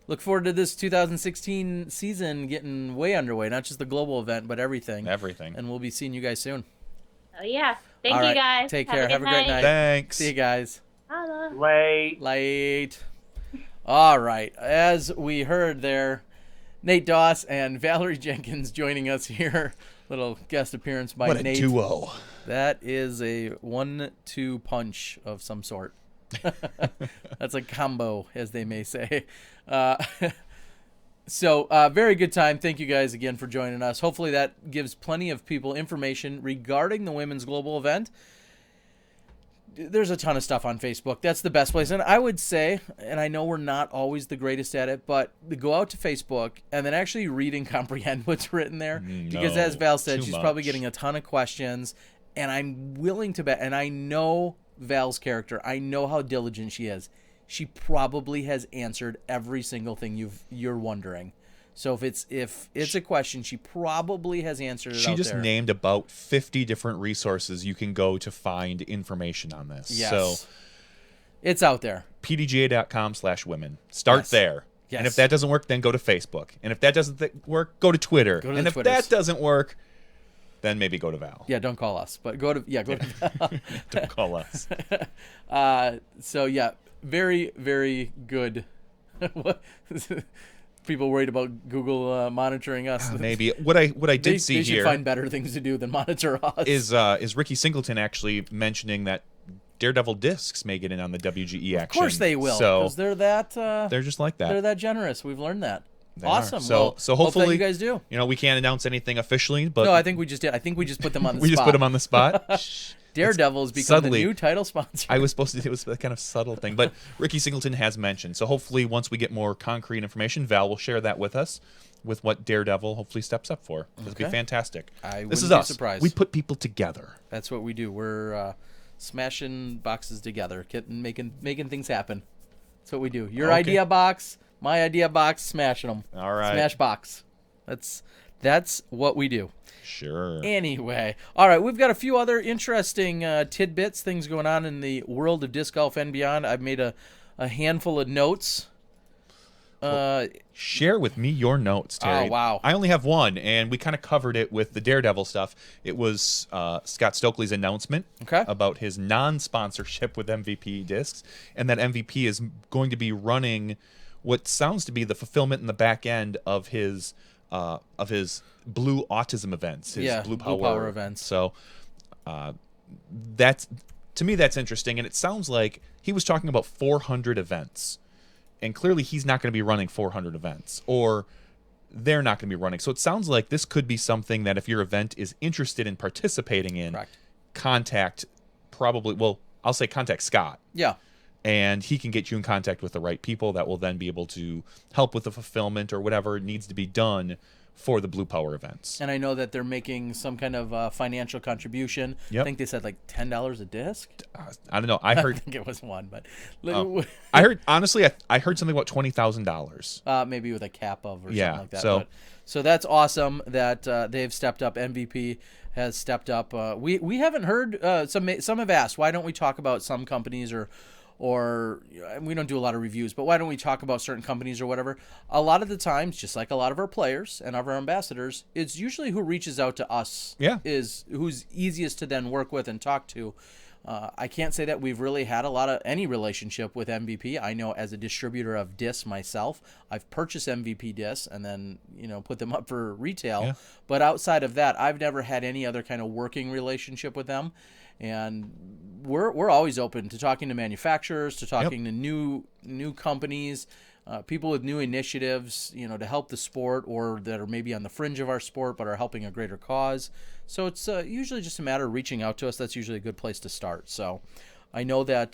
look forward to this 2016 season getting way underway, not just the global event, but everything. Everything. And we'll be seeing you guys soon. Oh, yeah. Thank All you, right, guys. take care. Have a great night. Thanks. See you guys. Holla. Late. All right, as we heard there, Nate Doss and Valarie Jenkins joining us here. Little guest appearance by What a Nate. duo. That is a 1-2 punch of some sort. That's a combo, as they may say. So, very good time. Thank you guys again for joining us. Hopefully that gives plenty of people information regarding the women's global event. There's a ton of stuff on Facebook. That's the best place. And I would say, and I know we're not always the greatest at it, but go out to Facebook and then actually read and comprehend what's written there. Because as Val said, she's probably getting a ton of questions. And I'm willing to bet, and I know Val's character. I know how diligent she is. She probably has answered every single thing you're wondering. So if it's a question, she probably has answered it. She just named about 50 different resources you can go to find information on this. Yes. So it's out there. PDGA.com/women. Start there. Yes. And if that doesn't work, then go to Facebook. And if that doesn't work, go to Twitter. And if that doesn't work, then maybe go to Val. Yeah, don't call us, but go to Val. Don't call us. So yeah, very, very good. People worried about Google monitoring us. Maybe what I did see they here should find better things to do than monitor us. Is Ricky Singleton actually mentioning that Daredevil discs may get in on the WGE action? Of course they will, So because they're that. they're just like that. They're that generous. We've learned that. They awesome. Are. So hopefully hope that you guys do. You know, we can't announce anything officially, but no, I think we just did. I think we just put them on the spot. we just put them on the spot. Daredevil has become the new title sponsor. I was supposed to. It was a kind of subtle thing, but Ricky Singleton has mentioned. So hopefully, once we get more concrete information, Val will share that with us, with what Daredevil hopefully steps up for. This would be fantastic. This is us. Surprised. We put people together. That's what we do. We're smashing boxes together, making things happen. That's what we do. Your idea box, my idea box, smashing them. All right. Smash box. That's what we do. Sure. Anyway, all right, we've got a few other interesting tidbits, things going on in the world of disc golf and beyond. I've made a handful of notes. Share with me your notes, Terry. Oh, wow. I only have one, and we kind of covered it with the Daredevil stuff. It was Scott Stokely's announcement about his non-sponsorship with MVP Discs, and that MVP is going to be running what sounds to be the fulfillment in the back end of his Blue Autism events, his Blue Power events. So that's, to me, that's interesting, and it sounds like he was talking about 400 events. And clearly he's not going to be running 400 events, or they're not going to be running. So it sounds like this could be something that if your event is interested in participating in, contact Scott. Yeah. And he can get you in contact with the right people that will then be able to help with the fulfillment or whatever needs to be done for the Blue Power events. And I know that they're making some kind of financial contribution. Yep. I think they said like $10 a disc. I don't know. I heard. I think it was one, but I heard, honestly, I heard something about $20,000. Maybe with a cap of or something like that. So that's awesome that they've stepped up. MVP has stepped up. We haven't heard. Some have asked, why don't we talk about some companies or we don't do a lot of reviews, but why don't we talk about certain companies or whatever? A lot of the times, just like a lot of our players and of our ambassadors, it's usually who reaches out to us is who's easiest to then work with and talk to. I can't say that we've really had any relationship with MVP. I know as a distributor of discs myself, I've purchased MVP discs and then put them up for retail. Yeah. But outside of that, I've never had any other kind of working relationship with them. And we're always open to talking to manufacturers, to talking to new companies, people with new initiatives, to help the sport or that are maybe on the fringe of our sport but are helping a greater cause. So it's usually just a matter of reaching out to us. That's usually a good place to start. So I know that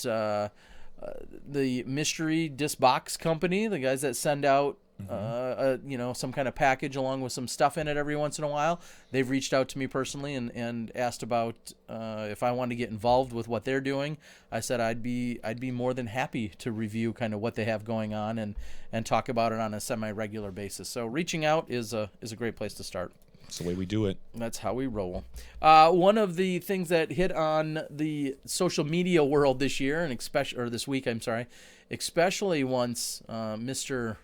the Mystery Disc Box Company, the guys that send out some kind of package along with some stuff in it every once in a while, they've reached out to me personally and asked about if I wanted to get involved with what they're doing. I said I'd be more than happy to review kind of what they have going on and talk about it on a semi-regular basis. So reaching out is a great place to start. That's the way we do it. That's how we roll. One of the things that hit on the social media world this year, and this week, especially once Mr.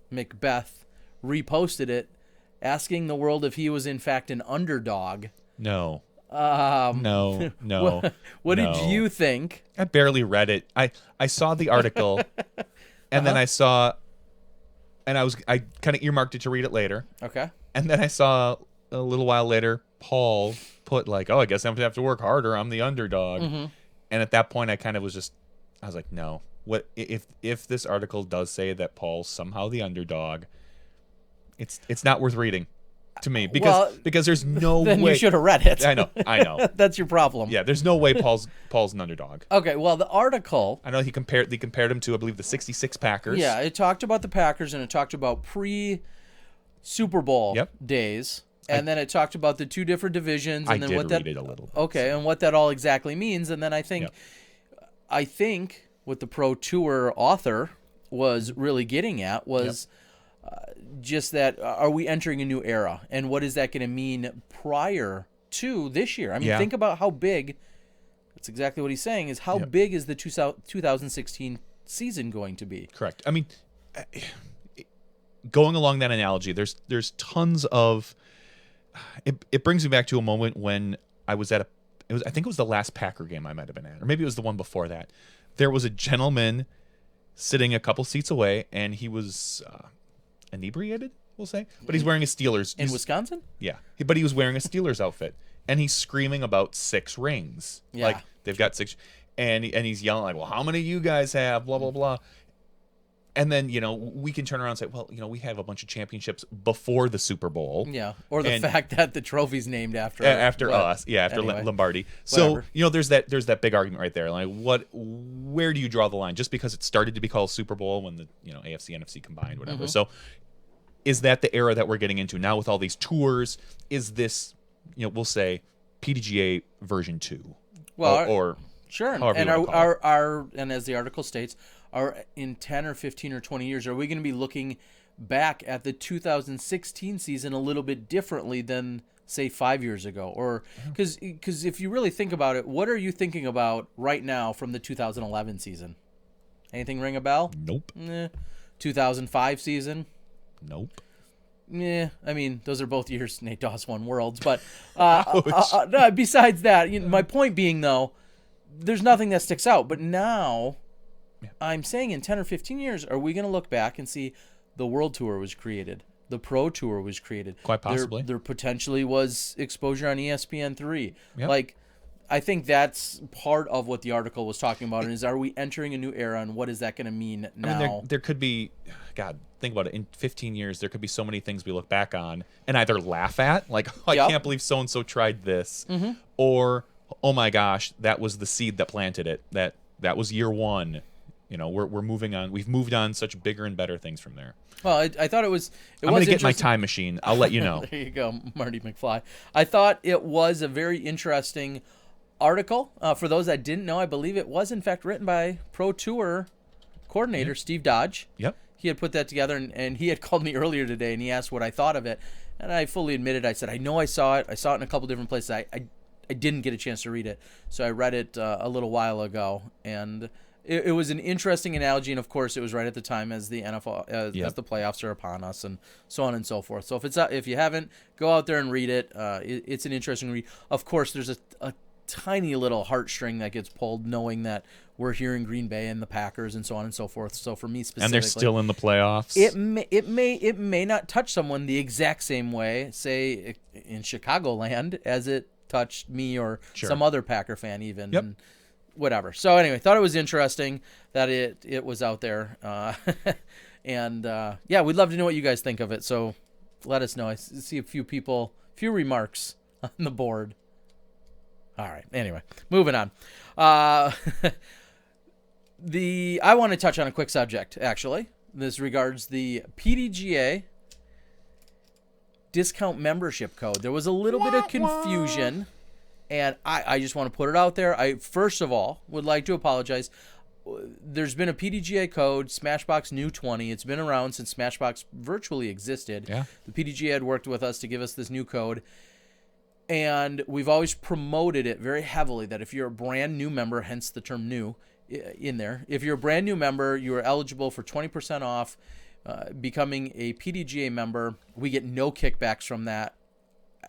Macbeth reposted it, asking the world if he was in fact an underdog. No. No. What did you think? I barely read it. I saw the article, and then I saw, and I kind of earmarked it to read it later. Okay. And then I saw a little while later, Paul put I guess I'm gonna have to work harder. I'm the underdog. Mm-hmm. And at that point, I was like, no. What if this article does say that Paul's somehow the underdog? It's not worth reading to me because there's no then way. You should have read it. I know. That's your problem. Yeah, there's no way Paul's an underdog. Okay, well, the article, I know they compared him to, I believe, the 66 Packers. Yeah, it talked about the Packers and it talked about Super Bowl days. And then it talked about the two different divisions and then read it a little bit. Okay, and what that all exactly means. And then I think what the Pro Tour author was really getting at was just that, are we entering a new era? And what is that going to mean prior to this year? I mean, think about how big, that's exactly what he's saying, is how big is the 2016 season going to be? Correct. I mean, going along that analogy, there's tons of, it brings me back to a moment when I was at I think it was the last Packer game I might have been at, or maybe it was the one before that. There was a gentleman sitting a couple seats away, and he was inebriated, we'll say, but he's wearing a Steelers in Wisconsin. Yeah, but he was wearing a Steelers outfit, and he's screaming about 6 rings. Yeah. Like they've got 6, and he's yelling like, "Well, how many you guys have?" Blah blah blah. And then, we can turn around and say, well, we have a bunch of championships before the Super Bowl. Yeah, or the fact that the trophy's named after us. Yeah, after anyway, Lombardi. Whatever. So, there's that big argument right there. Like, where do you draw the line? Just because it started to be called Super Bowl when the, AFC, NFC combined, whatever. Mm-hmm. So, is that the era that we're getting into now with all these tours? Is this, we'll say, PDGA version 2? Well, or sure. And and as the article states, in 10 or 15 or 20 years, are we going to be looking back at the 2016 season a little bit differently than, say, 5 years ago? Or because if you really think about it, what are you thinking about right now from the 2011 season? Anything ring a bell? Nope. 2005 season? Nope. Yeah, I mean, those are both years Nate Dawes won Worlds. But besides that, my point being, though, there's nothing that sticks out. But now, I'm saying in 10 or 15 years, are we going to look back and see the World Tour was created, the Pro Tour was created? Quite possibly. There potentially was exposure on ESPN3. Yep. Like, I think that's part of what the article was talking about, is are we entering a new era, and what is that going to mean now? I mean, there could be, God, think about it. In 15 years, there could be so many things we look back on and either laugh at, like, I can't believe so-and-so tried this, or, oh my gosh, that was the seed that planted it. That was year one. We're moving on. We've moved on such bigger and better things from there. Well, I thought it was. I'm going to get my time machine. I'll let you know. There you go, Marty McFly. I thought it was a very interesting article. For those that didn't know, I believe it was in fact written by Pro Tour coordinator Steve Dodge. Yep. He had put that together, and he had called me earlier today, and he asked what I thought of it, and I fully admitted. I said, I know I saw it. I saw it in a couple different places. I didn't get a chance to read it, so I read it a little while ago, and it was an interesting analogy, and of course, it was right at the time as the NFL, as the playoffs are upon us, and so on and so forth. So if you haven't, go out there and read it. It's an interesting read. Of course, there's a tiny little heartstring that gets pulled knowing that we're here in Green Bay and the Packers and so on and so forth. So for me specifically, And they're still in the playoffs. It may not touch someone the exact same way, say in Chicagoland, as it touched me or some other Packer fan even. Yep. And whatever. So anyway, thought it was interesting that it was out there. And yeah, we'd love to know what you guys think of it. So let us know. I see a few remarks on the board. All right. Anyway, moving on. I want to touch on a quick subject, actually. This regards the PDGA discount membership code. There was a little bit of confusion, and I just want to put it out there. I, first of all, would like to apologize. There's been a PDGA code, Smashbox New 20. It's been around since Smashbox virtually existed. Yeah. The PDGA had worked with us to give us this new code. And we've always promoted it very heavily that if you're a brand new member, hence the term new in there, if you're a brand new member, you are eligible for 20% off becoming a PDGA member. We get no kickbacks from that.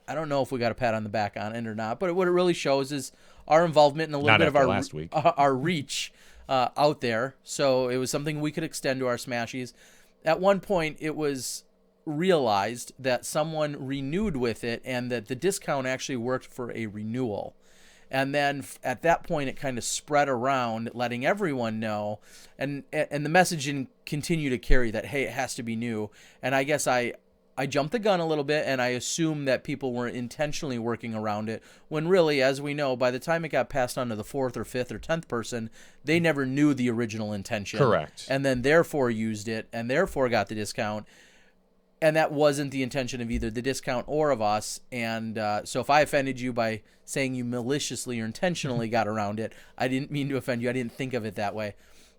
I don't know if we got a pat on the back on it or not, but what it really shows is our involvement and a little bit of our reach out there. So it was something we could extend to our Smashies. At one point, it was realized that someone renewed with it and that the discount actually worked for a renewal. And then at that point, it kind of spread around, letting everyone know. And the messaging continued to carry that, hey, it has to be new. And I guess I jumped the gun a little bit, and I assumed that people were intentionally working around it, when really, as we know, by the time it got passed on to the 4th or 5th or 10th person, they never knew the original intention. Correct. And then therefore used it, and therefore got the discount. And that wasn't the intention of either the discount or of us. And so if I offended you by saying you maliciously or intentionally got around it, I didn't mean to offend you. I didn't think of it that way.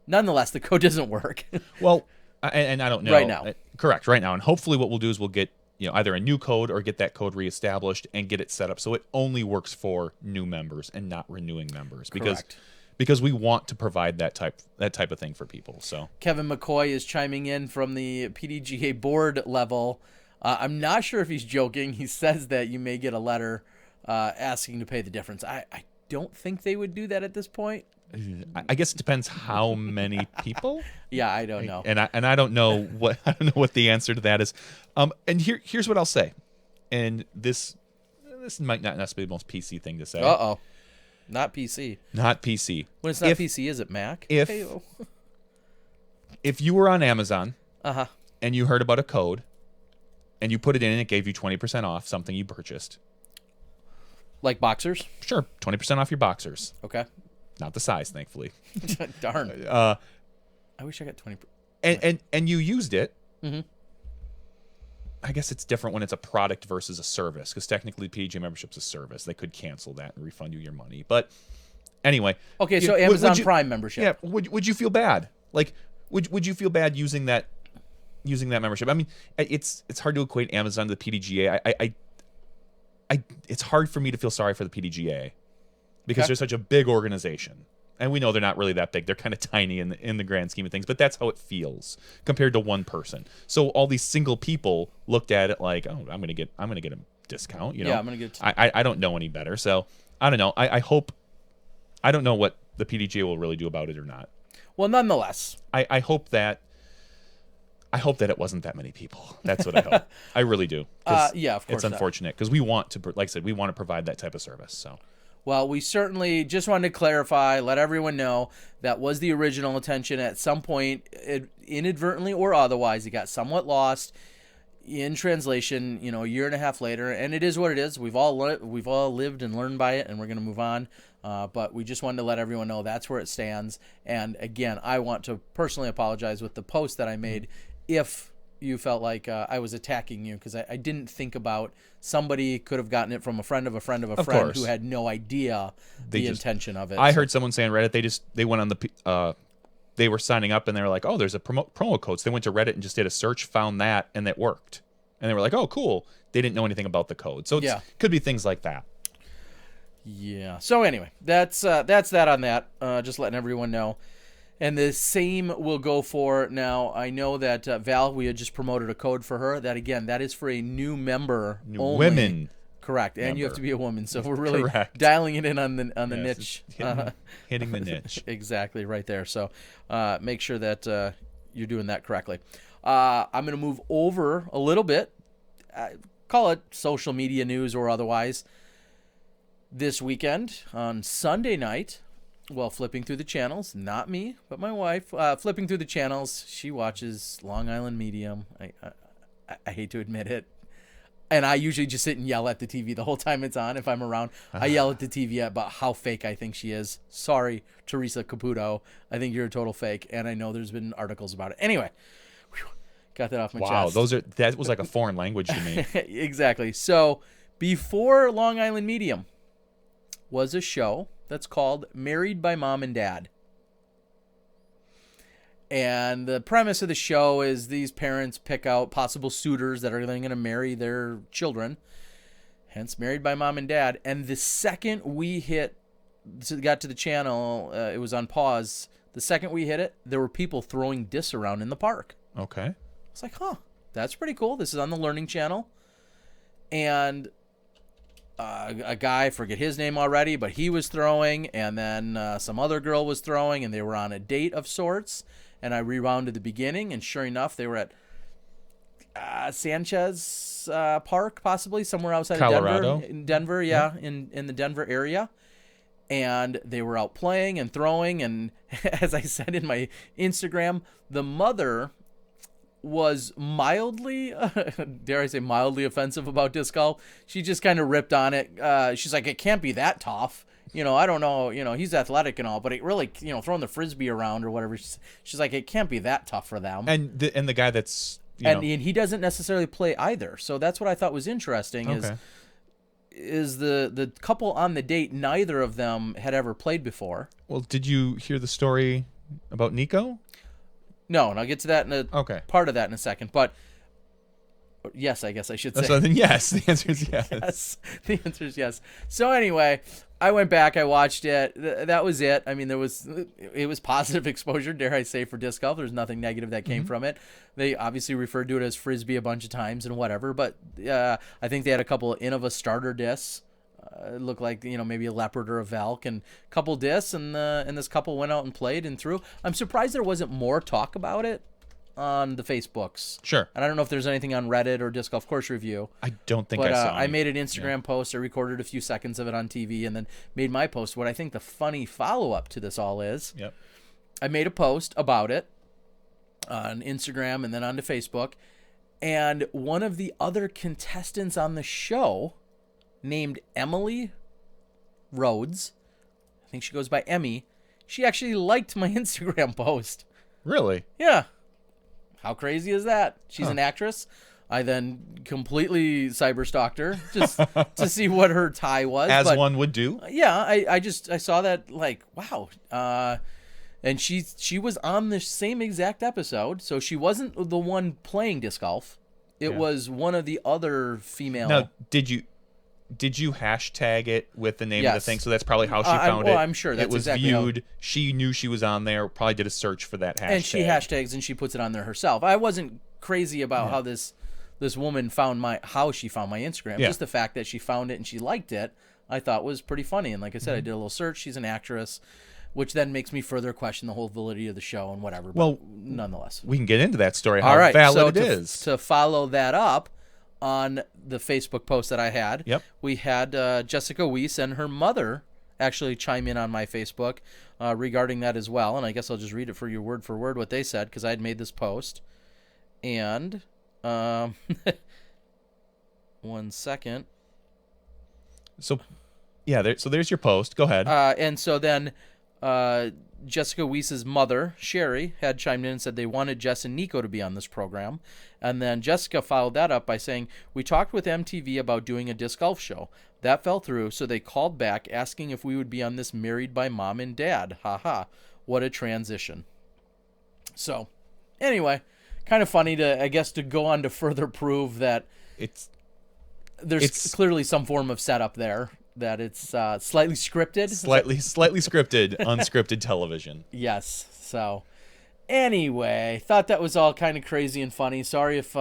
Nonetheless, the code doesn't work. Well, and I don't know. Right now. Correct, right now. And hopefully what we'll do is we'll get either a new code or get that code reestablished and get it set up so it only works for new members and not renewing members. Correct. Because we want to provide that type of thing for people. So Kevin McCoy is chiming in from the PDGA board level. I'm not sure if he's joking. He says that you may get a letter asking to pay the difference. I don't think they would do that at this point. I guess it depends how many people. Yeah, I don't know. And I don't know what the answer to that is. And here's what I'll say. And this might not necessarily be the most PC thing to say. Uh-oh. Not PC. Not PC. When it's not PC, is it Mac? If you were on Amazon and you heard about a code and you put it in and it gave you 20% off something you purchased. Like boxers? Sure, 20% off your boxers. Okay. Not the size, thankfully. Darn. I wish I got 20%. And you used it. Mm-hmm. I guess it's different when it's a product versus a service, because technically PDGA membership's a service. They could cancel that and refund you your money. But anyway. Okay, so Amazon Prime membership. Yeah. Would you feel bad? Like, would you feel bad using that membership? I mean, it's hard to equate Amazon to the PDGA. It's hard for me to feel sorry for the PDGA because they're such a big organization. And we know they're not really that big. They're kind of tiny in the grand scheme of things, but that's how it feels compared to one person. So all these single people looked at it like, oh, I'm gonna get a discount. You know, yeah, I'm gonna get. I don't know any better, so I don't know. I hope. I don't know what the PDGA will really do about it or not. Well, nonetheless, I hope that it wasn't that many people. That's what I hope. I really do. Yeah, of course. It's unfortunate because we want to, like I said, we want to provide that type of service. So. Well, we certainly just wanted to clarify, let everyone know that was the original intention. At some point, inadvertently or otherwise, it got somewhat lost in translation, a year and a half later. And it is what it is. We've all lived and learned by it, and we're going to move on. But we just wanted to let everyone know that's where it stands. And again, I want to personally apologize with the post that I made if you felt like I was attacking you, because I didn't think about somebody could have gotten it from a friend of a friend of a friend course. who had no idea the intention of it. I heard someone say on Reddit they went on the they were signing up and they were like, oh, there's a promo code. So they went to Reddit and just did a search, found that, and it worked. And they were like, oh, cool. They didn't know anything about the code. So it could be things like that. Yeah. So anyway, that's that on that. Just letting everyone know. And the same will go for now. I know that Val, we had just promoted a code for her. That again, that is for a new member only. Women Correct, and you have member. to be a woman. So we're really Correct. dialing it in on the Yes, niche. it's hitting the niche. Exactly, right there. So make sure that you're doing that correctly. I'm going to move over a little bit. Call it social media news or otherwise. This weekend on Sunday night, while flipping through the channels, not me, but my wife, flipping through the channels, she watches Long Island Medium. I hate to admit it. And I usually just sit and yell at the TV the whole time it's on. If I'm around, I yell at the TV about how fake I think she is. Sorry, Teresa Caputo. I think you're a total fake. And I know there's been articles about it. Anyway, got that off my chest. Wow, that was like a foreign language to me. Exactly. So before Long Island Medium was a show that's called Married by Mom and Dad. And the premise of the show is these parents pick out possible suitors that are going to marry their children, hence Married by Mom and Dad. And the second we got to the channel, it was on pause. The second we hit it, there were people throwing discs around in the park. Okay. It's like, that's pretty cool. This is on the Learning Channel. And a guy, forget his name already, but he was throwing, and then some other girl was throwing, and they were on a date of sorts. And I rewound to the beginning, and sure enough, they were at Sanchez Park, possibly somewhere outside Colorado? of Denver. In Denver, yeah, in the Denver area. And they were out playing and throwing, and as I said in my Instagram, the mother was mildly, dare I say, mildly offensive about disc golf. She just kind of ripped on it. She's like, it can't be that tough. I don't know, he's athletic and all, but it really, throwing the Frisbee around or whatever. She's like, it can't be that tough for them. And the guy that's, and he doesn't necessarily play either. So that's what I thought was interesting is the couple on the date, neither of them had ever played before. Well, did you hear the story about Nico? No, and I'll get to that part of that in a second. But yes, I guess I should say. So then yes, the answer is yes. Yes, the answer is yes. So anyway, I went back, I watched it. That was it. I mean, it was positive exposure, dare I say, for disc golf. There's nothing negative that came from it. They obviously referred to it as Frisbee a bunch of times and whatever, but I think they had a couple of Innova starter discs. It looked like, maybe a Leopard or a Valk, and a couple discs, and this couple went out and played and threw. I'm surprised there wasn't more talk about it on the Facebooks. Sure. And I don't know if there's anything on Reddit or Disc Golf Course Review. I don't think but, I saw I any. made an Instagram post. I recorded a few seconds of it on TV and then made my post. What I think the funny follow-up to this all is, I made a post about it on Instagram and then onto Facebook, and one of the other contestants on the show, named Emily Rhodes, I think she goes by Emmy, she actually liked my Instagram post. Really? Yeah. How crazy is that? She's an actress. I then completely cyber-stalked her just to see what her tie was. As one would do. Yeah, I saw that, like, wow. And she was on the same exact episode, so she wasn't the one playing disc golf. It was one of the other female. Now, did you hashtag it with the name of the thing? So that's probably how she found it. Well, I'm sure that's it was exactly viewed. She knew she was on there. Probably did a search for that hashtag. And she hashtags and she puts it on there herself. I wasn't crazy about how this woman found how she found my Instagram. Yeah. Just the fact that she found it and she liked it, I thought was pretty funny. And like I said, I did a little search. She's an actress, which then makes me further question the whole validity of the show and whatever. Well, but nonetheless, we can get into that story. How all right, valid so it is. To follow that up on the Facebook post that I had, we had Jessica Weiss and her mother actually chime in on my Facebook regarding that as well. And I guess I'll just read it for you word for word what they said, because I had made this post. And 1 second. So, yeah, so there's your post. Go ahead. And so then Jessica Weiss's mother, Sherry, had chimed in and said they wanted Jess and Nico to be on this program. And then Jessica followed that up by saying, we talked with MTV about doing a disc golf show. That fell through, so they called back asking if we would be on this Married by Mom and Dad. Ha. What a transition. So, anyway, kind of funny to go on to further prove that there's clearly some form of setup there. That it's slightly scripted. Slightly scripted, unscripted television. Yes. So, anyway, thought that was all kind of crazy and funny. Sorry if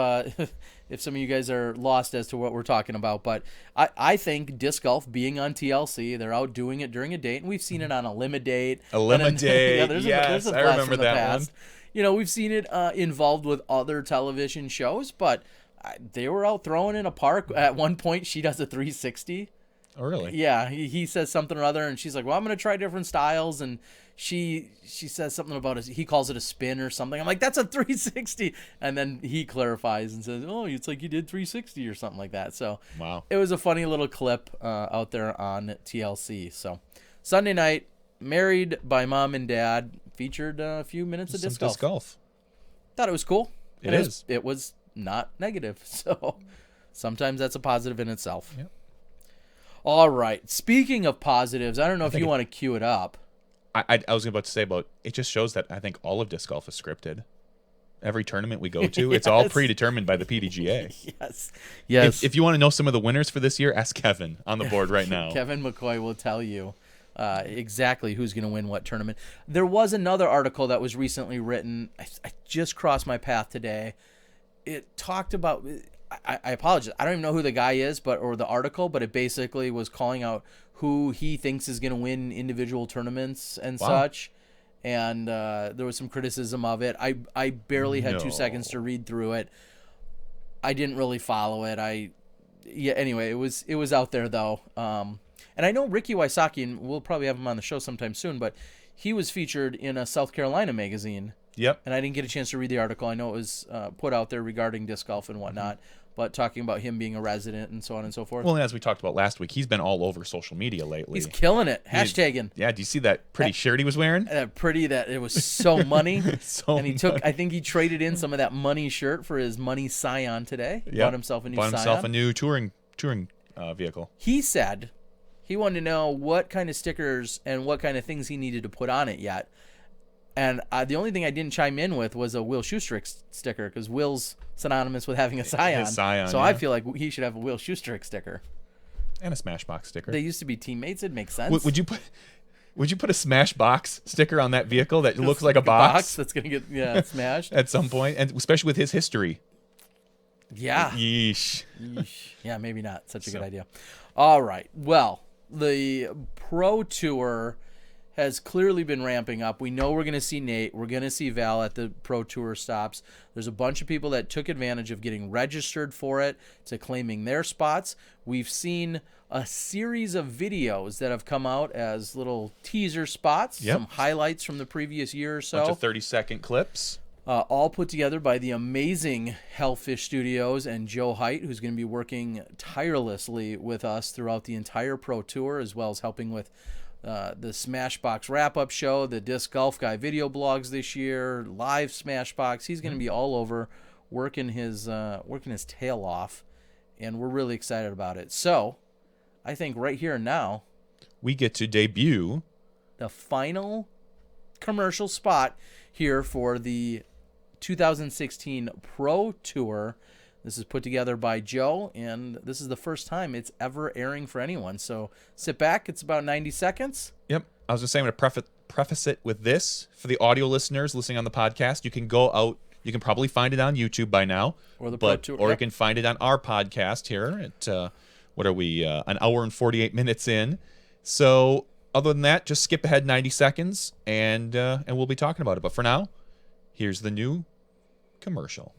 if some of you guys are lost as to what we're talking about. But I think disc golf being on TLC, they're out doing it during a date, and we've seen it on Eliminate. Yeah, there's Yes, a I blast remember from the that past. We've seen it involved with other television shows, but they were out throwing in a park. At one point, she does a 360. Oh, really? Yeah, he says something or other, and she's like, well, I'm going to try different styles, and she says something about he calls it a spin or something. I'm like, that's a 360. And then he clarifies and says, oh, it's like you did 360 or something like that. So Wow. it was a funny little clip out there on TLC. So Sunday night, Married by Mom and Dad featured a few minutes of Some disc golf. Thought it was cool. It is. It was not negative. So sometimes that's a positive in itself. Yep. All right. Speaking of positives, I don't know if you want to cue it up. I was about to say about it just shows that I think all of disc golf is scripted. Every tournament we go to, it's all predetermined by the PDGA. Yes. If you want to know some of the winners for this year, ask Kevin on the board right now. Kevin McCoy will tell you exactly who's going to win what tournament. There was another article that was recently written. I just crossed my path today. It talked about. I apologize. I don't even know who the guy is, or the article, but it basically was calling out who he thinks is going to win individual tournaments and such. And there was some criticism of it. I barely had 2 seconds to read through it. I didn't really follow it. Anyway, it was out there though. And I know Ricky Wysocki, and we'll probably have him on the show sometime soon, but he was featured in a South Carolina magazine. Yep. And I didn't get a chance to read the article. I know it was put out there regarding disc golf and whatnot, but talking about him being a resident and so on and so forth. Well, and as we talked about last week, he's been all over social media lately. He's killing it. Hashtagging. Yeah, do you see that pretty shirt he was wearing? That it was so money. And he money. I think he traded in some of that money shirt for his money Scion today. Yep. Bought himself a new touring vehicle. He said he wanted to know what kind of stickers and what kind of things he needed to put on it yet. And the only thing I didn't chime in with was a Will Schustrick sticker, because Will's synonymous with having a Scion. His Scion, so yeah. I feel like he should have a Will Schustrick sticker. And a Smashbox sticker. They used to be teammates. It makes sense. Would you put a Smashbox sticker on that vehicle that looks like a box that's gonna get smashed at some point, and especially with his history? Yeah. Yeesh. Yeah, maybe not such a good idea. All right. Well, the Pro Tour has clearly been ramping up. We know we're going to see Nate. We're going to see Val at the Pro Tour stops. There's a bunch of people that took advantage of getting registered for it, to claiming their spots. We've seen a series of videos that have come out as little teaser spots, some highlights from the previous year or so. Bunch of 30-second clips. All put together by the amazing Hellfish Studios and Joe Height, who's going to be working tirelessly with us throughout the entire Pro Tour, as well as helping with the Smashbox wrap-up show, the Disc Golf Guy video blogs this year, live Smashbox. He's going to be all over working his tail off, and we're really excited about it. So I think right here and now we get to debut the final commercial spot here for the 2016 Pro Tour. This is put together by Joe, and this is the first time it's ever airing for anyone. So sit back. It's about 90 seconds. Yep. I was just saying, I'm going to preface it with this. For the audio listeners listening on the podcast, you can go out. You can probably find it on YouTube by now. Or the Pro Tour. Or you can find it on our podcast here at, what are we, an hour and 48 minutes in. So other than that, just skip ahead 90 seconds, and we'll be talking about it. But for now, here's the new commercial.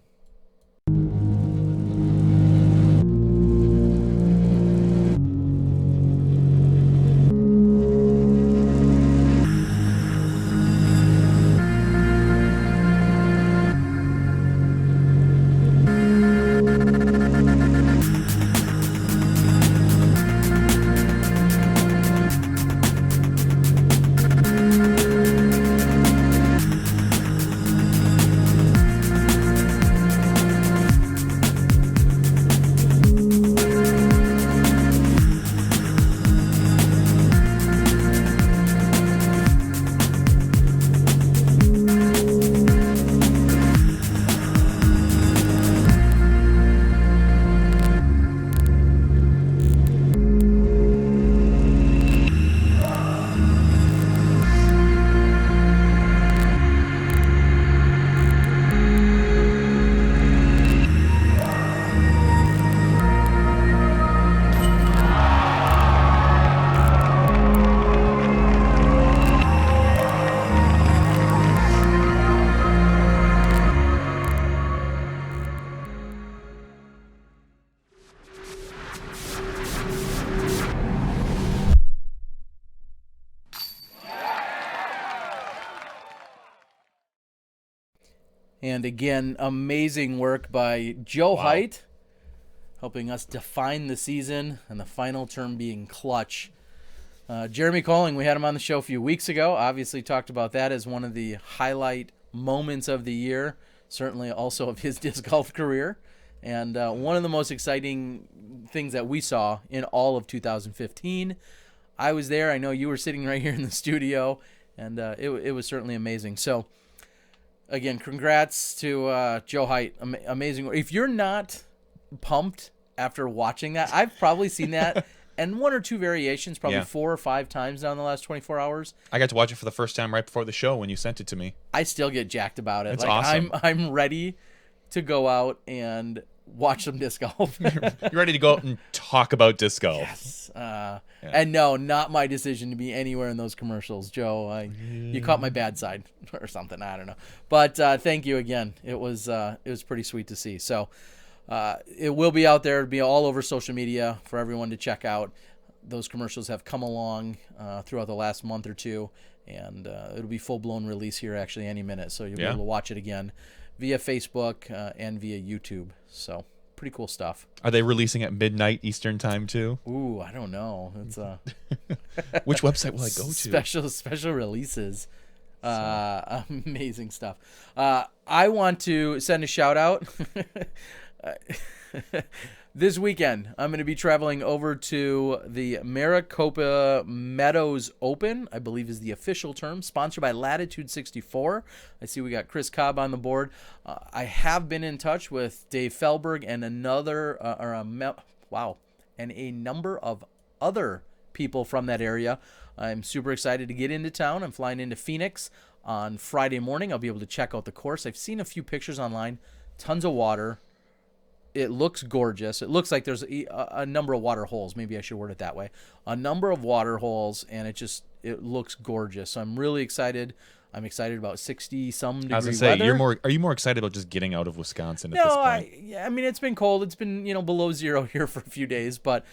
And again, amazing work by Joe Height, helping us define the season, and the final term being clutch. Jeremy Colling, we had him on the show a few weeks ago. Obviously talked about that as one of the highlight moments of the year, certainly also of his disc golf career. And one of the most exciting things that we saw in all of 2015. I was there. I know you were sitting right here in the studio, and it was certainly amazing. So, again, congrats to Joe Height. Amazing. If you're not pumped after watching that, I've probably seen that and one or two variations, probably 4 or 5 times now in the last 24 hours. I got to watch it for the first time right before the show when you sent it to me. I still get jacked about it. It's awesome. I'm ready to go out and watch some disc golf. You're ready to go out and talk about disc golf. Yes. And no, not my decision to be anywhere in those commercials, Joe. You caught my bad side or something. I don't know. But thank you again. It was pretty sweet to see. So it will be out there. It'll be all over social media for everyone to check out. Those commercials have come along throughout the last month or two, and it'll be full-blown release here actually any minute. So you'll be able to watch it again via Facebook and via YouTube. So pretty cool stuff. Are they releasing at midnight Eastern time too? Ooh, I don't know. It's Which website will I go to? Special releases. Amazing stuff. I want to send a shout out. This weekend, I'm going to be traveling over to the Maricopa Meadows Open, I believe is the official term, sponsored by Latitude 64. I see we got Chris Cobb on the board. I have been in touch with Dave Felberg and a number of other people from that area. I'm super excited to get into town. I'm flying into Phoenix on Friday morning. I'll be able to check out the course. I've seen a few pictures online, tons of water. It looks gorgeous. It looks like there's a number of water holes. Maybe I should word it that way. A number of water holes, and it looks gorgeous. So I'm really excited. I'm excited about 60-some degree weather. I was going to say, are you more excited about just getting out of Wisconsin at this point? I mean, it's been cold. It's been below zero here for a few days, but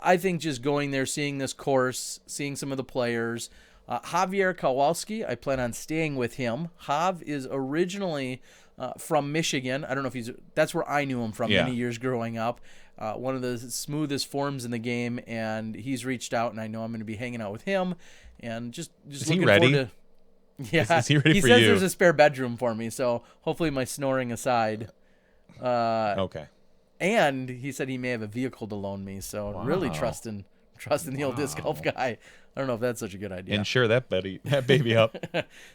I think just going there, seeing this course, seeing some of the players. Javier Kowalski, I plan on staying with him. Jav is originally from Michigan. I don't know if that's where I knew him from many years growing up. One of the smoothest forms in the game, and he's reached out, and I know I'm going to be hanging out with him. And just looking forward to. Yeah, is he ready for you? He says you? there's a spare bedroom for me, so hopefully my snoring aside. Okay. And he said he may have a vehicle to loan me, so really trusting the old disc golf guy. I don't know if that's such a good idea. Insure that baby up.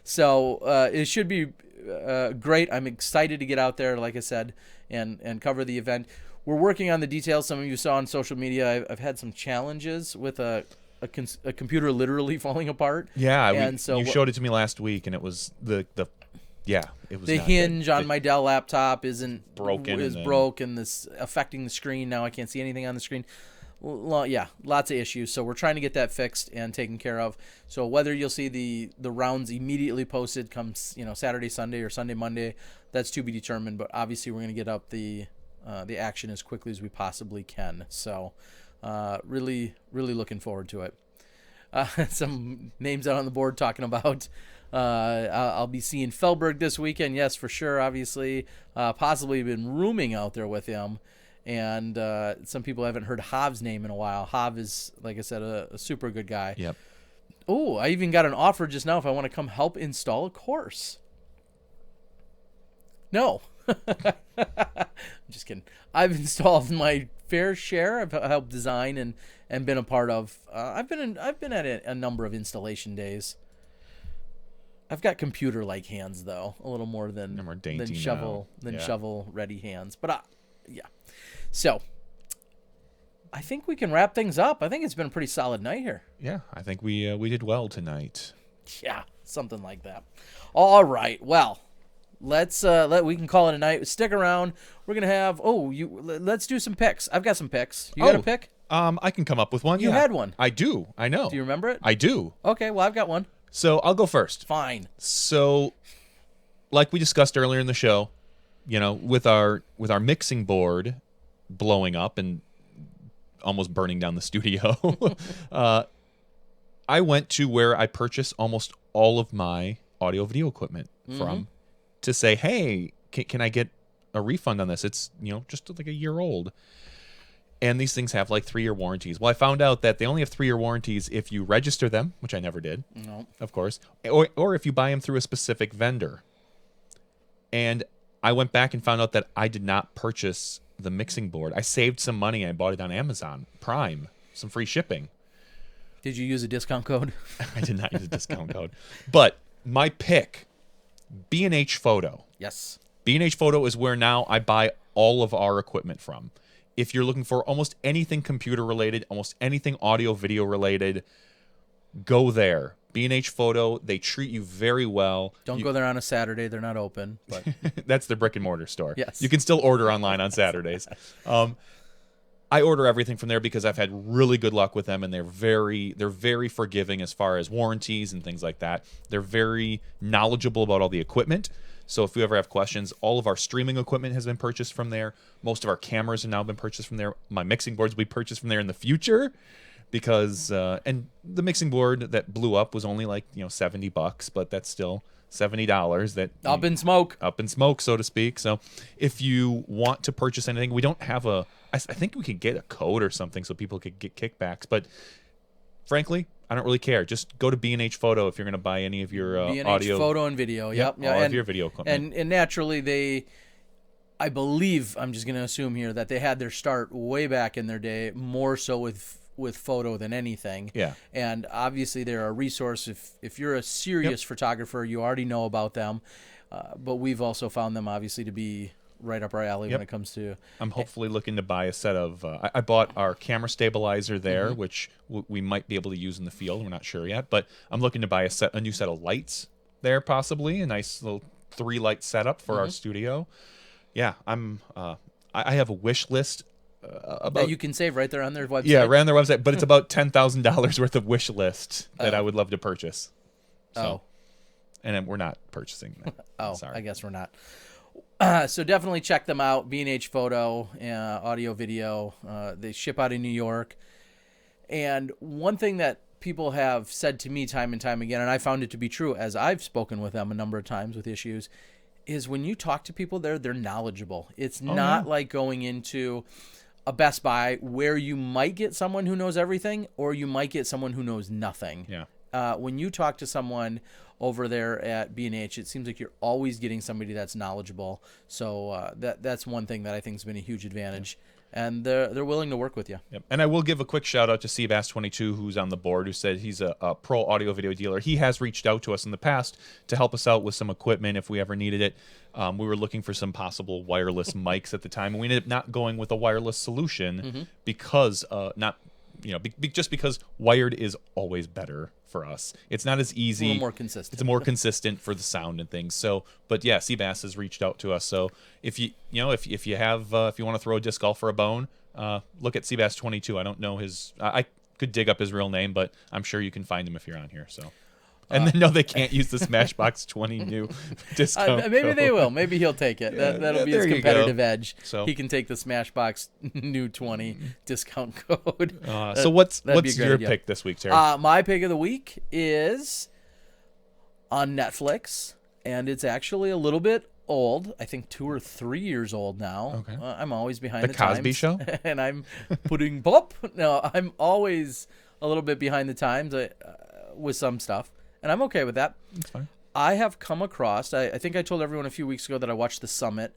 So it should be great. I'm excited to get out there, like I said, and cover the event. We're working on the details. Some of you saw on social media. I've had some challenges with a computer literally falling apart. Yeah, and so you showed it to me last week, and it was the hinge on my Dell laptop is broke, and this affecting the screen. Now I can't see anything on the screen. Well, yeah, lots of issues. So we're trying to get that fixed and taken care of. So whether you'll see the rounds immediately posted comes Saturday, Sunday, or Sunday, Monday, that's to be determined. But obviously we're going to get up the action as quickly as we possibly can. So really, really looking forward to it. Some names out on the board talking about I'll be seeing Felberg this weekend. Yes, for sure. Obviously, possibly been rooming out there with him. And some people haven't heard Hav's name in a while. Hav is, like I said, a super good guy. Yep. Oh, I even got an offer just now if I want to come help install a course. No. I'm just kidding. I've installed my fair share. I've helped design and been a part of. I've been at a number of installation days. I've got computer-like hands though, a little more than shovel ready hands. But yeah. So, I think we can wrap things up. I think it's been a pretty solid night here. Yeah, I think we did well tonight. Yeah, something like that. All right, well, let's we can call it a night. Stick around. We're gonna have let's do some picks. I've got some picks. You got a pick? I can come up with one. You had one. I do. I know. Do you remember it? I do. Okay, well I've got one. So I'll go first. Fine. So, like we discussed earlier in the show, with our mixing board blowing up and almost burning down the studio, I went to where I purchase almost all of my audio video equipment from, to say, hey, can I get a refund on this? It's, just like a year old. And these things have like 3-year warranties. Well, I found out that they only have 3-year warranties if you register them, which I never did, of course, or if you buy them through a specific vendor. And I went back and found out that I did not purchase the mixing board. I saved some money. I bought it on Amazon Prime, some free shipping. Did you use a discount code? I did not use a discount code. But my pick, B&H Photo. Yes. B&H Photo is where now I buy all of our equipment from. If you're looking for almost anything computer related, almost anything audio video related, go there. B&H Photo, they treat you very well. Don't go there on a Saturday. They're not open. But that's the brick and mortar store. Yes. You can still order online on Saturdays. I order everything from there because I've had really good luck with them, and they're very forgiving as far as warranties and things like that. They're very knowledgeable about all the equipment. So if you ever have questions, all of our streaming equipment has been purchased from there. Most of our cameras have now been purchased from there. My mixing boards will be purchased from there in the future because and the mixing board that blew up was only like, $70, but that's still $70 that up in smoke, so to speak. So if you want to purchase anything, we don't have I think we could get a code or something so people could get kickbacks, but frankly, I don't really care. Just go to B&H Photo if you're going to buy any of your audio. Photo and video. Yep. All of your video equipment. And naturally I believe, I'm just going to assume here that they had their start way back in their day, more so with photo than anything. Yeah. And obviously they're a resource. If you're a serious photographer, you already know about them. But we've also found them obviously to be right up our alley when it comes to... I'm hopefully looking to buy a set of... I bought our camera stabilizer there, which we might be able to use in the field. We're not sure yet. But I'm looking to buy a new set of lights there, possibly. A nice little 3-light setup for our studio. Yeah, I have a wish list about... that you can save right there on their website. Yeah, right on their website. But it's about $10,000 worth of wish list that I would love to purchase. So, and we're not purchasing that. Sorry. I guess we're not. So definitely check them out. B&H Photo, audio, video. They ship out in New York. And one thing that people have said to me time and time again, and I found it to be true as I've spoken with them a number of times with issues, is when you talk to people there, they're knowledgeable. It's not like going into a Best Buy where you might get someone who knows everything or you might get someone who knows nothing. Yeah. When you talk to someone over there at B&H, it seems like you're always getting somebody that's knowledgeable. So that's one thing that I think has been a huge advantage. And they're willing to work with you. Yep. And I will give a quick shout out to Seabass22, who's on the board, who said he's a pro audio video dealer. He has reached out to us in the past to help us out with some equipment if we ever needed it. We were looking for some possible wireless mics at the time, and we ended up not going with a wireless solution because just because wired is always better for us. It's not as easy. A little more consistent. It's more consistent for the sound and things. So, but yeah, Seabass has reached out to us. So if you want to throw a disc golf for a bone, look at Seabass22. I don't know I could dig up his real name, but I'm sure you can find him if you're on here. So. And then no, they can't use the Smashbox 20 new discount. Maybe code. they will. Maybe he'll take it. That'll be his there you competitive go. edge. So he can take the Smashbox new 20 discount code. So what's your idea. pick this week, Terry? My pick of the week is on Netflix, and it's actually a little bit old. I think 2 or 3 years old now. Okay. I'm always behind the Cosby times. Show? And I'm putting pop. No, I'm always a little bit behind the times with some stuff. And I'm okay with that. That's fine. I have come across, I think I told everyone a few weeks ago that I watched the Summit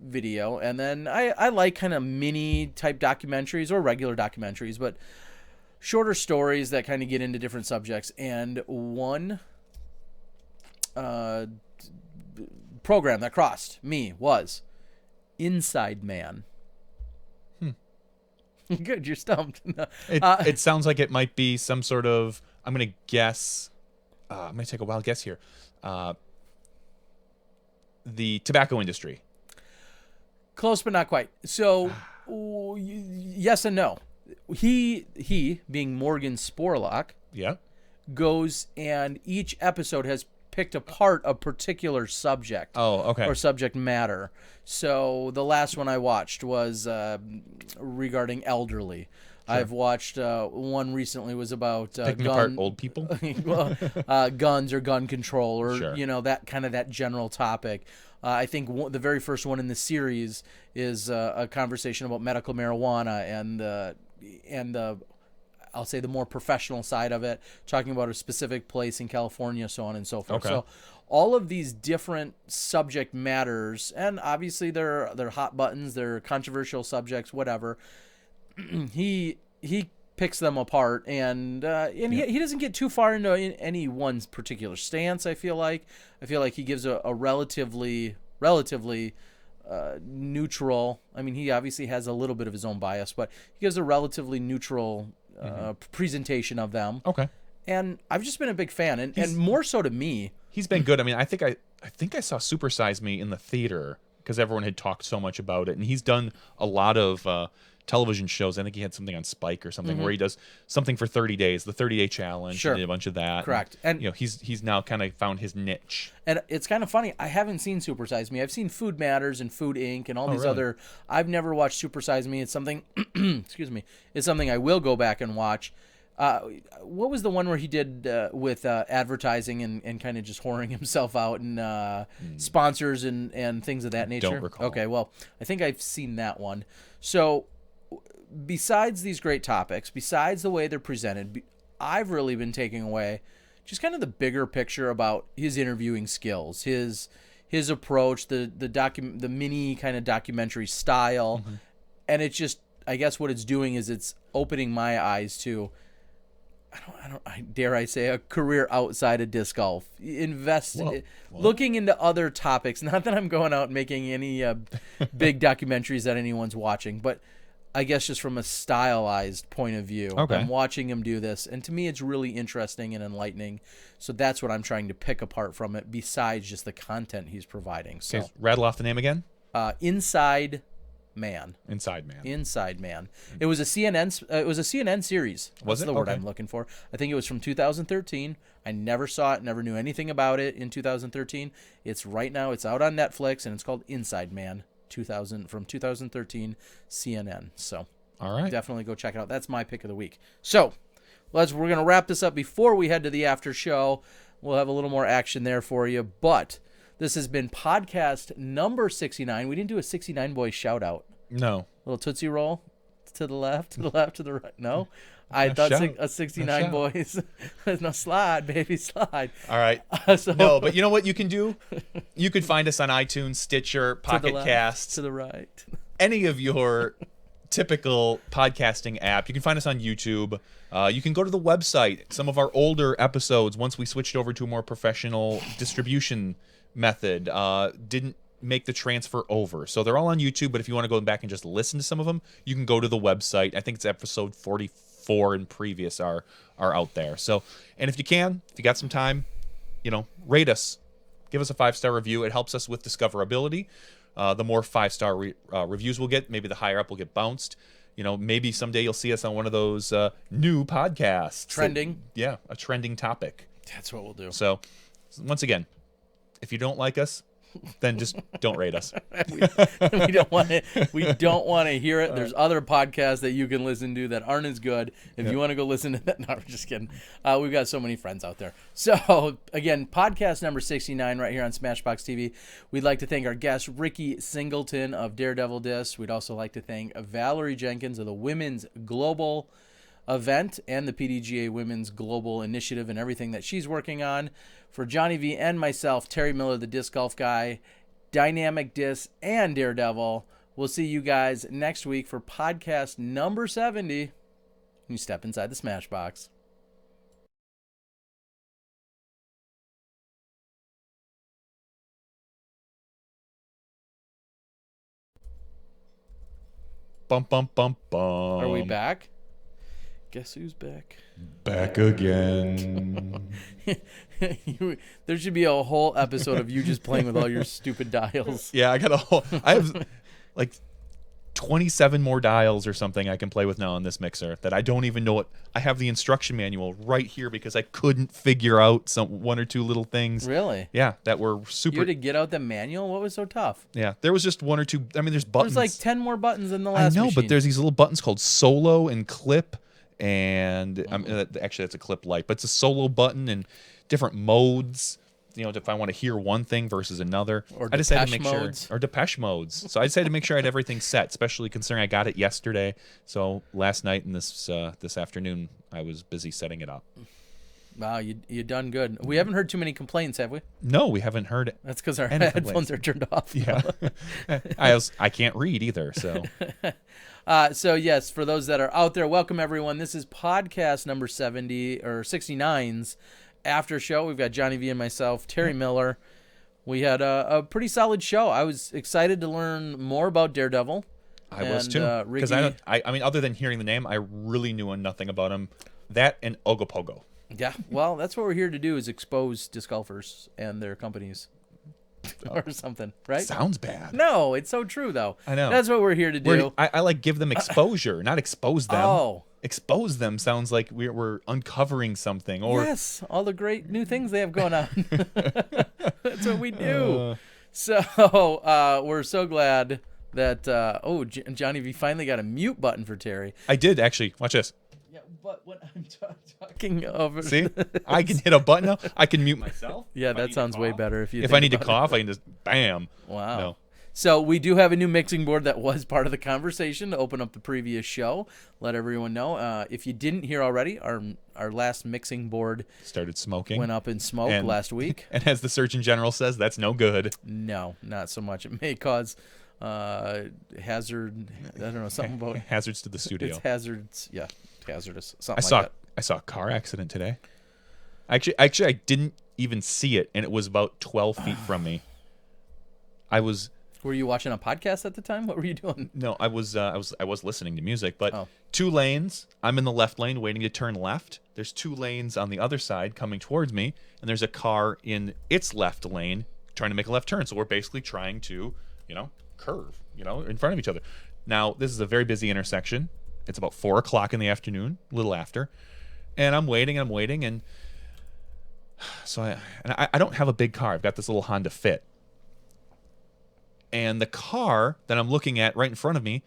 video. And then I like kind of mini type documentaries or regular documentaries, but shorter stories that kind of get into different subjects. And one program that crossed me was Inside Man. Good, you're stumped. It sounds like it might be some sort of, I'm going to guess, I'm going to take a wild guess here. The tobacco industry. Close, but not quite. So, yes and no. He being Morgan Spurlock, Yeah. goes and each episode has picked apart a particular subject. Oh, okay. Or subject matter. So the last one I watched was regarding elderly. I've watched one recently was about Picking apart old people. guns or gun control or Sure. that general topic. I think the very first one in the series is a conversation about medical marijuana and the I'll say the more professional side of it, talking about a specific place in California, so on and so forth. Okay. So all of these different subject matters, and obviously they're hot buttons, they're controversial subjects, whatever. he picks them apart, and he doesn't get too far into any one particular stance. I feel like he gives a relatively neutral. I mean, he obviously has a little bit of his own bias, but he gives a relatively neutral presentation of them. Okay. And I've just been a big fan, and more so to me. He's been good. I mean, I think I saw Super Size Me in the theater because everyone had talked so much about it, and he's done a lot of television shows. I think he had something on Spike or something where he does something for 30 days, the 30-day challenge. Sure. He did a bunch of that. Correct. And he's now kind of found his niche. And it's kind of funny. I haven't seen Super Size Me. I've seen Food Matters and Food Inc. and all these really? other. I've never watched Super Size Me. It's something. Excuse me. It's something I will go back and watch. What was the one where he did with advertising and kind of just whoring himself out and sponsors and things of that nature? Don't recall. Okay, well, I think I've seen that one. So, besides these great topics, besides the way they're presented, I've really been taking away just kind of the bigger picture about his interviewing skills, his approach, the mini kind of documentary style, and it's just, I guess what it's doing is it's opening my eyes to, dare I say, a career outside of disc golf. Looking into other topics. Not that I'm going out and making any big documentaries that anyone's watching, but I guess just from a stylized point of view. Okay. I'm watching him do this, and to me it's really interesting and enlightening. So that's what I'm trying to pick apart from it, besides just the content he's providing. So Okay, rattle off the name again. Inside Man. Inside Man. Inside Man. It was a CNN series. Was That's it? the word Okay. I'm looking for. I think it was from 2013. I never saw it, never knew anything about it in 2013. It's right now. It's out on Netflix, and it's called Inside Man. 2013 CNN. So All right. definitely go check it out. That's my pick of the week. So we're going to wrap this up before we head to the after show. We'll have a little more action there for you. But this has been podcast number 69. We didn't do a 69 boy shout out. No. Little Tootsie Roll to the left, to the left, to the right. No? I No thought shout. a 69 No shout. boys. No, slide, baby, slide. All right. So, No, but you know what you can do? You can find us on iTunes, Stitcher, to the Pocket left, Casts, to the right. any of your typical podcasting app. You can find us on YouTube. You can go to the website. Some of our older episodes, once we switched over to a more professional distribution method, didn't make the transfer over. So they're all on YouTube, but if you want to go back and just listen to some of them, you can go to the website. I think it's episode 44 and previous are out there. So, and if you got some time, rate us. Give us a 5-star review. It helps us with discoverability. The more 5-star reviews we'll get, maybe the higher up we'll get bounced. Maybe someday you'll see us on one of those new podcasts. Trending. A trending topic. That's what we'll do. So, once again, if you don't like us, then just don't rate us. we don't want to. We don't want to hear it. There's other podcasts that you can listen to that aren't as good. If you want to go listen to that, no, I'm just kidding. We've got so many friends out there. So again, podcast number 69 right here on Smashbox TV. We'd like to thank our guest Ricky Singleton of Daredevil Disc. We'd also like to thank Valarie Jenkins of the Women's Global event and the PDGA Women's Global Initiative and everything that she's working on. For Johnny V and myself, Terry Miller, the disc golf guy, Dynamic Disc, and Daredevil, we'll see you guys next week for podcast number 70. You step inside the Smash Box. Bum, bum, bum, bum. Are we back? Guess who's back? Back again. There should be a whole episode of you just playing with all your stupid dials. Yeah, I have like 27 more dials or something I can play with now on this mixer that I don't even know what. I have the instruction manual right here because I couldn't figure out one or two little things. Really? Yeah, that were super. You had to get out the manual? What was so tough? Yeah, there was just one or two. I mean, there's buttons. There's like 10 more buttons in the I last know, machine. but there's these little buttons called solo and clip, and actually that's a clip light, but it's a solo button and different modes. If I want to hear one thing versus another, Or I decided to Depeche make modes. sure, or Depeche modes. So I decided to make sure I had everything set, especially considering I got it yesterday. So last night and this afternoon, I was busy setting it up. Wow, you done good. We haven't heard too many complaints, have we? No, we haven't heard it. That's because our Any headphones complaints. are turned off. Yeah, I can't read either. So So yes, for those that are out there, welcome everyone. This is podcast number 70 or 69's after show. We've got Johnny V and myself, Terry Miller. We had a pretty solid show. I was excited to learn more about Daredevil. I was too. Because Ricky, I mean, other than hearing the name, I really knew nothing about him. That and Ogopogo. yeah, well, that's what we're here to do, is expose disc golfers and their companies or something, right? Sounds bad. No, it's so true though. I know. That's what we're here to do. I like give them exposure, not expose them. Oh. Expose them sounds like we're uncovering something. Or Yes, all the great new things they have going on. That's what we do. So we're so glad that Johnny V finally got a mute button for Terry. I did actually. Watch this. Yeah, but when I'm talking over, See, I can hit a button now. I can mute myself. yeah, if I that need to sounds way cough. better. If I need to about it. cough, I can just bam. Wow. No. So we do have a new mixing board that was part of the conversation to open up the previous show. Let everyone know. If you didn't hear already, our last mixing board Started smoking. went up in smoke And- last week. And as the Surgeon General says, that's no good. No, not so much. It may cause hazard. I don't know, something about Hazards to the studio. it's hazards. Yeah, hazardous. Something I saw a car accident today. Actually, I didn't even see it, and it was about 12 feet from me. Were you watching a podcast at the time? What were you doing? No, I was listening to music, but Oh. 2 lanes. I'm in the left lane waiting to turn left. There's 2 lanes on the other side coming towards me, and there's a car in its left lane trying to make a left turn. So we're basically trying to, curve, in front of each other. Now, this is a very busy intersection. It's about 4 o'clock in the afternoon, a little after, and I'm waiting, and so I don't have a big car. I've got this little Honda Fit. And the car that I'm looking at right in front of me,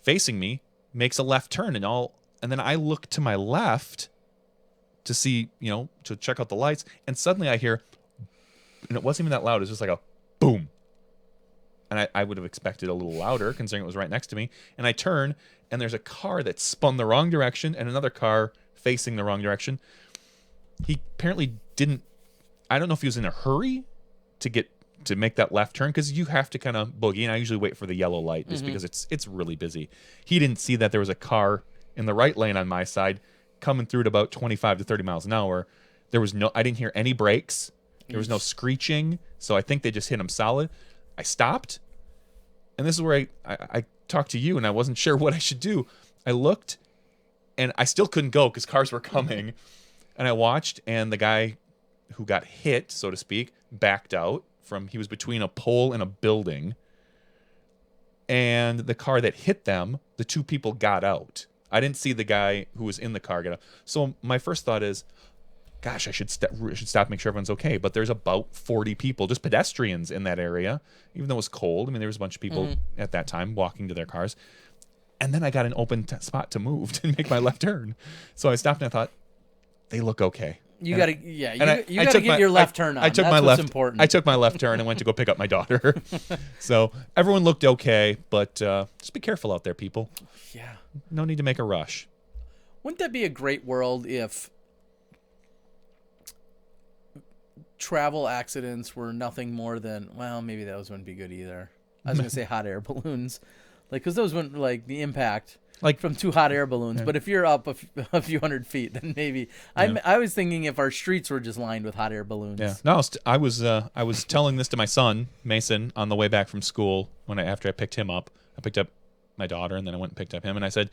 facing me, makes a left turn, and then I look to my left to see, to check out the lights, and suddenly I hear, and it wasn't even that loud, it was just like a boom. And I would have expected a little louder, considering it was right next to me. And I turn, and there's a car that spun the wrong direction, and another car facing the wrong direction. He apparently didn't, I don't know if he was in a hurry to make that left turn, because you have to kind of boogie, and I usually wait for the yellow light just because it's really busy. He didn't see that there was a car in the right lane on my side coming through at about 25 to 30 miles an hour. I didn't hear any brakes. There was no screeching, so I think they just hit him solid. I stopped, and this is where I talked to you, and I wasn't sure what I should do. I looked, and I still couldn't go because cars were coming, and I watched, and the guy who got hit, so to speak, backed out. He was between a pole and a building, and the car that hit them, the 2 people got out. I didn't see the guy who was in the car get out. So my first thought is, gosh, I should stop and make sure everyone's okay. But there's about 40 people, just pedestrians in that area, even though it was cold. I mean, there was a bunch of people at that time walking to their cars. And then I got an open spot to move to make my left turn. So I stopped and I thought, they look okay. You gotta get took your left turn on. I took That's my what's left. important. I took my left turn and went to go pick up my daughter. So everyone looked okay, but just be careful out there, people. Yeah. No need to make a rush. Wouldn't that be a great world if travel accidents were nothing more than, well, maybe those wouldn't be good either. I was gonna say hot air balloons, because those wouldn't, the impact. From 2 hot air balloons, but if you're up a few hundred feet, then maybe. Yeah. I was thinking if our streets were just lined with hot air balloons. Yeah. No, I was telling this to my son Mason on the way back from school after I picked him up. I picked up my daughter, and then I went and picked up him, and I said,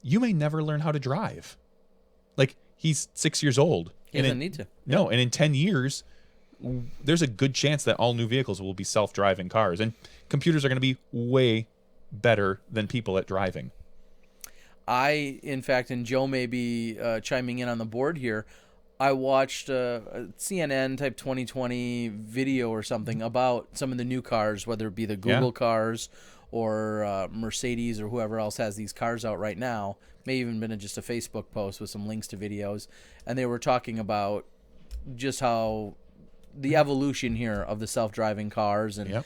"You may never learn how to drive." He's 6 years old. He doesn't need to. No, and in 10 years, there's a good chance that all new vehicles will be self-driving cars, and computers are going to be way better than people at driving. In fact, and Joe may be chiming in on the board here, I watched a CNN type 2020 video or something about some of the new cars, whether it be the Google cars or Mercedes or whoever else has these cars out right now. May even been just a Facebook post with some links to videos. And they were talking about just how the evolution here of the self-driving cars. And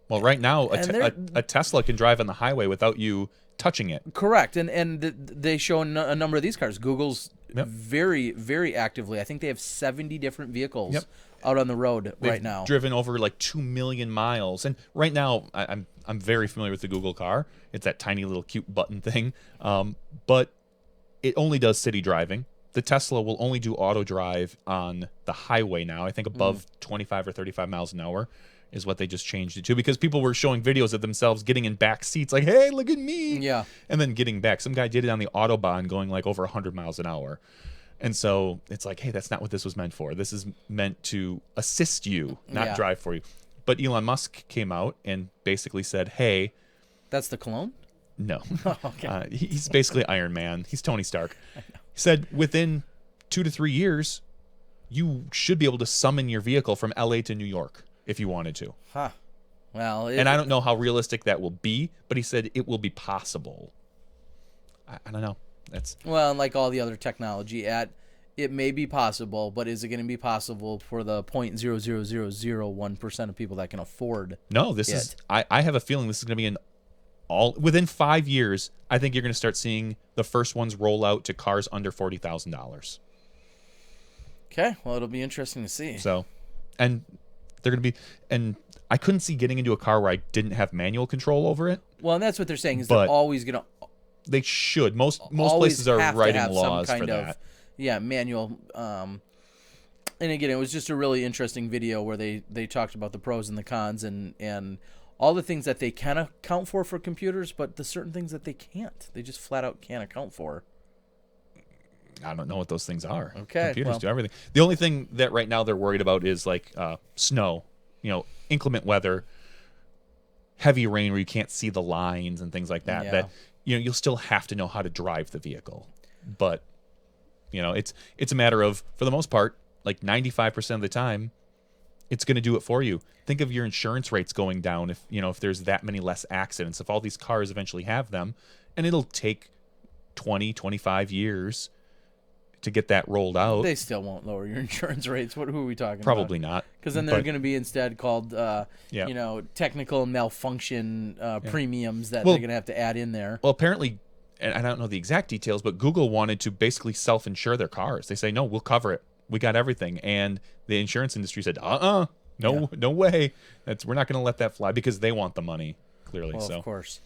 Well, right now, a Tesla can drive on the highway without you touching it. Correct. And they show a number of these cars. Google's very, very actively. I think they have 70 different vehicles out on the road right now. Driven over like 2 million miles. And right now, I'm very familiar with the Google car. It's that tiny little cute button thing. But it only does city driving. The Tesla will only do auto drive on the highway now. I think above 25 or 35 miles an hour is what they just changed it to, because people were showing videos of themselves getting in back seats like, hey, look at me. Yeah. And then getting back. Some guy did it on the Autobahn going like over 100 miles an hour. And so it's like, hey, that's not what this was meant for. This is meant to assist you, not drive for you. But Elon Musk came out and basically said, hey. That's the cologne? No. Okay. He's basically Iron Man. He's Tony Stark. He said within 2 to 3 years, you should be able to summon your vehicle from LA to New York if you wanted to. Huh. Well, and I don't know how realistic that will be, but he said it will be possible. I don't know. Well, like all the other technology, it may be possible, but is it going to be possible for the 0.00001% of people that can afford? No, this is. I have a feeling this is going to be within 5 years. I think you're going to start seeing the first ones roll out to cars under $40,000. Okay, well, it'll be interesting to see. So, and they're going to be, and I couldn't see getting into a car where I didn't have manual control over it. Well, and that's what they're saying is they're always going to. They should. Most places are writing laws for that. Manual. And again, it was just a really interesting video where they talked about the pros and the cons and all the things that they can account for computers, but the certain things that they can't. They just flat out can't account for. I don't know what those things are. Okay, computers do everything. The only thing that right now they're worried about is like snow, inclement weather, heavy rain where you can't see the lines and things like that. That you'll still have to know how to drive the vehicle, but it's a matter of, for the most part, like 95% of the time, it's going to do it for you. Think of your insurance rates going down if there's that many less accidents, if all these cars eventually have them, and it'll take 20, 25 years to get that rolled out. They still won't lower your insurance rates. Who are we talking Probably about? not. Because then they're going to be instead called, technical malfunction premiums that they're going to have to add in there. Well, apparently, and I don't know the exact details, but Google wanted to basically self-insure their cars. They say, no, we'll cover it. We got everything. And the insurance industry said, no way. We're not going to let that fly, because they want the money, clearly. Well, so of course.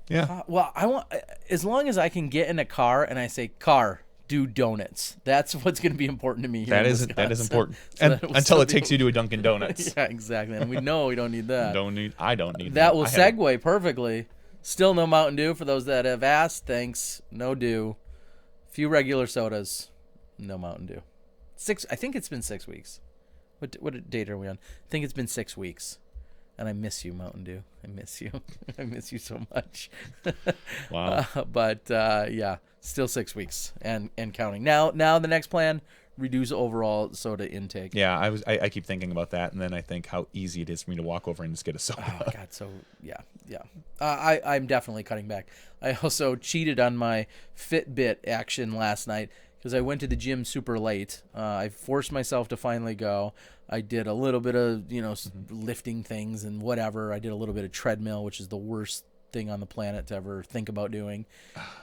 Yeah. I want, as long as I can get in a car and I say, car, do donuts. That's what's going to be important to me. That is important. And until it takes you to a Dunkin' Donuts. Yeah, exactly. And we know we don't need that. I don't need that. That will segue perfectly. Still no Mountain Dew for those that have asked. Thanks. No Dew. Few regular sodas. No Mountain Dew. I think it's been 6 weeks. What date are we on? I think it's been 6 weeks. And I miss you, Mountain Dew. I miss you. I miss you so much. Wow. But still 6 weeks and counting. Now the next plan, reduce overall soda intake. Yeah, I keep thinking about that, and then I think how easy it is for me to walk over and just get a soda. Oh God, so yeah. I'm definitely cutting back. I also cheated on my Fitbit action last night because I went to the gym super late. I forced myself to finally go. I did a little bit of lifting things and whatever. I did a little bit of treadmill, which is the worst thing on the planet to ever think about doing.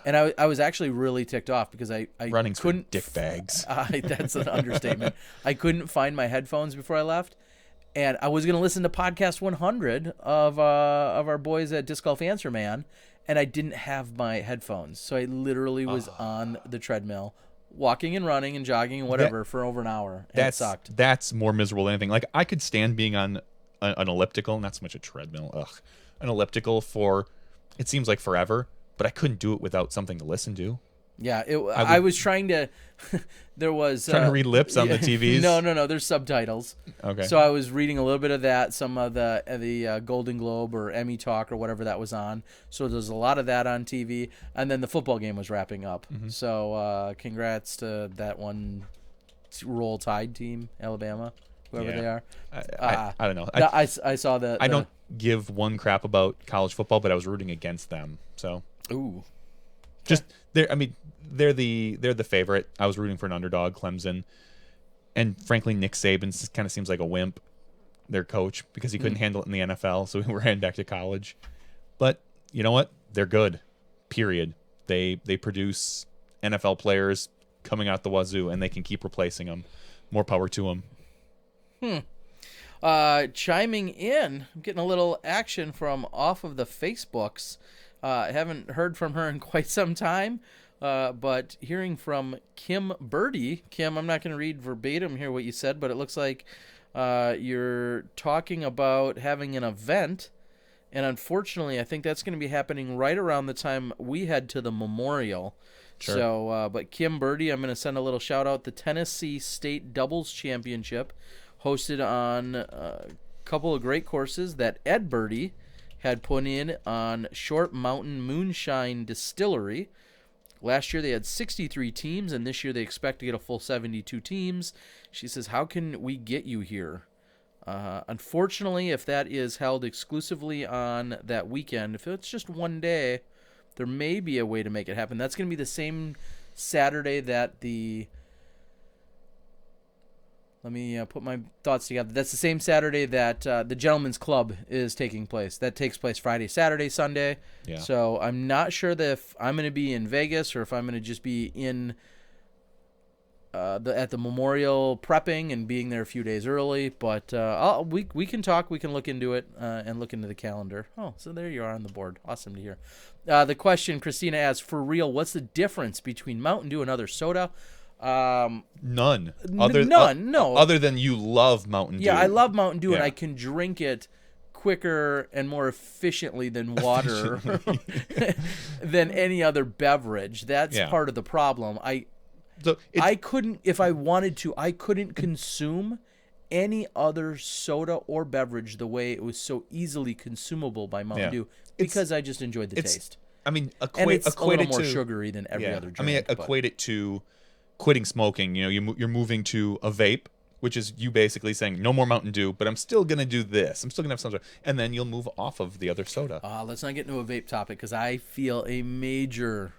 And I was actually really ticked off because I Running's couldn't for dick bags. That's an understatement. I couldn't find my headphones before I left, and I was going to listen to podcast 100 of our boys at Disc Golf Answer Man, and I didn't have my headphones, so I literally was on the treadmill, walking and running and jogging and whatever for over an hour. And it sucked. That's more miserable than anything. Like, I could stand being on an elliptical, not so much a treadmill. An elliptical for, it seems like forever, but I couldn't do it without something to listen to. Yeah, I was trying to. There was Trying to read lips on the TVs. No. There's subtitles. Okay. So I was reading a little bit of that, some of the Golden Globe or Emmy talk or whatever that was on. So there's a lot of that on TV, and then the football game was wrapping up. Mm-hmm. So congrats to that one Roll Tide team, Alabama, whoever they are. I don't know. I saw the. I don't give one crap about college football, but I was rooting against them. So Ooh. just they're. I mean, they're the favorite. I was rooting for an underdog, Clemson, and frankly, Nick Saban kind of seems like a wimp, their coach, because he couldn't handle it in the NFL, so we were heading back to college. But you know what? They're good. Period. They produce NFL players coming out the wazoo, and they can keep replacing them. More power to them. Chiming in, I'm getting a little action from off of the Facebooks. I haven't heard from her in quite some time, but hearing from Kim Birdie. Kim, I'm not going to read verbatim here what you said, but it looks like you're talking about having an event, and unfortunately, I think that's going to be happening right around the time we head to the Memorial. Sure. So, but Kim Birdie, I'm going to send a little shout out. The Tennessee State Doubles Championship, hosted on a couple of great courses that Ed Birdie had put in on Short Mountain Moonshine Distillery. Last year they had 63 teams, and this year they expect to get a full 72 teams. She says, how can we get you here? Unfortunately, if that is held exclusively on that weekend, if it's just one day, there may be a way to make it happen. That's going to be the same Saturday that the... Let me put my thoughts together. That's the same Saturday that the Gentlemen's Club is taking place. That takes place Friday, Saturday, Sunday. Yeah. So I'm not sure that if I'm going to be in Vegas or if I'm going to just be in at the Memorial prepping and being there a few days early. But we can talk. We can look into it and look into the calendar. Oh, so there you are on the board. Awesome to hear. The question Christina asks, for real, what's the difference between Mountain Dew and other soda? None. None. No. Other than you love Mountain Dew. Yeah, I love Mountain Dew, and Yeah. I can drink it quicker and more efficiently than water, than any other beverage. That's Yeah. part of the problem. So I couldn't, if I wanted to, I couldn't consume any other soda or beverage the way it was so easily consumable by Mountain Yeah. Dew because I just enjoyed the taste. I mean, And it's a equate little it more to sugary than every other drink. I mean, but- equate it to quitting smoking. You know, you're moving to a vape, which is you basically saying no more Mountain Dew, but I'm still gonna do this. I'm still gonna have some, and then you'll move off of the other soda. Let's not get into a vape topic because I feel a major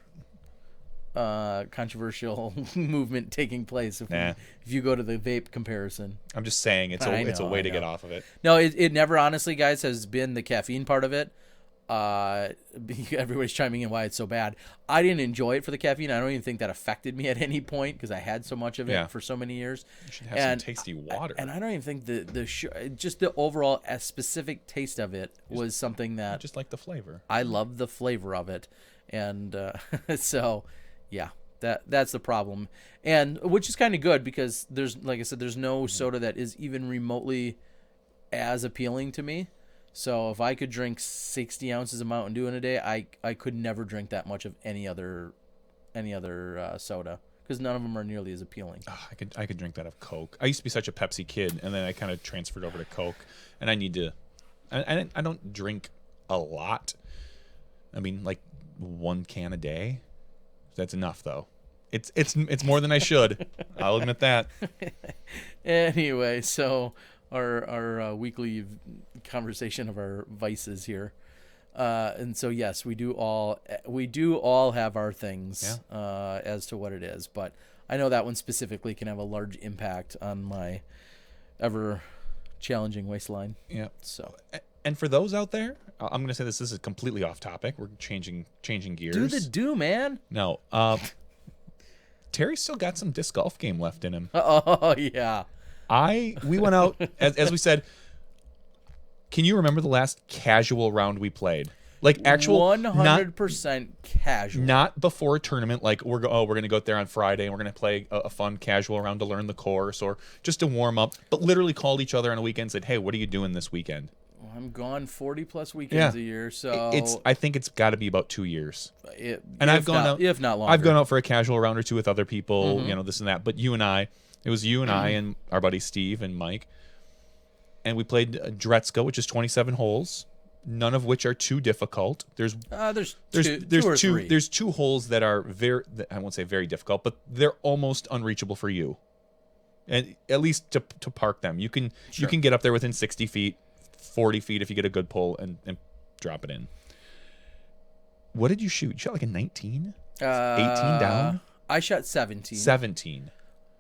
controversial movement taking place if you go to the vape comparison. I'm just saying it's a way to get off of it. No, it never, honestly, guys, has been the caffeine part of it. Everybody's chiming in why it's so bad. I didn't enjoy it for the caffeine. I don't even think that affected me at any point because I had so much of it for so many years. You should have some tasty water. And I don't even think just the overall specific taste of it was something that just like the flavor. I love the flavor of it, and so yeah, that's the problem, and which is kind of good because there's, like I said, there's no soda that is even remotely as appealing to me. So if I could drink 60 ounces of Mountain Dew in a day, I could never drink that much of any other soda because none of them are nearly as appealing. Oh, I could drink that of Coke. I used to be such a Pepsi kid, and then I kind of transferred over to Coke, and I need to. I don't drink a lot. I mean, like 1 can a day. That's enough, though. It's more than I should. I'll admit that. Anyway, so our weekly conversation of our vices here, and so yes, we do all have our things as to what it is, but I know that one specifically can have a large impact on my ever challenging waistline. Yeah. So, and for those out there, I'm going to say this is completely off topic. We're changing gears. do man. No. Terry's still got some disc golf game left in him. Oh yeah. We went out as we said. Can you remember the last casual round we played? Like actual 100% casual. Not before a tournament. Like we're going to go out there on Friday and we're going to play a fun casual round to learn the course or just to warm up. But literally called each other on a weekend and said, "Hey, what are you doing this weekend?" I'm gone 40 plus weekends a year, so I think it's got to be about 2 years. I've gone out, if not longer. I've gone out for a casual round or two with other people, Mm-hmm. this and that. But it was you and I and our buddy Steve and Mike, and we played Dretska, which is 27 holes, none of which are too difficult. There's two holes that are I won't say very difficult, but they're almost unreachable for you, and at least to park them. You can get up there within 60 feet, 40 feet if you get a good pull and drop it in. What did you shoot? You shot like a 19? 18 down? I shot 17. 17.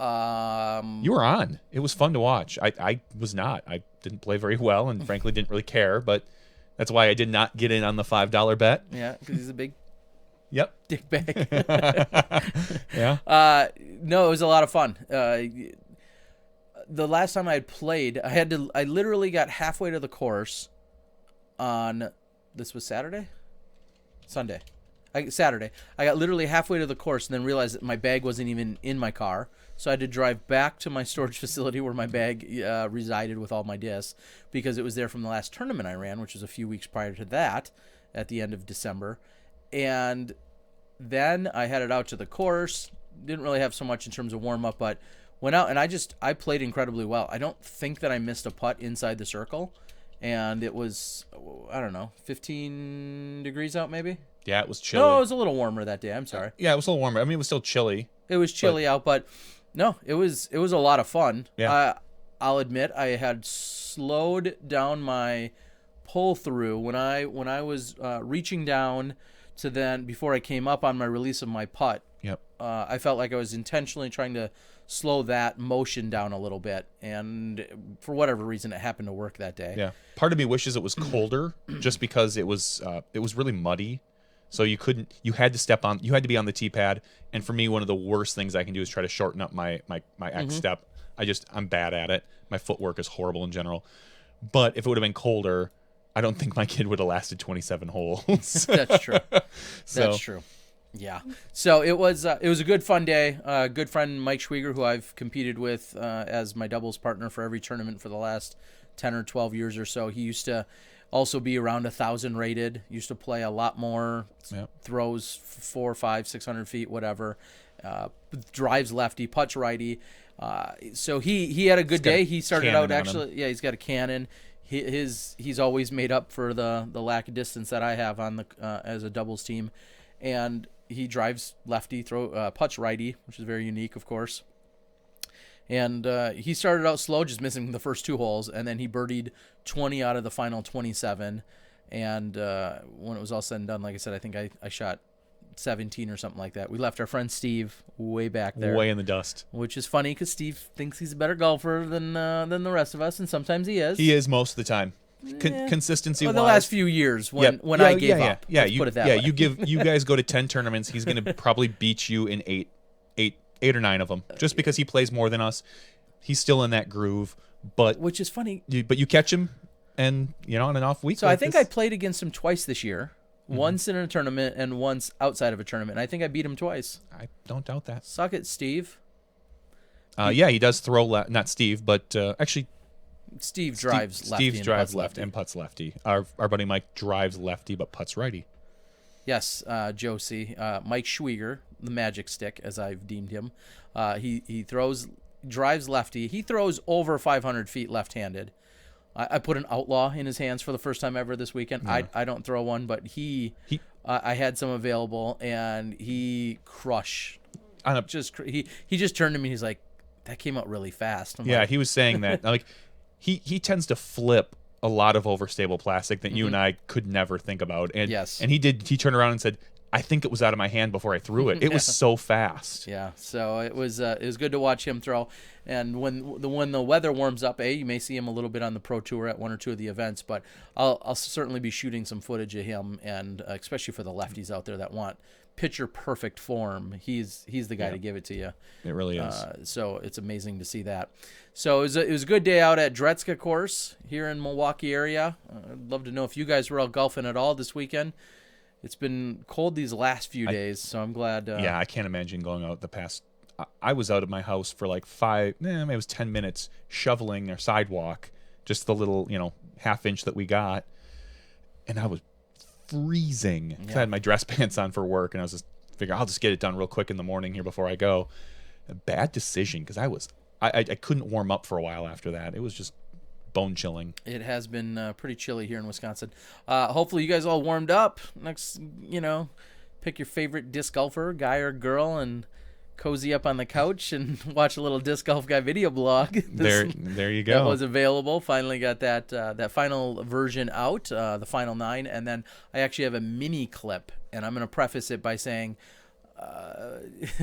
You were on. It was fun to watch. I was not. I didn't play very well and frankly didn't really care, but that's why I did not get in on the $5 bet. Yeah, because he's a big dick bag. Yeah. No, it was a lot of fun. The last time I had played, I literally got halfway to the course on, this was Saturday? Saturday. I got literally halfway to the course and then realized that my bag wasn't even in my car. So I had to drive back to my storage facility where my bag resided with all my discs, because it was there from the last tournament I ran, which was a few weeks prior to that at the end of December. And then I headed out to the course. Didn't really have so much in terms of warm-up, but went out and I played incredibly well. I don't think that I missed a putt inside the circle. And it was, I don't know, 15 degrees out maybe? Yeah, it was chilly. No, it was a little warmer that day. I'm sorry. Yeah, it was a little warmer. I mean, it was still chilly. It was chilly out, but no, it was a lot of fun. Yeah. I'll admit I had slowed down my pull through when I was reaching down to then, before I came up on my release of my putt. Yep. I felt like I was intentionally trying to slow that motion down a little bit, and for whatever reason it happened to work that day. Yeah. Part of me wishes it was colder just because it was really muddy. So you had to be on the tee pad. And for me, one of the worst things I can do is try to shorten up my X step. I'm bad at it. My footwork is horrible in general. But if it would have been colder, I don't think my kid would have lasted 27 holes. That's true. That's true. Yeah. So it was a good fun day. Good friend Mike Schwieger, who I've competed with as my doubles partner for every tournament for the last 10 or 12 years or so. He used to also be around 1,000 rated. Used to play a lot more throws, 400, 500, 600 feet, whatever. Drives lefty, putts righty. So he had a good day. He started out actually. Yeah, he's got a cannon. He's always made up for the lack of distance that I have on the as a doubles team, and he drives lefty, putts righty, which is very unique, of course. And he started out slow, just missing the first 2 holes, and then he birdied 20 out of the final 27. And when it was all said and done, like I said, I think I shot 17 or something like that. We left our friend Steve way back there, way in the dust, which is funny because Steve thinks he's a better golfer than the rest of us, and sometimes he is. He is most of the time. Consistency. Well, the last few years when I gave up. Yeah, put it that way. You guys go to 10 tournaments. He's going to probably beat you in 8 or 9 of them, just because he plays more than us. He's still in that groove, but which is funny. But you catch him, and on an off week. So I think I played against him twice this year. Once in a tournament and once outside of a tournament. And I think I beat him twice. I don't doubt that. Suck it, Steve. He does throw not Steve, but actually Steve drives lefty. Steve drives left and putts lefty. Our buddy Mike drives lefty but putts righty. Yes, Josie. Mike Schwieger, the magic stick, as I've deemed him. He drives lefty. He throws over 500 feet left-handed. I put an outlaw in his hands for the first time ever this weekend. Yeah. I don't throw one, but I had some available, and he crushed. He just turned to me. He's like, "That came out really fast." He was saying that. Like, he tends to flip a lot of overstable plastic that you and I could never think about. And yes. And he did. He turned around and said, "I think it was out of my hand before I threw it." It was so fast. Yeah. So it was good to watch him throw. And when the weather warms up, you may see him a little bit on the Pro Tour at one or two of the events. But I'll certainly be shooting some footage of him, and especially for the lefties out there that want picture perfect form, he's the guy to give it to you. It really is. So it's amazing to see that. So it was a good day out at Dretska course here in Milwaukee area. I'd love to know if you guys were out golfing at all this weekend. It's been cold these last few days, so I'm glad. I can't imagine going out the past. I was out of my house for like maybe it was 10 minutes shoveling their sidewalk, just the little, half inch that we got, and I was freezing. 'Cause Yeah. I had my dress pants on for work, and I was just figuring I'll just get it done real quick in the morning here before I go. A bad decision because I couldn't warm up for a while after that. It was just bone chilling. It has been pretty chilly here in Wisconsin. Hopefully you guys all warmed up. Next, pick your favorite disc golfer, guy or girl, and cozy up on the couch and watch a little disc golf guy video blog. There you go. That was available. Finally got that final version out, the final 9, and then I actually have a mini clip, and I'm going to preface it by saying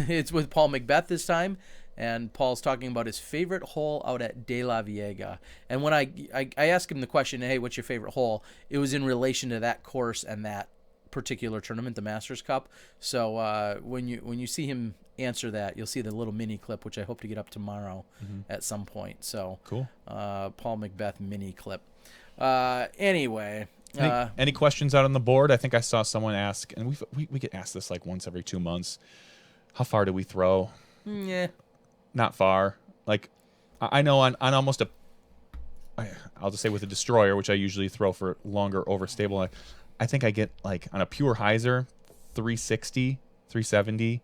it's with Paul Macbeth this time, and Paul's talking about his favorite hole out at De La Viega. And when I asked him the question, hey, what's your favorite hole? It was in relation to that course and that particular tournament, the Masters Cup. So when you see him answer that, you'll see the little mini clip, which I hope to get up tomorrow at some point. So cool. Paul Macbeth mini clip. Anyway. Any questions out on the board? I think I saw someone ask, and we get asked this like once every 2 months. How far do we throw? Yeah. Not far. Like, I know on almost I'll just say with a destroyer, which I usually throw for longer overstable. I think I get like on a pure hyzer, 360, 370.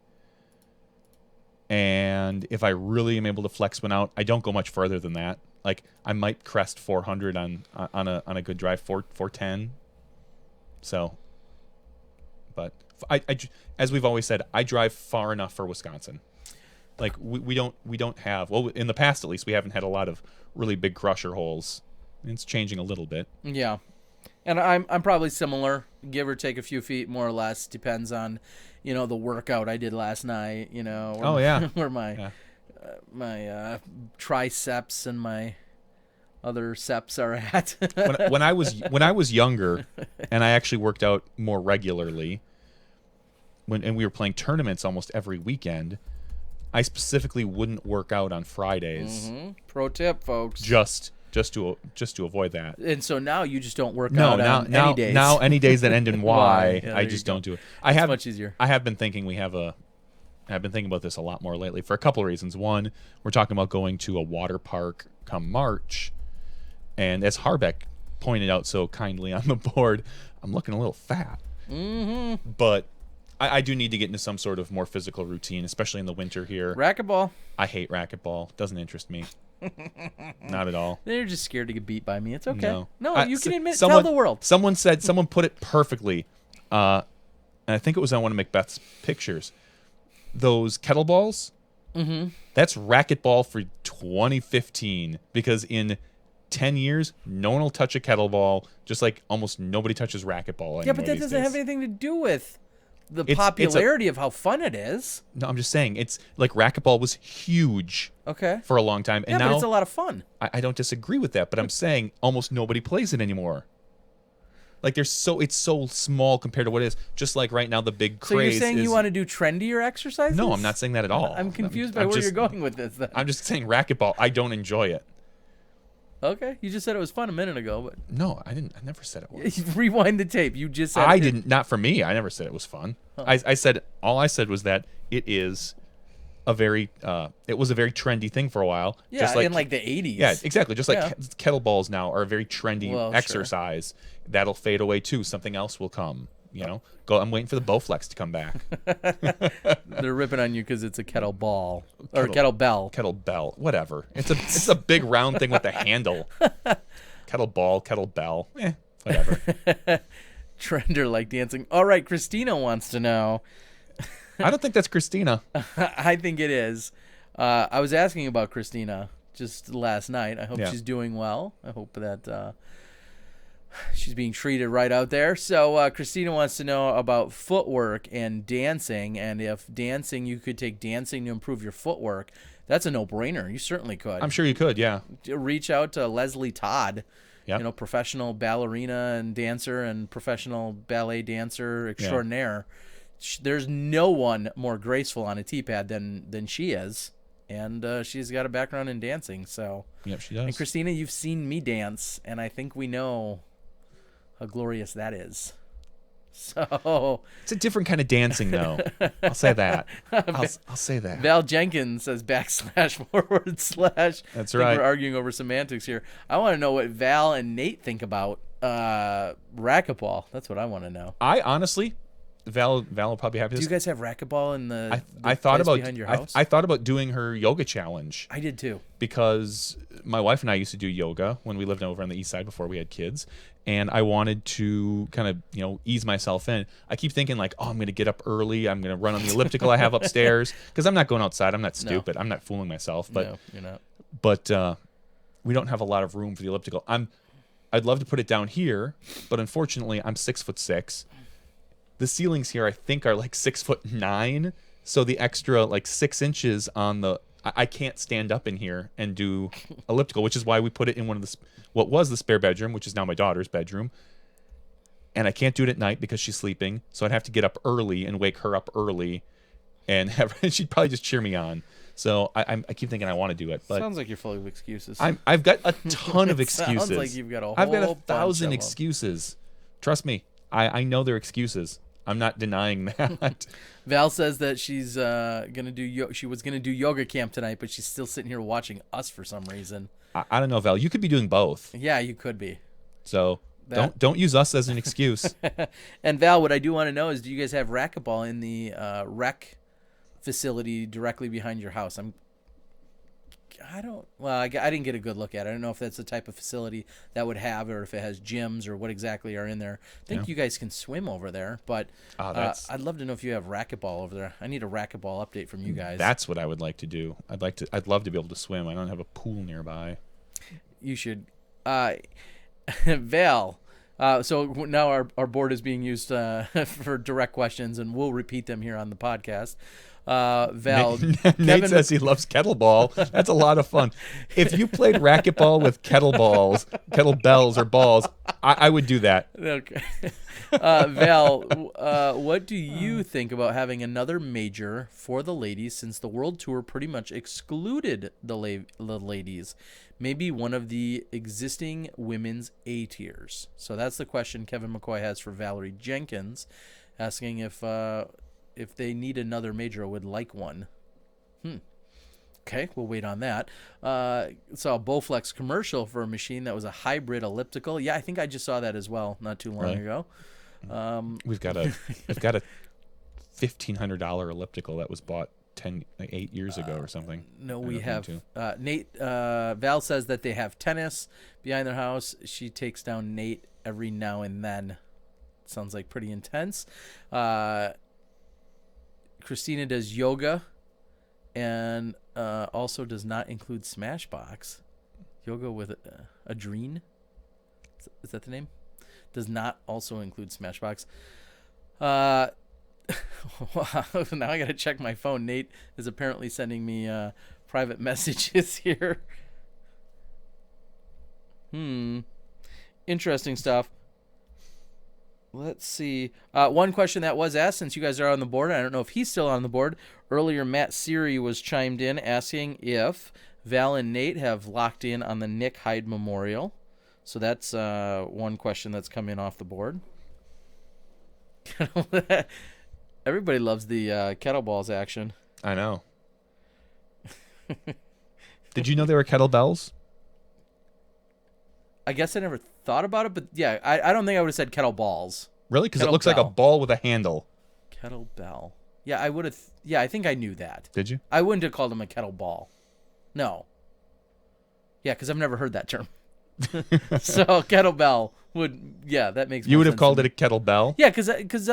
And if I really am able to flex one out, I don't go much further than that. Like I might crest 400 on a good drive, 410. So, but I as we've always said, I drive far enough for Wisconsin. Like we don't have, well, in the past at least, we haven't had a lot of really big crusher holes. It's changing a little bit. Yeah. And I'm probably similar, give or take a few feet more or less, depends on, the workout I did last night, Oh yeah. where my my triceps and my other seps are at. when I was younger and I actually worked out more regularly, and we were playing tournaments almost every weekend, I specifically wouldn't work out on Fridays. Mm-hmm. Pro tip, folks. Just to avoid that. And so now you just don't work out on any days. Now any days that end in Y, Yeah, I just don't do it. It's much easier. I have been thinking I've been thinking about this a lot more lately for a couple of reasons. One, we're talking about going to a water park come March, and as Harbeck pointed out so kindly on the board, I'm looking a little fat. Mm-hmm. But I do need to get into some sort of more physical routine, especially in the winter here. Racquetball. I hate racquetball. Doesn't interest me. Not at all. They're just scared to get beat by me. It's okay. No, I- you can admit. someone- Tell the world. Someone put it perfectly, and I think it was on one of Macbeth's pictures. Those kettlebells, that's racquetball for 2015, because in 10 years, no one will touch a kettleball, just like almost nobody touches racquetball anymore. Yeah, but that these doesn't days. have anything to do with the It's a- popularity of how fun it is. No, I'm just saying, it's like racquetball was huge Okay. for a long time, and Yeah, but now it's a lot of fun. I don't disagree with that, but I'm saying almost nobody plays it anymore. Like it's so small compared to what it is. Just like right now, the big So craze you're saying is, you want to do trendier exercises? No, I'm not saying that at all. I'm confused by I'm where just- you're going with this. Then. I'm just saying racquetball. I don't enjoy it. Okay, you just said it was fun a minute ago, but No, I didn't. I never said it was. rewind the tape. You just said I it. didn't. Not for me. I never said it was fun. I said all I said was that it is a very. It was a very trendy thing for a while. Yeah, just like, in like the 80s. Yeah, exactly. Just like Yeah. kettlebells now are a very trendy Well, sure. exercise. That'll fade away too. Something else will come. I'm waiting for the Bowflex to come back. They're ripping on you because it's a kettleball or kettlebell. Kettlebell, whatever. It's a big round thing with a handle. Kettleball, kettlebell, whatever. Trender like dancing. All right, Christina wants to know. I don't think that's Christina. I think it is. I was asking about Christina just last night. I hope Yeah. she's doing well. I hope that she's being treated right out there. So Christina wants to know about footwork and dancing, and if you could take dancing to improve your footwork. That's a no-brainer. You certainly could. I'm sure you could, yeah. Reach out to Leslie Todd. Yep. Professional ballerina and dancer and professional ballet dancer extraordinaire. There's no one more graceful on a T-pad than she is, and she's got a background in dancing. So, Yep, she does. and Christina, you've seen me dance, and I think we know how glorious that is. So It's a different kind of dancing, though. I'll say that. I'll say that. Val Jenkins says / /. That's That's right. We're arguing over semantics here. I want to know what Val and Nate think about racquetball. That's what I want to know. I honestly, Val will probably have his. Do you guys have racquetball in the I thought place about behind your house? I thought about doing her yoga challenge. I did too. Because my wife and I used to do yoga when we lived over on the east side before we had kids, and I wanted to kind of ease myself in. I keep thinking like, oh, I'm going to get up early. I'm going to run on the elliptical I have upstairs because I'm not going outside. I'm not stupid. I'm not fooling myself. But no, you're not. But we don't have a lot of room for the elliptical. I'd love to put it down here, but unfortunately, I'm 6'6". The ceilings here, I think, are like 6'9". So the extra like 6 inches on the, I can't stand up in here and do elliptical, which is why we put it in one of the, what was the spare bedroom, which is now my daughter's bedroom. And I can't do it at night because she's sleeping. So I'd have to get up early and wake her up early, and she'd probably just cheer me on. So I keep thinking I want to do it, but sounds like you're full of excuses. I've got a ton of excuses. Sounds like you've got a whole I've got bunch 1,000 of them. excuses. Trust me, I know they're excuses. I'm not denying that. Val says that she's gonna do. She was gonna do yoga camp tonight, but she's still sitting here watching us for some reason. I don't know, Val. You could be doing both. Yeah, you could be. So don't use us as an excuse. And Val, what I do want to know is, do you guys have racquetball in the rec facility directly behind your house? I didn't get a good look at it. I don't know if that's the type of facility that would have, or if it has gyms, or what exactly are in there. I think you guys can swim over there, but I'd love to know if you have racquetball over there. I need a racquetball update from you guys. That's what I would like to do. I'd love to be able to swim. I don't have a pool nearby. You should. Val, so now our board is being used for direct questions, and we'll repeat them here on the podcast. Val, Nate says he loves kettleball. That's a lot of fun. If you played racquetball with kettlebells or balls, I would do that. Okay. Val, what do you think about having another major for the ladies, since the World Tour pretty much excluded the ladies? Maybe one of the existing women's A tiers. So that's the question Kevin McCoy has for Valarie Jenkins, asking if they need another major or would like one. Okay, we'll wait on that. Saw a Bowflex commercial for a machine that was a hybrid elliptical. Yeah, I think I just saw that as well not too long ago. We've got a $1,500 elliptical that was bought 8 years ago or something. No, we have Nate. Val says that they have tennis behind their house. She takes down Nate every now and then. Sounds like pretty intense. Christina does yoga, and also does not include Smashbox. Yoga with Adrene. Is that the name? Does not also include Smashbox. Wow, now I gotta check my phone. Nate is apparently sending me private messages here. Interesting stuff. Let's see. One question that was asked, since you guys are on the board, I don't know if he's still on the board. Earlier, Matt Siri was chimed in asking if Val and Nate have locked in on the Nick Hyde Memorial. So that's one question that's come in off the board. Everybody loves the kettlebells action. I know. Did you know they were kettlebells? I guess I never thought about it, but yeah, I don't think I would have said kettlebells. Really? Because it looks like a ball with a handle. Kettlebell. Yeah, I would have. Yeah, I think I knew that. Did you? I wouldn't have called them a kettleball. No. Yeah, because I've never heard that term. So kettlebell would. Yeah, that makes. You would have called it a kettlebell. Yeah, because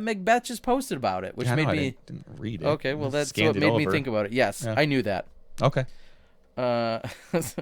Macbeth just posted about it, which made me. I didn't read it. Okay, well that's what made me think about it. Yes, yeah. I knew that. Okay. If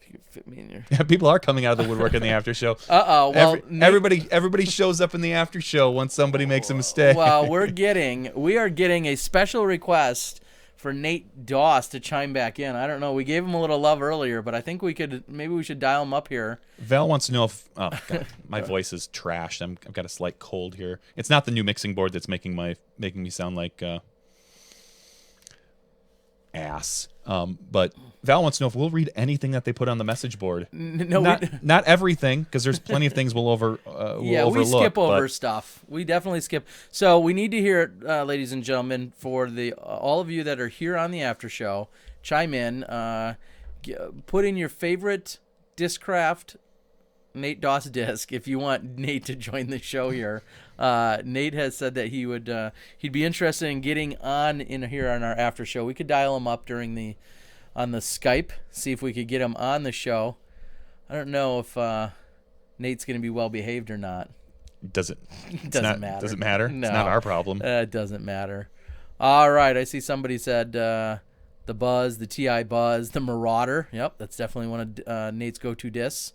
you could fit me in your... Yeah, people are coming out of the woodwork in the after show. Well, everybody shows up in the after show once somebody makes a mistake. Well, we are getting a special request for Nate Doss to chime back in. I don't know. We gave him a little love earlier, but I think we should dial him up here. Val wants to know if God, my voice is trashed. I've got a slight cold here. It's not the new mixing board that's making me sound like ass. But Val wants to know if we'll read anything that they put on the message board. No, not everything, because there's plenty of things we'll overlook. we skip over stuff. We definitely skip. So we need to hear it, ladies and gentlemen, for all of you that are here on the after show. Chime in. Put in your favorite Discraft Nate Doss disc if you want Nate to join the show here. Nate has said that he'd be interested in getting on in here on our after show. We could dial him up on the Skype, see if we could get him on the show. I don't know if Nate's going to be well behaved or not. Doesn't matter. Doesn't matter. No. It's not our problem. It doesn't matter. All right, I see somebody said the Buzz, the TI Buzz, the Marauder. Yep, that's definitely one of Nate's go-to discs.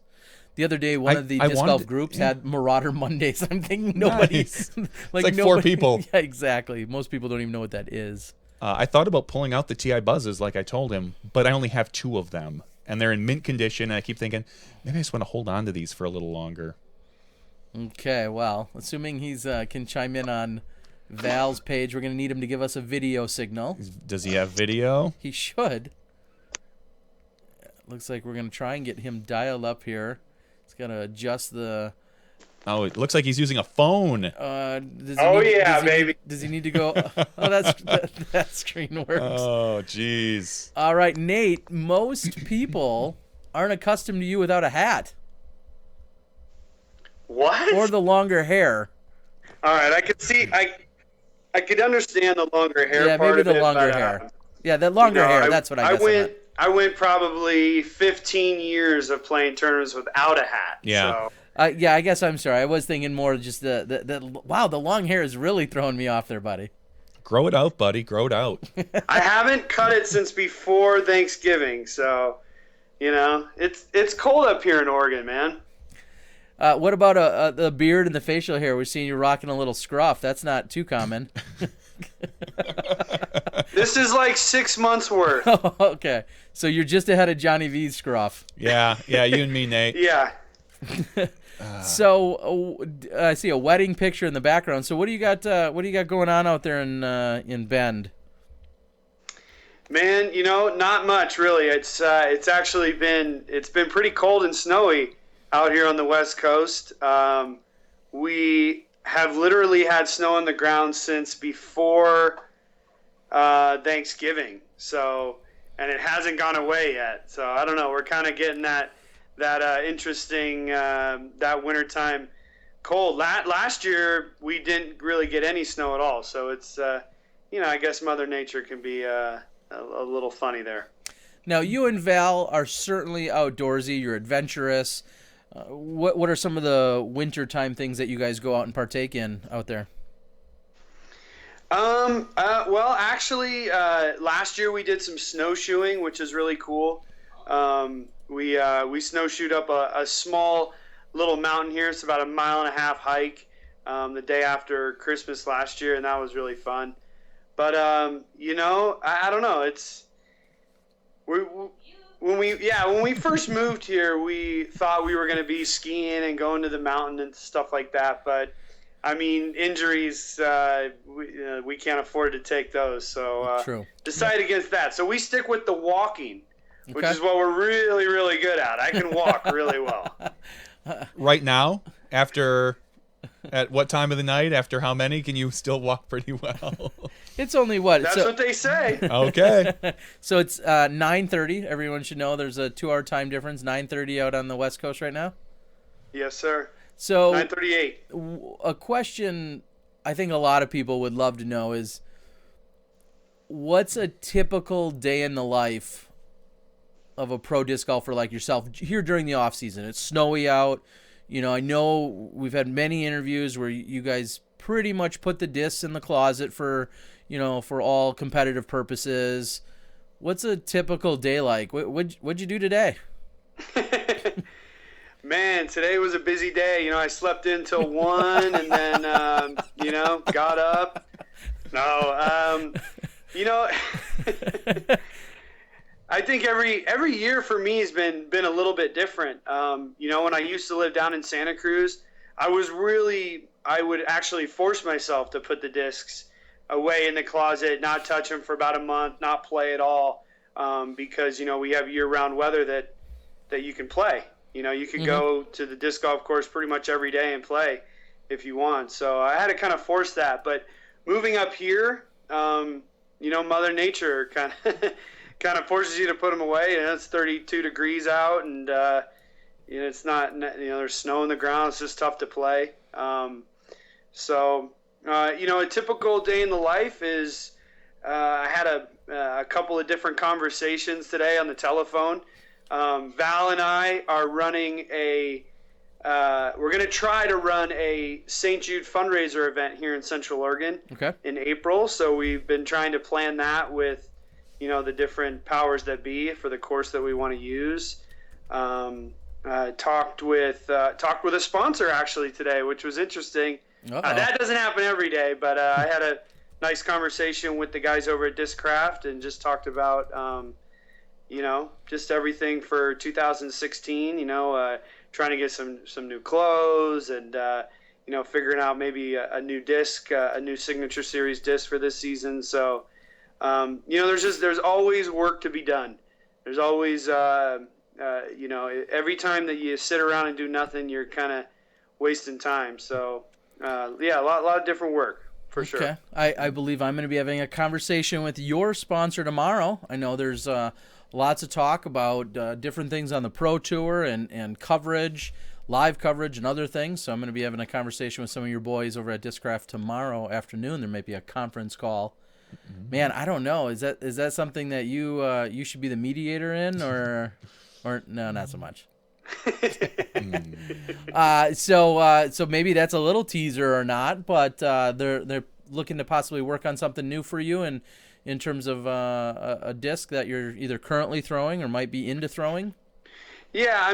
The other day, one of the disc golf groups had Marauder Mondays. I'm thinking nobody, nice. Like 4 people. Yeah, exactly. Most people don't even know what that is. I thought about pulling out the TI Buzzes, like I told him, but I only have 2 of them, and they're in mint condition. And I keep thinking, maybe I just want to hold on to these for a little longer. Okay, well, assuming he's can chime in on Val's page, we're going to need him to give us a video signal. Does he have video? He should. Looks like we're going to try and get him dialed up here. He's got to adjust the... Oh, it looks like he's using a phone. Baby. Does he need to go... Oh, that screen works. Oh, jeez. All right, Nate, most people aren't accustomed to you without a hat. What? Or the longer hair. All right, I could see... I could understand the longer hair yeah, part maybe of the it. longer hair. Yeah, the longer hair. That's what I guess. I went probably 15 years of playing tournaments without a hat. Yeah. So. Yeah, I guess I'm sorry. I was thinking more just wow, the long hair is really throwing me off there, buddy. Grow it out, buddy. Grow it out. I haven't cut it since before Thanksgiving, so it's cold up here in Oregon, man. What about the beard and the facial hair? We're seeing you rocking a little scruff. That's not too common. This is like 6 months worth. Oh, okay. So you're just ahead of Johnny V's scruff. Yeah, you and me, Nate. Yeah. So I see a wedding picture in the background. So what do you got? What do you got going on out there in Bend? Man, not much really. It's actually been pretty cold and snowy out here on the West Coast. We have literally had snow on the ground since before Thanksgiving. So, and it hasn't gone away yet. So I don't know. We're kind of getting that interesting that wintertime cold. Last year we didn't really get any snow at all. So it's I guess Mother Nature can be a little funny there. Now you and Val are certainly outdoorsy. You're adventurous. What are some of the wintertime things that you guys go out and partake in out there? Well, actually, last year we did some snowshoeing, which is really cool. We snowshoed up a small little mountain here. It's about a 1.5 mile hike the day after Christmas last year, and that was really fun. But, I don't know. When we first moved here, we thought we were going to be skiing and going to the mountain and stuff like that. But, I mean, injuries, we can't afford to take those. So True. Decided against that. So we stick with the walking, which is what we're really, really good at. I can walk really well. Right now, at what time of the night, after how many, can you still walk pretty well? It's only what? That's what they say. Okay. So it's 9:30. Everyone should know there's a 2-hour time difference. 9:30 out on the West Coast right now. Yes, sir. So 9:38. A question I think a lot of people would love to know is, what's a typical day in the life of a pro disc golfer like yourself here during the off season? It's snowy out. I know we've had many interviews where you guys pretty much put the discs in the closet for all competitive purposes. What's a typical day like? What'd you do today? Man, today was a busy day. I slept in till 1 and then, got up. No, I think every year for me has been a little bit different. When I used to live down in Santa Cruz, I would actually force myself to put the discs away in the closet, not touch them for about a month, not play at all, because we have year-round weather that you can play. You could go to the disc golf course pretty much every day and play if you want. So I had to kind of force that. But moving up here, Mother Nature kind of forces you to put them away. And it's 32 degrees out, and it's not. There's snow on the ground. It's just tough to play. A typical day in the life is I had a couple of different conversations today on the telephone. Val and I are running we're going to try to run a St. Jude fundraiser event here in Central Oregon in April. So we've been trying to plan that with, the different powers that be for the course that we want to use. Talked with a sponsor actually today, which was interesting. That doesn't happen every day, but I had a nice conversation with the guys over at Discraft and just talked about, just everything for 2016, trying to get some new clothes and, figuring out maybe a new disc, a new Signature Series disc for this season. So, there's always work to be done. There's always, every time that you sit around and do nothing, you're kind of wasting time. So, a lot of different work. For sure. Okay. I believe I'm going to be having a conversation with your sponsor tomorrow. I know there's lots of talk about different things on the Pro Tour and coverage, live coverage and other things. So I'm going to be having a conversation with some of your boys over at Discraft tomorrow afternoon. There might be a conference call. Man, I don't know. Is that something that you should be the mediator in, or no, not so much. So maybe that's a little teaser or not, but they're looking to possibly work on something new for you and in terms of a disc that you're either currently throwing or might be into throwing. Yeah,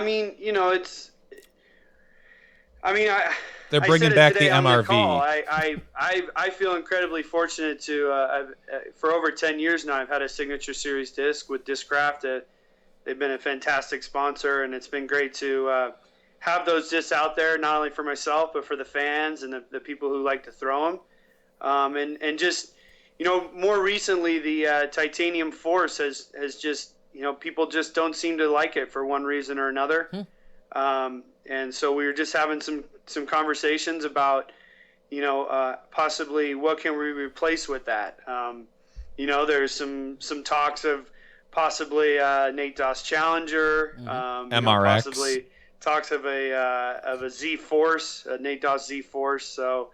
they're bringing back the MRV. I feel incredibly fortunate to for over 10 years now I've had a Signature Series disc with Discraft. They've been a fantastic sponsor, and it's been great to have those discs out there, not only for myself, but for the fans and the people who like to throw them. And just, more recently, the Titanium Force has just, people just don't seem to like it for one reason or another. And so we were just having some conversations about, possibly what can we replace with that. There's some talks of possibly Nate Doss Challenger, MRX. Possibly talks of a Z Force, a Nate Doss Z Force. So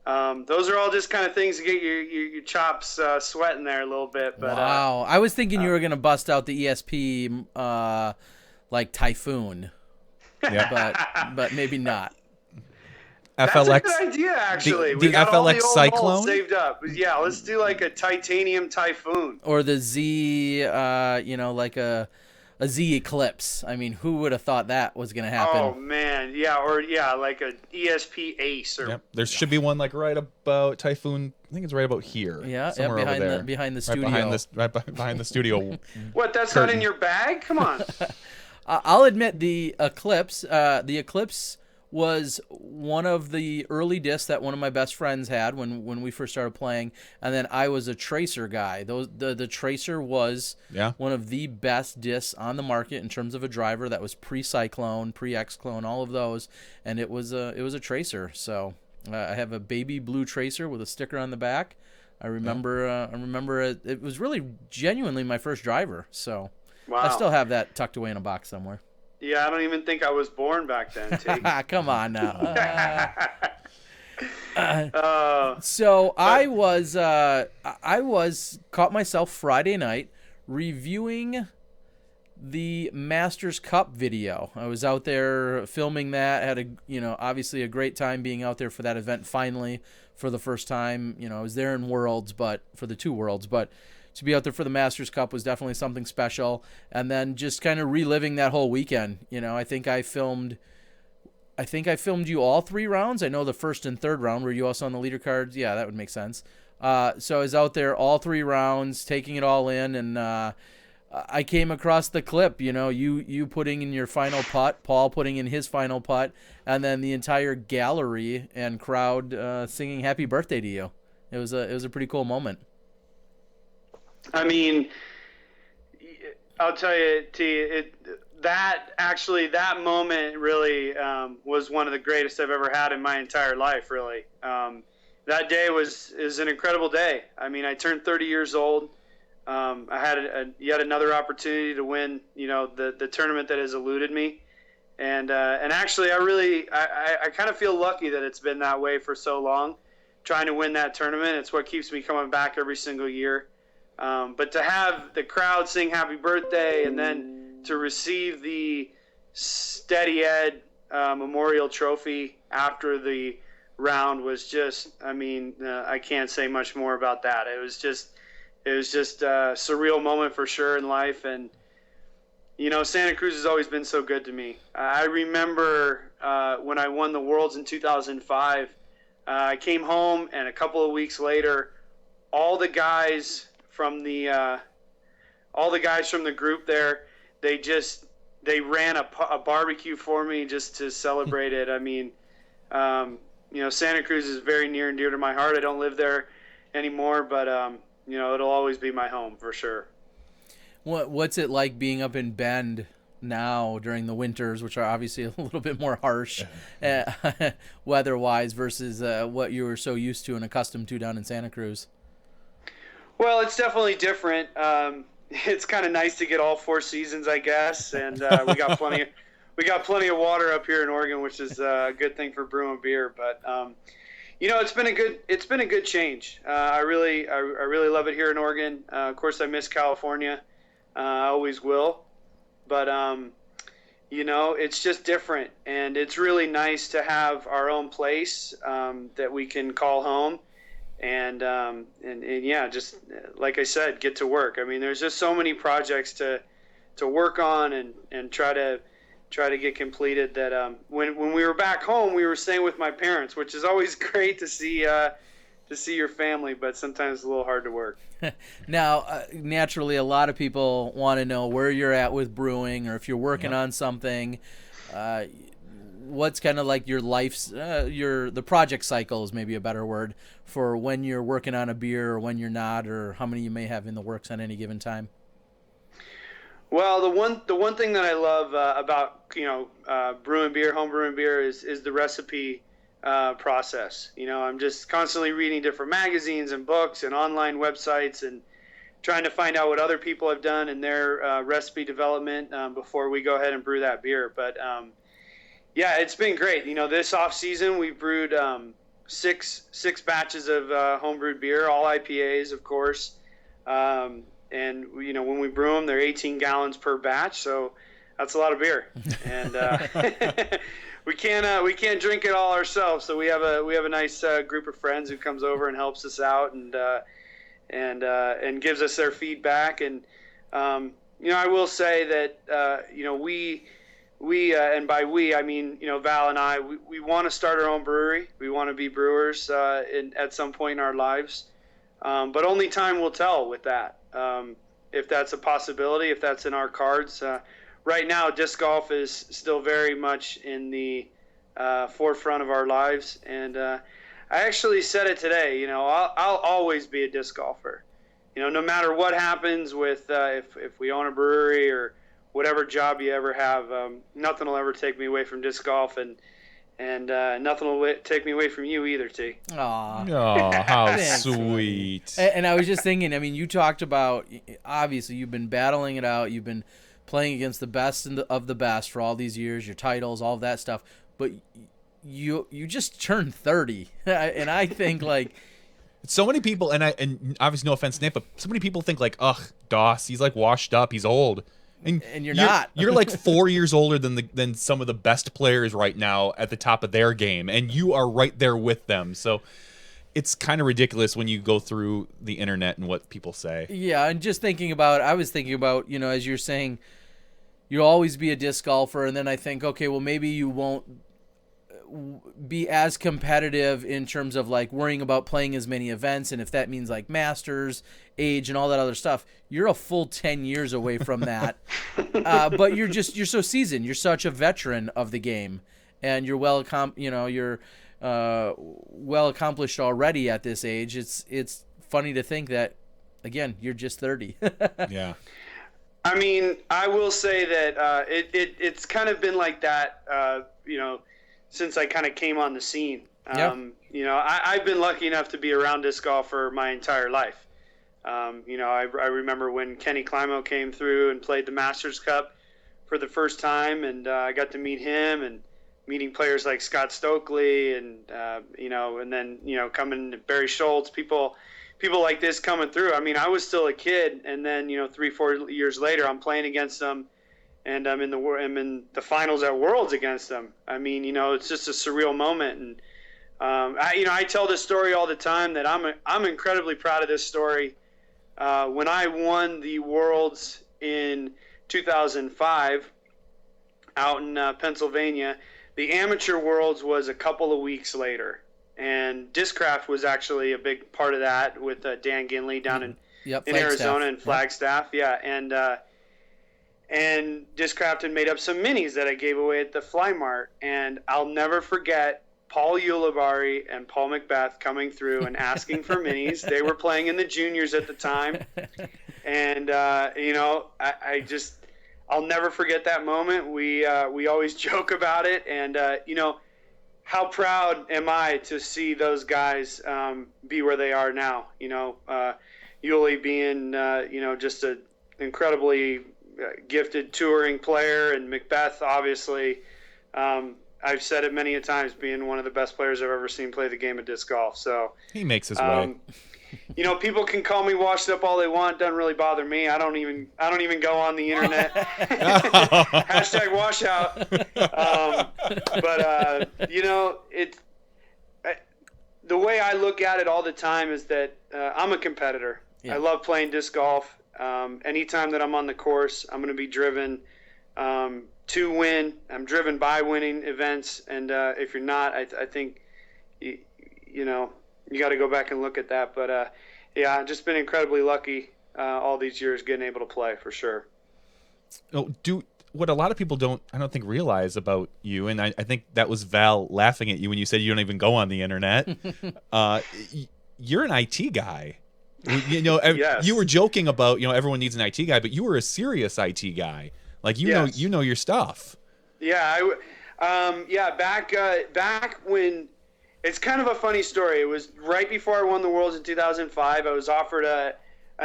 those are all just kind of things to get your chops sweating there a little bit. But, wow, I was thinking you were gonna bust out the ESP like Typhoon, but maybe not. FLX. That's a good idea, actually. The we got FLX all the old Cyclone molds saved up. Yeah, let's do like a Titanium Typhoon or the Z, like a Z Eclipse. I mean, who would have thought that was going to happen? Oh man, like a ESP Ace. Or there should be one like right about Typhoon. I think it's right about here. Yeah, somewhere behind over there. behind the studio. Right behind the studio. What? That's curtain. not in your bag? Come on. I'll admit the Eclipse. The Eclipse was one of the early discs that one of my best friends had when we first started playing, and then I was a Tracer guy. The Tracer was one of the best discs on the market in terms of a driver that was pre-Cyclone, pre-X-Clone, all of those, and it was a Tracer. So I have a baby blue Tracer with a sticker on the back. I remember it was really genuinely my first driver. So wow. I still have that tucked away in a box somewhere. Yeah, I don't even think I was born back then, Tate. Come on now. So I caught myself Friday night reviewing the Masters Cup video. I was out there filming that, had obviously a great time being out there for that event finally for the first time. I was there in Worlds, but for the two Worlds, but to be out there for the Masters Cup was definitely something special. And then just kind of reliving that whole weekend. I think I filmed you all 3 rounds. I know the first and third round. Were you also on the leader cards? Yeah, that would make sense. So I was out there all 3 rounds, taking it all in, and I came across the clip. You putting in your final putt, Paul putting in his final putt, and then the entire gallery and crowd singing "Happy Birthday" to you. It was a pretty cool moment. I mean, I'll tell you, T, that moment really was one of the greatest I've ever had in my entire life. Really, that day is an incredible day. I mean, I turned 30 years old. I had yet another opportunity to win, the tournament that has eluded me, and actually, I kind of feel lucky that it's been that way for so long. Trying to win that tournament, it's what keeps me coming back every single year. But to have the crowd sing happy birthday and then to receive the Steady Ed Memorial Trophy after the round was just, I can't say much more about that. It was just a surreal moment for sure in life. And, Santa Cruz has always been so good to me. I remember when I won the Worlds in 2005, I came home, and a couple of weeks later, all the guys from the group there, they ran a barbecue for me just to celebrate it. I mean, Santa Cruz is very near and dear to my heart. I don't live there anymore, but it'll always be my home for sure. What's it like being up in Bend now during the winters, which are obviously a little bit more harsh weather-wise versus what you were so used to and accustomed to down in Santa Cruz? Well, it's definitely different. It's kind of nice to get all 4 seasons, I guess, and we got plenty of water up here in Oregon, which is a good thing for brewing beer. But it's been a good change. I really love it here in Oregon. Of course, I miss California. I always will. But it's just different, and it's really nice to have our own place that we can call home. And yeah, just like I said, get to work. I mean, there's just so many projects to work on and try to get completed that when we were back home, we were staying with my parents, which is always great to see your family, but sometimes it's a little hard to work. Now, naturally, a lot of people want to know where you're at with brewing, or if you're working on something. What's kind of like your life's the project cycle is maybe a better word for when you're working on a beer or when you're not, or how many you may have in the works on any given time? Well, the one thing that I love about brewing beer, home brewing beer, is the recipe process. I'm just constantly reading different magazines and books and online websites and trying to find out what other people have done in their recipe development before we go ahead and brew that beer. But yeah, it's been great. This off season we brewed six batches of homebrewed beer, all IPAs, of course. And when we brew them, they're 18 gallons per batch, so that's a lot of beer. And we can't drink it all ourselves, so we have a nice group of friends who comes over and helps us out and gives us their feedback. And I will say that we and by we I mean Val and I, we want to start our own brewery. We want to be brewers at some point in our lives, but only time will tell with that. If that's a possibility, if that's in our cards. Right now, disc golf is still very much in the forefront of our lives, and I actually said it today. I'll always be a disc golfer. No matter what happens with if we own a brewery or whatever job you ever have, nothing will ever take me away from disc golf, and nothing will take me away from you either, T. Aw. Oh, how sweet. And I was just thinking, I mean, you talked about, obviously, you've been battling it out. You've been playing against the best of the best for all these years, your titles, all of that stuff. But you just turned 30. And I think, like... So many people, and obviously no offense, Nate, but so many people think, like, ugh, Doss, he's, like, washed up, he's old. And you're not. You're like 4 years older than some of the best players right now at the top of their game, and you are right there with them. So it's kind of ridiculous when you go through the internet and what people say. Yeah, and just I was thinking about, as you're saying, you'll always be a disc golfer, and then I think, okay, well, maybe you won't be as competitive in terms of like worrying about playing as many events, and if that means like Masters, age, and all that other stuff, you're a full 10 years away from that. But you're so seasoned. You're such a veteran of the game, and you're you're well accomplished already at this age. It's funny to think that, again, you're just 30. Yeah. I mean, I will say that it's kind of been like that, since I kind of came on the scene. I've been lucky enough to be around disc golf for my entire life. I remember when Kenny Climo came through and played the Masters Cup for the first time, and I got to meet him, and meeting players like Scott Stokely, and and then coming to Barry Schultz, people like this coming through. I mean, I was still a kid, and then 3-4 years later, I'm playing against them, and I'm in the finals at Worlds against them. I mean, it's just a surreal moment, and I tell this story all the time that I'm incredibly proud of this story. When I won the Worlds in 2005 out in Pennsylvania, the Amateur Worlds was a couple of weeks later. And Discraft was actually a big part of that with Dan Ginley down in Arizona and Flagstaff. Yep. Yeah, and Discraft had made up some minis that I gave away at the Fly Mart. And I'll never forget Paul Ulibarri and Paul Macbeth coming through and asking for minis. They were playing in the juniors at the time. And, I'll never forget that moment. We always joke about it. And, how proud am I to see those guys be where they are now? Yuli being, just an incredibly gifted touring player, and Macbeth, obviously, I've said it many a times, being one of the best players I've ever seen play the game of disc golf. So he makes his way. People can call me washed up all they want. Doesn't really bother me. I don't even go on the internet. Hashtag washout. The way I look at it all the time is that I'm a competitor. Yeah. I love playing disc golf. Anytime that I'm on the course, I'm going to be driven to win. I'm driven by winning events. And if you're not, I think, you got to go back and look at that. But, I've just been incredibly lucky all these years getting able to play, for sure. What a lot of people I don't think realize about you, and I think that was Val laughing at you when you said you don't even go on the internet. You're an IT guy. Yes. You were joking about, everyone needs an IT guy, but you were a serious IT guy. Like, yes. you know your stuff. Yeah. Back when, it's kind of a funny story. It was right before I won the Worlds in 2005. I was offered an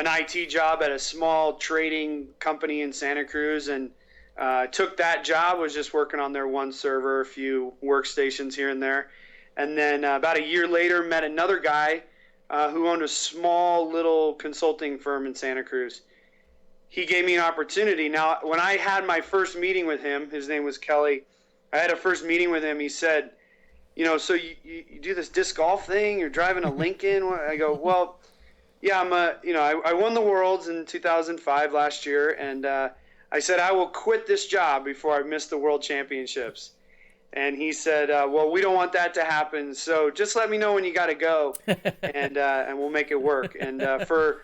IT job at a small trading company in Santa Cruz, and took that job. Was just working on their one server, a few workstations here and there. And then about a year later, met another guy who owned a small little consulting firm in Santa Cruz. He gave me an opportunity. Now, when I had my first meeting with him, his name was Kelly. I had a first meeting with him. He said, so you do this disc golf thing? You're driving a Lincoln? I go, well, yeah, I won the Worlds in 2005 last year, and I said I will quit this job before I miss the World Championships. And he said, well, we don't want that to happen, so just let me know when you got to go, and we'll make it work. And for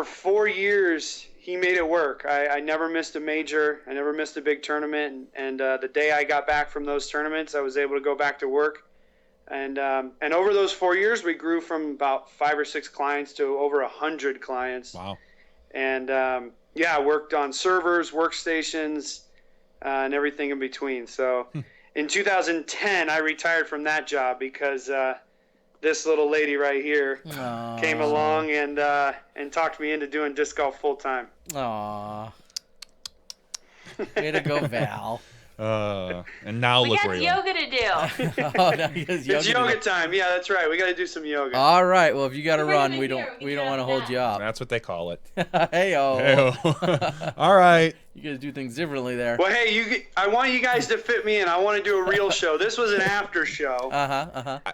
4 years, he made it work. I never missed a major. I never missed a big tournament. And the day I got back from those tournaments, I was able to go back to work. And over those 4 years, we grew from about 5 or 6 clients to over 100 clients. Wow. And I worked on servers, workstations, and everything in between. So in 2010, I retired from that job because this little lady right here came along and talked me into doing disc golf full time. Aww. Way to go, Val. And now we look got where you are. yoga to do. It's yoga time. Yeah, that's right. We got to do some yoga. All right. Well, if you got to run, we don't want to hold you up. That's what they call it. Hey-o. Hey-o. All right. You guys do things differently there. Well, hey, I want you guys to fit me in. I want to do a real show. This was an after show.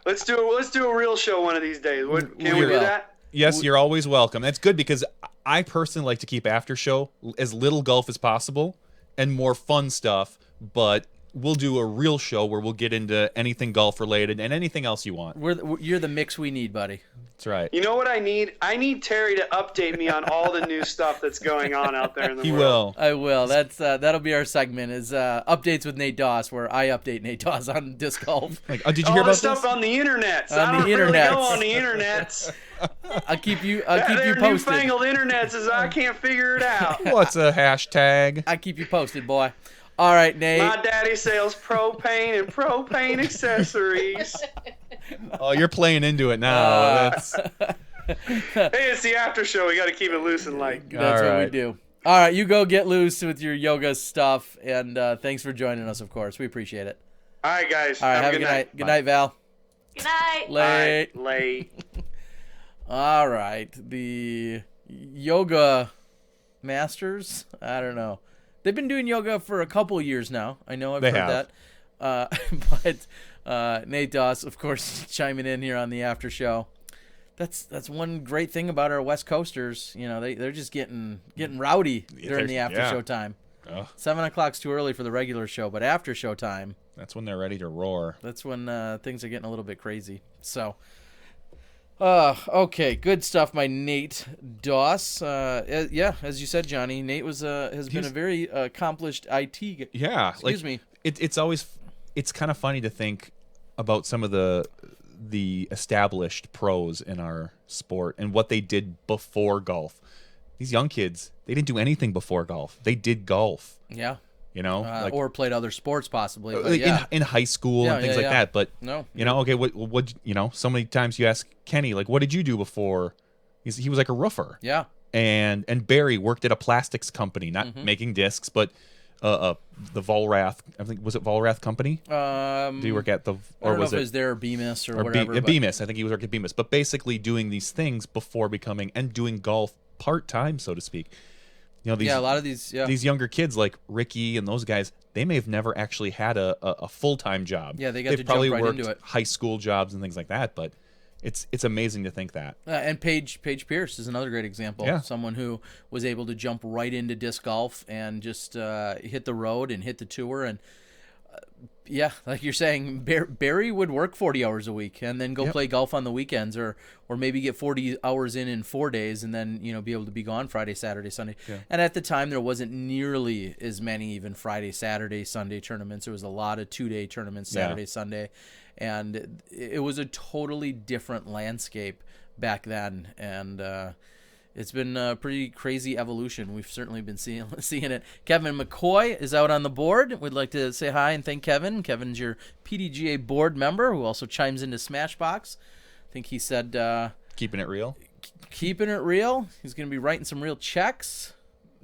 Let's do a real show one of these days. Can we do that? Yes, you're always welcome. That's good because I personally like to keep after show as little golf as possible and more fun stuff. But we'll do a real show where we'll get into anything golf related and anything else you want. You're the mix we need, buddy. That's right. You know what I need? I need Terry to update me on all the new stuff that's going on out there in the He world. will. I will. That'll be our segment is updates with Nate Doss, where I update Nate Doss on disc golf. Like, did you All hear the about stuff this? on the internet. On I the don't really internets. go on the internets. I'll keep you They're posted. newfangled internets is I can't figure it out. What's a hashtag? I'll keep you posted, boy. All right, Nate. My daddy sells propane and propane accessories. Oh, you're playing into it now. That's Hey, it's the after show. We got to keep it loose and light. That's All what we right. do. All right, you go get loose with your yoga stuff, and thanks for joining us, of course. We appreciate it. All right, guys. All right, have a good night. Good night, Val. Good night. Late. Late. All right, the yoga masters. I don't know. They've been doing yoga for a couple years now. I know I've They heard have. that. But Nate Doss, of course, chiming in here on the after show. That's one great thing about our West Coasters. You know, they're just getting rowdy during the after show time. Ugh. 7 o'clock's too early for the regular show, but after show time, That's when they're ready to roar. that's when things are getting a little bit crazy. So, okay, good stuff, my Nate Doss. Yeah, as you said, Johnny, Nate has been a very accomplished IT. Yeah, Excuse me. It's kind of funny to think about some of the established pros in our sport and what they did before golf. These young kids, they didn't do anything before golf. They did golf, Yeah, you know, or played other sports possibly. But like yeah, in high school Yeah, and things yeah, like yeah. that. But no, you know, okay, what you know, so many times you ask Kenny, like, what did you do before? He was like a roofer. yeah, And Barry worked at a plastics company, not Mm-hmm. making discs, but the Volrath, I think, was it Volrath company? Did he work at the, I or don't know was if it it was there or Bemis or or whatever. but- Bemis? I think he was working at Bemis, but basically doing these things before becoming and doing golf part time, so to speak. You know, these yeah, a lot of these. Yeah, these younger kids like Ricky and those guys, they may have never actually had a full time job. Yeah, they got They've to jump probably right worked into it. high school jobs and things like that, but it's amazing to think that. And Paige Pierce is another great example. Yeah. Someone who was able to jump right into disc golf and just hit the road and hit the tour. And yeah, like you're saying, Barry would work 40 hours a week and then go Yep. play golf on the weekends, or maybe get 40 hours in 4 days and then be able to be gone Friday, Saturday, Sunday. Yeah. And at the time, there wasn't nearly as many even Friday, Saturday, Sunday tournaments. There was a lot of 2-day tournaments, Yeah. Saturday, Sunday. And it was a totally different landscape back then, and it's been a pretty crazy evolution. We've certainly been seeing it. Kevin McCoy is out on the board. We'd like to say hi and thank Kevin. Kevin's your PDGA board member who also chimes into Smashbox. I think he said Keeping it real. keeping it real. He's going to be writing some real checks.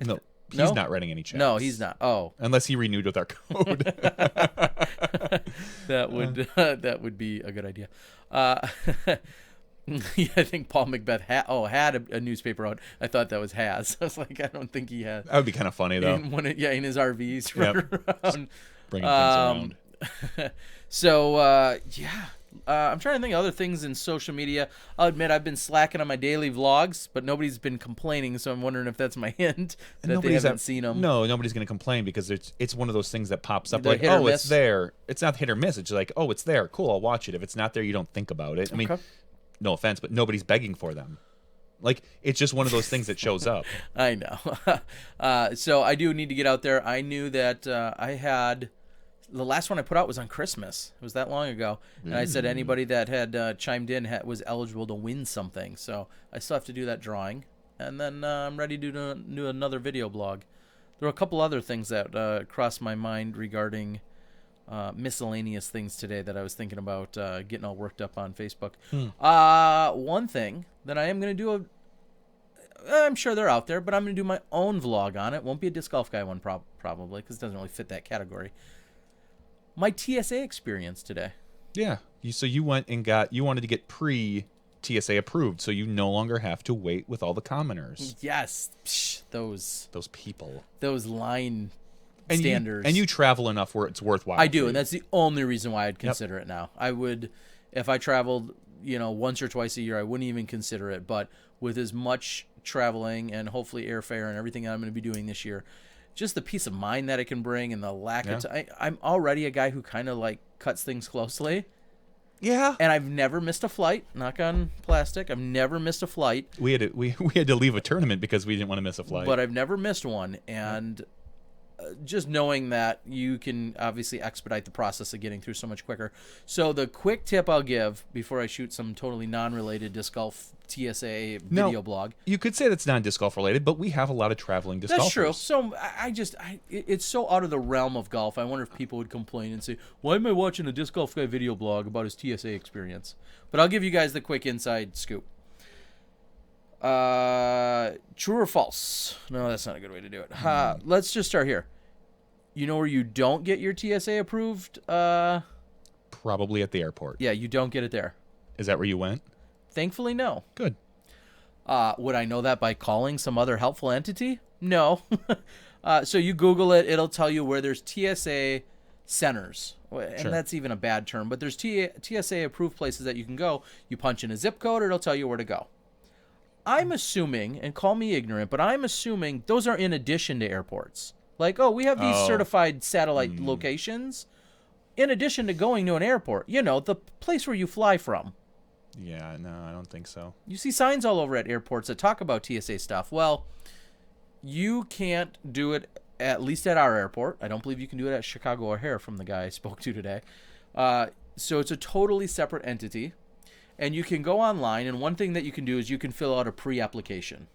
No, he's No? not writing any checks. No, he's not. Oh, Unless he renewed with our code. that would be a good idea. Yeah, I think Paul Macbeth had a newspaper out. I thought that was Has. I was like, I don't think he has. That would be kind of funny, though. In his RVs Yep. around. Bringing things around. So yeah, I'm trying to think of other things in social media. I'll admit I've been slacking on my daily vlogs, but nobody's been complaining, so I'm wondering if that's my hint that they haven't seen them. No, nobody's going to complain because it's one of those things that pops up They're like, hit or oh, miss. it's there. It's not hit or miss. It's like, oh, it's there. Cool, I'll watch it. If it's not there, you don't think about it. I mean, Okay. no offense, but nobody's begging for them. Like, it's just one of those things that shows up. I know. So I do need to get out there. I knew that I had the last one I put out was on Christmas. It was that long ago, and I said anybody that had chimed in was eligible to win something. So I still have to do that drawing, and then I'm ready to do another video blog. There were a couple other things that crossed my mind regarding miscellaneous things today that I was thinking about getting all worked up on Facebook. One thing that I am going to do I'm sure they're out there, but I'm going to do my own vlog on it. Won't be a disc golf guy one probably because it doesn't really fit that category. My TSA experience today. Yeah. So you went and you wanted to get pre-TSA approved, so you no longer have to wait with all the commoners. Yes, Psh, those people. line And standards. you travel enough where it's worthwhile. I do, for and you. that's the only reason why I'd consider it now. I would, if I traveled, once or twice a year, I wouldn't even consider it. But with as much traveling and hopefully airfare and everything I'm going to be doing this year, just the peace of mind that it can bring and the lack Yeah. of time. I'm already a guy who kind of like cuts things closely. Yeah. And I've never missed a flight. Knock on plastic. I've never missed a flight. We had to leave a tournament because we didn't want to miss a flight. But I've never missed one. And just knowing that you can obviously expedite the process of getting through so much quicker. So the quick tip I'll give before I shoot some totally non-related disc golf TSA video blog. You could say that's not disc golf related, but we have a lot of traveling disc golfers. That's true. So it's so out of the realm of golf. I wonder if people would complain and say, why am I watching a disc golf guy video blog about his TSA experience? But I'll give you guys the quick inside scoop. True or false? No, that's not a good way to do it. Let's just start here. You know where you don't get your TSA approved? Probably at the airport. Yeah, you don't get it there. Is that where you went? Thankfully, no. Good. Would I know that by calling some other helpful entity? No. So you Google it. It'll tell you where there's TSA centers. And Sure. that's even a bad term. But there's TSA approved places that you can go. You punch in a zip code, it'll tell you where to go. I'm assuming, and call me ignorant, but I'm assuming those are in addition to airports. Like, we have these certified satellite locations in addition to going to an airport. You know, the place where you fly from. Yeah, no, I don't think so. You see signs all over at airports that talk about TSA stuff. Well, you can't do it, at least at our airport. I don't believe you can do it at Chicago O'Hare from the guy I spoke to today. So it's a totally separate entity. And you can go online, and one thing that you can do is you can fill out a pre-application.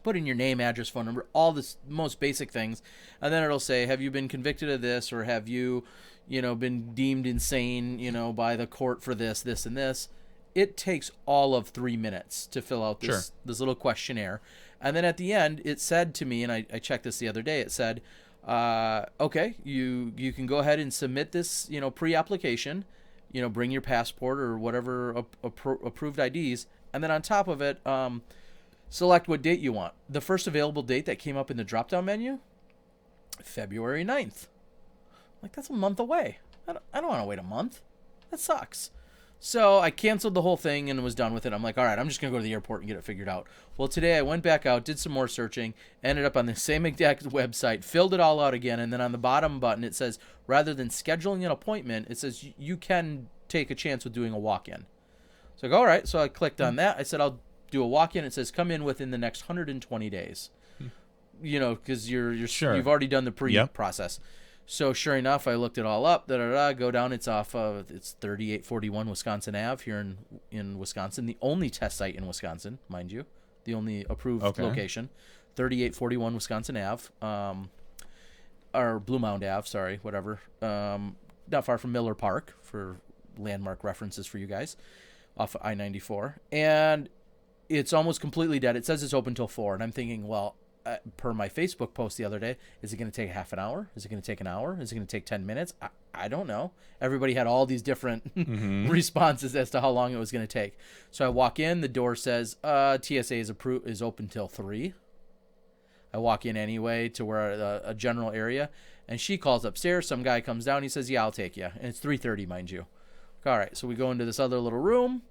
Put in your name, address, phone number, all the most basic things. And then it'll say, have you been convicted of this, or have you, been deemed insane, by the court for this, this, and this. It takes all of 3 minutes to fill out this little questionnaire. And then at the end, it said to me, and I checked this the other day, it said, okay, you can go ahead and submit this, pre-application, bring your passport or whatever approved IDs. And then on top of it, select what date you want. The first available date that came up in the drop-down menu, February 9th. Like, that's a month away. I don't want to wait a month. That sucks. So I canceled the whole thing and was done with it. I'm like, all right, I'm just going to go to the airport and get it figured out. Well, today I went back out, did some more searching, ended up on the same exact website, filled it all out again, and then on the bottom button it says, rather than scheduling an appointment, it says you can take a chance with doing a walk-in. So I go, all right. So I clicked on that. I said, I'll do a walk-in. It says, come in within the next 120 days. Because you've already done the pre-process. So sure enough, I looked it all up. Go down. It's off of 3841 Wisconsin Ave here in Wisconsin. The only test site in Wisconsin, mind you, the only approved location. 3841 Wisconsin Ave, or Blue Mound Ave. Sorry, whatever. Not far from Miller Park for landmark references for you guys, off of I-94. And it's almost completely dead. It says it's open till 4, and I'm thinking, well, per my Facebook post the other day, is it going to take half an hour? Is it going to take an hour? Is it going to take 10 minutes? I don't know. Everybody had all these different responses as to how long it was going to take. So I walk in, the door says, TSA is open till 3. I walk in anyway to where a general area, and she calls upstairs. Some guy comes down. He says, yeah, I'll take you. And it's 3:30, mind you. All right, so we go into this other little room.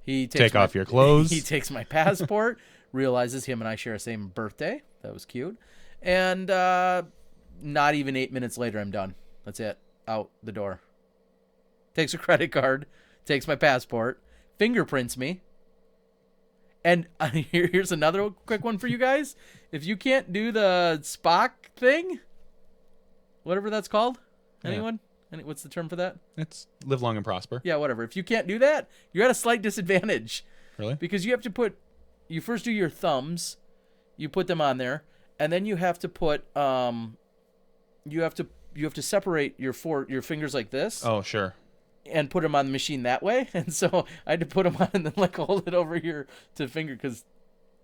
He takes Take off your clothes. He takes my passport, realizes him and I share the same birthday. That was cute. And not even 8 minutes later, I'm done. That's it. Out the door. Takes a credit card, takes my passport, fingerprints me. And here's another quick one for you guys. If you can't do the Spock thing, whatever that's called, anyone? What's the term for that? It's live long and prosper. Yeah, whatever. If you can't do that, you're at a slight disadvantage. Really? Because you have to you first do your thumbs, you put them on there, and then you have to put, you have to separate your fingers like this. Oh, sure. And put them on the machine that way. And so I had to put them on and then hold it over here to finger, because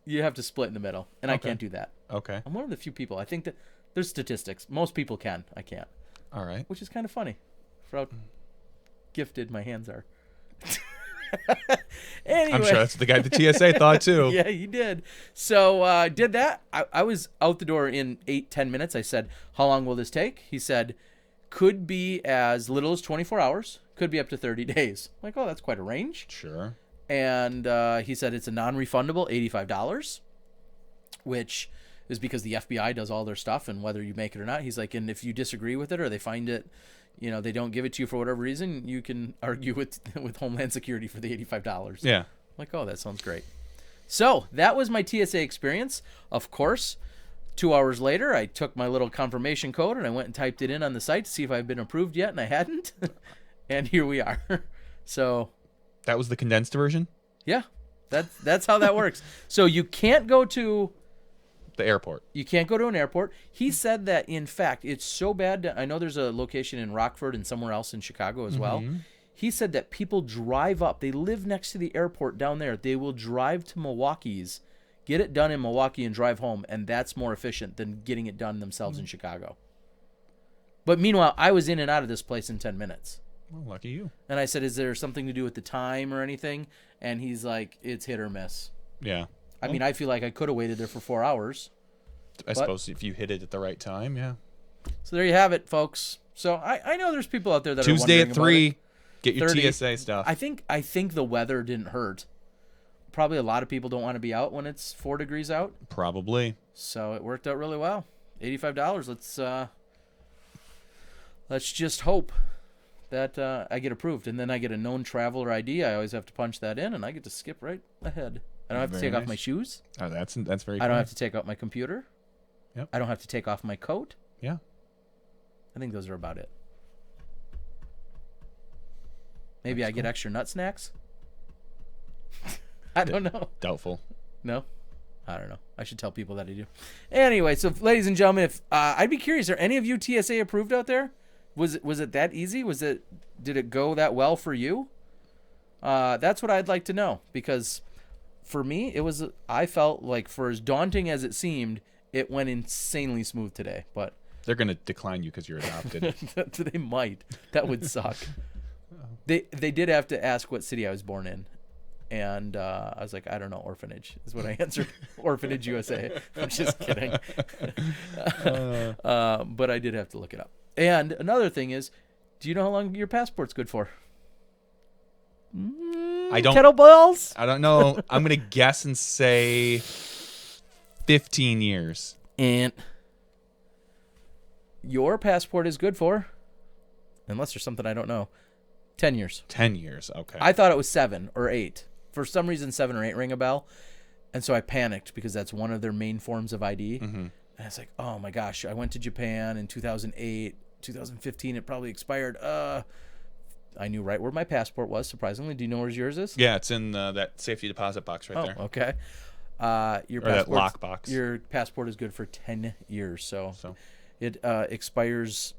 you have to split in the middle, and I can't do that. Okay. I'm one of the few people. I think that there's statistics. Most people can. I can't. All right. Which is kind of funny for how gifted my hands are. Anyway. I'm sure that's the guy at the TSA thought too. Yeah, he did. So did that. I was out the door in 8-10 minutes. I said, how long will this take? He said, could be as little as 24 hours. Could be up to 30 days. I'm like, oh, that's quite a range. Sure. And he said it's a non-refundable $85, which is because the FBI does all their stuff, and whether you make it or not, he's like, and if you disagree with it or they find it, they don't give it to you for whatever reason, you can argue with Homeland Security for the $85. Yeah. I'm like, oh, that sounds great. So that was my TSA experience. Of course, 2 hours later, I took my little confirmation code and I went and typed it in on the site to see if I've been approved yet, and I hadn't. And here we are. So That was the condensed version? yeah, that's how that works. So you can't go to The airport. You can't go to an airport. He said that, in fact, it's so bad. I know there's a location in Rockford and somewhere else in Chicago as well. He said that people drive up. They live next to the airport down there. They will drive to Milwaukee's, get it done in Milwaukee, and drive home. And that's more efficient than getting it done themselves in Chicago. But meanwhile, I was in and out of this place in 10 minutes. Well, lucky you. And I said, is there something to do with the time or anything? And he's like, it's hit or miss. Yeah. I mean, I feel like I could have waited there for 4 hours. I suppose if you hit it at the right time, yeah. So there you have it, folks. So I know there's people out there that Tuesday are at wondering 3, get your 30. TSA stuff. I think the weather didn't hurt. Probably a lot of people don't want to be out when it's 4 degrees out. Probably. So it worked out really well. $85. Let's just hope that I get approved, and then I get a known traveler ID. I always have to punch that in, and I get to skip right ahead. I don't have to Very take off nice. my shoes. Oh, that's very I cool. don't have to take out my computer. Yep. I don't have to take off my coat. Yeah. I think those are about it. Maybe I get extra nut snacks. I don't know. Doubtful. No? I don't know. I should tell people that I do. Anyway, so ladies and gentlemen, if I'd be curious, are any of you TSA approved out there? Was it that easy? Did it go that well for you? That's what I'd like to know, because for me, I felt like, for as daunting as it seemed, it went insanely smooth today. But They're going to decline you because you're adopted. they might. That would suck. They did have to ask what city I was born in. And I was like, I don't know, orphanage is what I answered. Orphanage, USA. I'm just kidding. But I did have to look it up. And another thing is, do you know how long your passport's good for? I don't. Kettlebells? I don't know. I'm going to guess and say 15 years. And your passport is good for, unless there's something I don't know, 10 years. 10 years. Okay. I thought it was 7 or 8. For some reason, 7 or 8 ring a bell. And so I panicked because that's one of their main forms of ID. Mm-hmm. And it's like, oh my gosh, I went to Japan in 2008, 2015, it probably expired. I knew right where my passport was, surprisingly. Do you know where yours is? Yeah, it's in that safety deposit box right there. Okay. Your Or that lock box. Your passport is good for 10 years. So it expires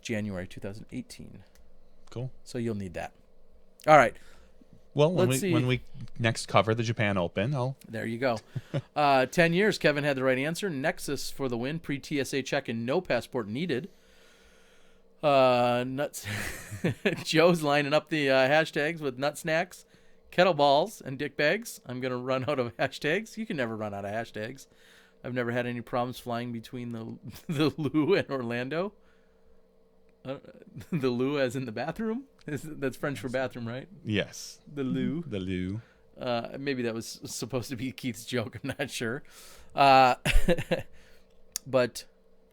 January 2018. Cool. So you'll need that. All right. Well, Let's see. when we next cover the Japan Open, There you go. 10 years. Kevin had the right answer. Nexus for the win. Pre-TSA check and no passport needed. Nuts. Joe's lining up the hashtags with nut snacks, kettleballs, and dick bags. I'm going to run out of hashtags. You can never run out of hashtags. I've never had any problems flying between the Lou and Orlando. The Lou as in the bathroom? That's French for bathroom, right? yes. The Lou. The Lou. Maybe that was supposed to be Keith's joke. I'm not sure. But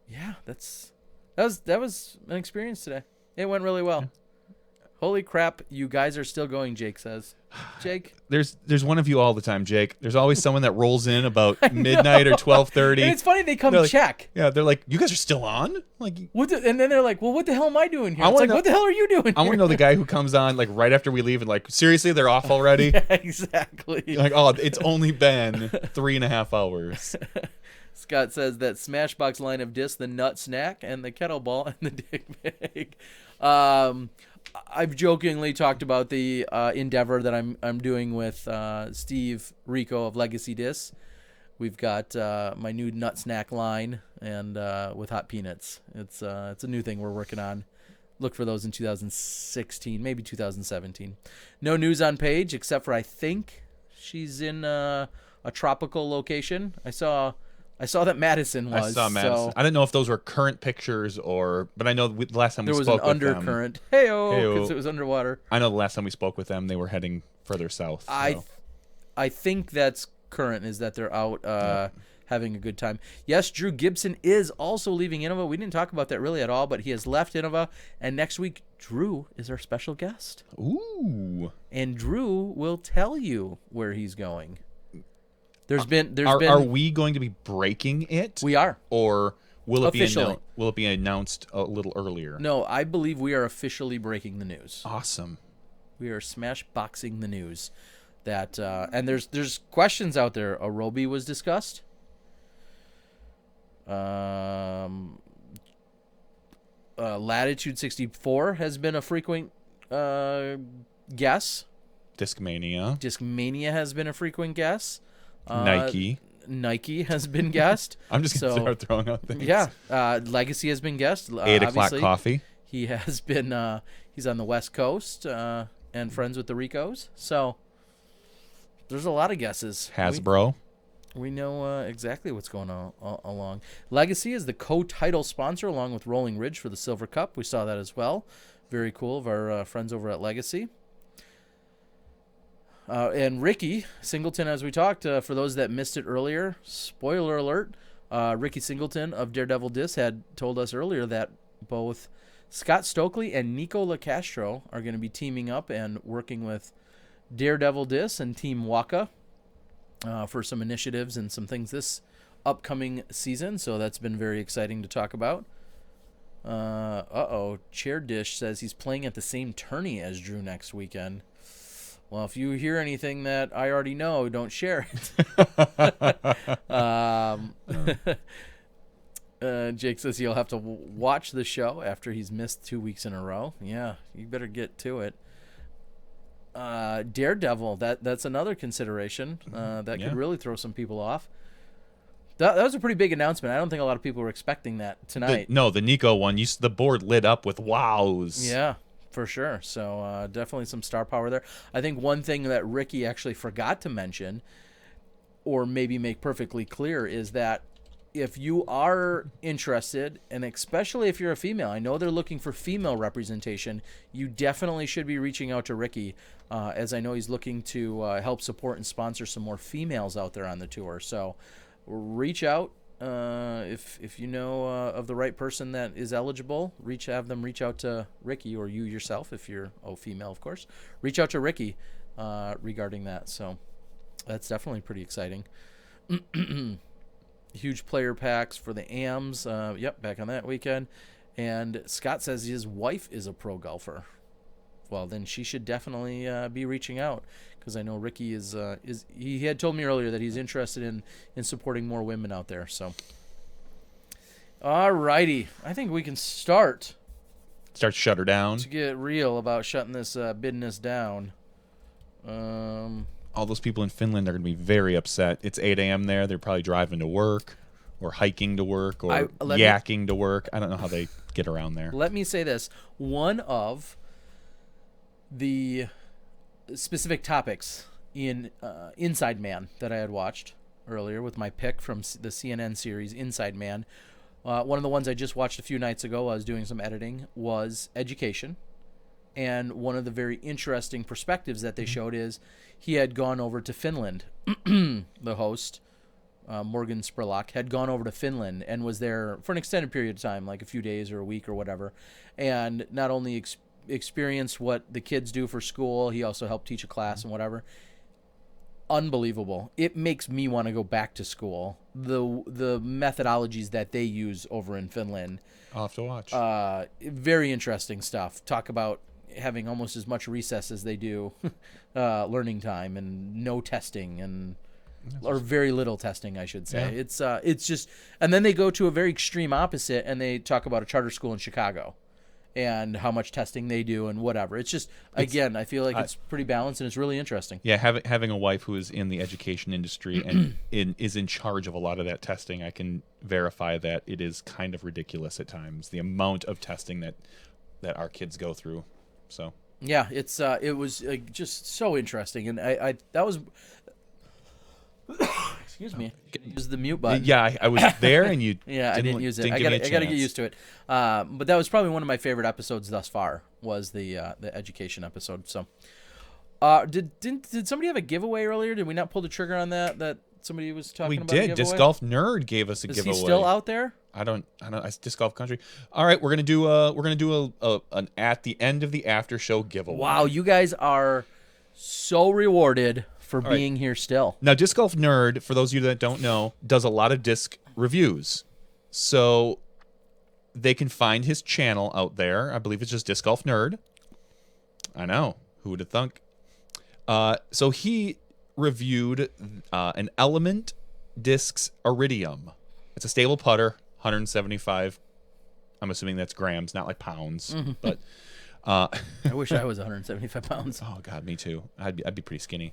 yeah, that was an experience today. It went really well. Holy crap, you guys are still going, Jake says. Jake? There's one of you all the time, Jake. There's always someone that rolls in about midnight or 12:30. And it's funny, they come They're like, check. Yeah, they're like, you guys are still on? Like, And then they're like, well, what the hell am I doing here? I It's wanna like, know- what the hell are you doing I want here? to know the guy who comes on like right after we leave and like, seriously, they're off already? Yeah, exactly. Like, oh, it's only been 3.5 hours. Scott says that Smashbox line of discs, the nut snack and the kettlebell and the dick bag. I've jokingly talked about the endeavor that I'm doing with Steve Rico of Legacy Discs. We've got my new nut snack line and with hot peanuts. It's a new thing we're working on. Look for those in 2016, maybe 2017. No news on Paige except for I think she's in a tropical location. I saw that Madison was. I saw Madison. So I didn't know if those were current pictures but I know the last time we there was spoke an with them. undercurrent. Hey-oh, Hey-oh. because it was underwater. I know the last time we spoke with them, they were heading further south. So. I think that's current, is that they're out having a good time. Yes, Drew Gibson is also leaving Innova. We didn't talk about that really at all, but he has left Innova, and next week Drew is our special guest. Ooh. And Drew will tell you where he's going. Are we going to be breaking it? We are. Or will it Officially. will it be announced a little earlier? No, I believe we are officially breaking the news. Awesome. We are smash boxing the news. That and there's questions out there. Arobi was discussed. Latitude 64 has been a frequent guess. Discmania has been a frequent guess. Nike has been guessed. I'm just going to start throwing out things. Yeah. Legacy has been guessed. 8 o'clock coffee. He has been, he's on the West Coast and friends with the Ricos. So there's a lot of guesses. Hasbro. We know exactly what's going on along. Legacy is the co-title sponsor along with Rolling Ridge for the Silver Cup. We saw that as well. Very cool of our friends over at Legacy. And Ricky Singleton, as we talked, for those that missed it earlier, spoiler alert, Ricky Singleton of Daredevil Disc had told us earlier that both Scott Stokely and Nico LaCastro are going to be teaming up and working with Daredevil Disc and Team Waka for some initiatives and some things this upcoming season. So that's been very exciting to talk about. Chair Dish says he's playing at the same tourney as Drew next weekend. Well, if you hear anything that I already know, don't share it. Jake says he'll have to watch the show after he's missed 2 weeks in a row. Yeah, you better get to it. Daredevil, that's another consideration that could really throw some people off. That was a pretty big announcement. I don't think a lot of people were expecting that tonight. The Nico one, the board lit up with wows. Yeah. For sure. So definitely some star power there. I think one thing that Ricky actually forgot to mention or maybe make perfectly clear is that if you are interested, and especially if you're a female, I know they're looking for female representation, you definitely should be reaching out to Ricky, as I know he's looking to help support and sponsor some more females out there on the tour. So reach out. If you know of the right person that is eligible, have them reach out to Ricky, or you yourself, if you're female, of course, reach out to Ricky regarding that. So that's definitely pretty exciting. Huge player packs for the AMs. Back on that weekend. And Scott says his wife is a pro golfer. Well, then she should definitely be reaching out, because I know Ricky is he had told me earlier that he's interested in supporting more women out there. So, all righty, I think we can start to shut her down. To get real about shutting this business down. All those people in Finland are going to be very upset. It's 8 a.m. there. They're probably driving to work, or hiking to work, or yakking to work. I don't know how they get around there. Let me say this: one of the specific topics in Inside Man that I had watched earlier with my pick from the CNN series Inside Man. One of the ones I just watched a few nights ago, I was doing some editing, was education. And one of the very interesting perspectives that they showed is he had gone over to Finland. The host, Morgan Spurlock, had gone over to Finland and was there for an extended period of time, like a few days or a week or whatever. And not only experienced what the kids do for school, he also helped teach a class and whatever. Unbelievable. It makes me want to go back to school. The methodologies that they use over in Finland. I'll have to watch. Very interesting stuff. Talk about having almost as much recess as they do learning time, and no testing, or very little testing, I should say. Yeah. It's just, and then they go to a very extreme opposite, and they talk about a charter school in Chicago and how much testing they do and whatever. It's just, again, I feel like it's pretty balanced, and it's really interesting. Yeah, having a wife who is in the education industry and is in charge of a lot of that testing, I can verify that it is kind of ridiculous at times, the amount of testing that our kids go through. So yeah, it was just so interesting, and I that was excuse me, use the mute button. Yeah, I was there, and you I didn't use it. I gotta get used to it. But that was probably one of my favorite episodes thus far, was the education episode. So did somebody have a giveaway earlier? Did we not pull the trigger on that Somebody was talking We about a did. giveaway? Disc Golf Nerd gave us a Is giveaway. he still out there? I don't. It's Disc Golf Country. All right, we're gonna do an at the end of the after show giveaway. Wow, you guys are so rewarded for right. being here still. Now, Disc Golf Nerd, for those of you that don't know, does a lot of disc reviews. So they can find his channel out there. I believe it's just Disc Golf Nerd. I know. Who would have thunk? So he reviewed an Element Discs Iridium. It's a stable putter, 175. I'm assuming that's grams, not like pounds. But I wish I was 175 pounds. oh God, me too. I'd be pretty skinny.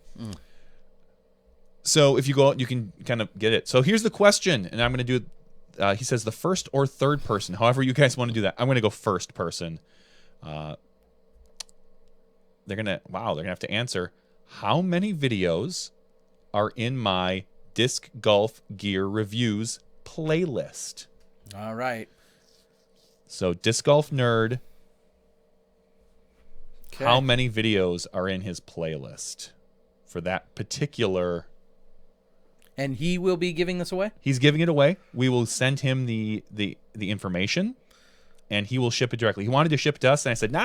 So if you go out, you can kind of get it. So here's the question, and I'm going to do. He says the first or third person, however you guys want to do that. I'm going to go first person. They're gonna have to answer. How many videos are in my disc golf gear reviews playlist? All right. So Disc Golf Nerd. Okay. How many videos are in his playlist for that particular? And he will be giving this away? He's giving it away. We will send him the information, and he will ship it directly. He wanted to ship it to us, and I said, no.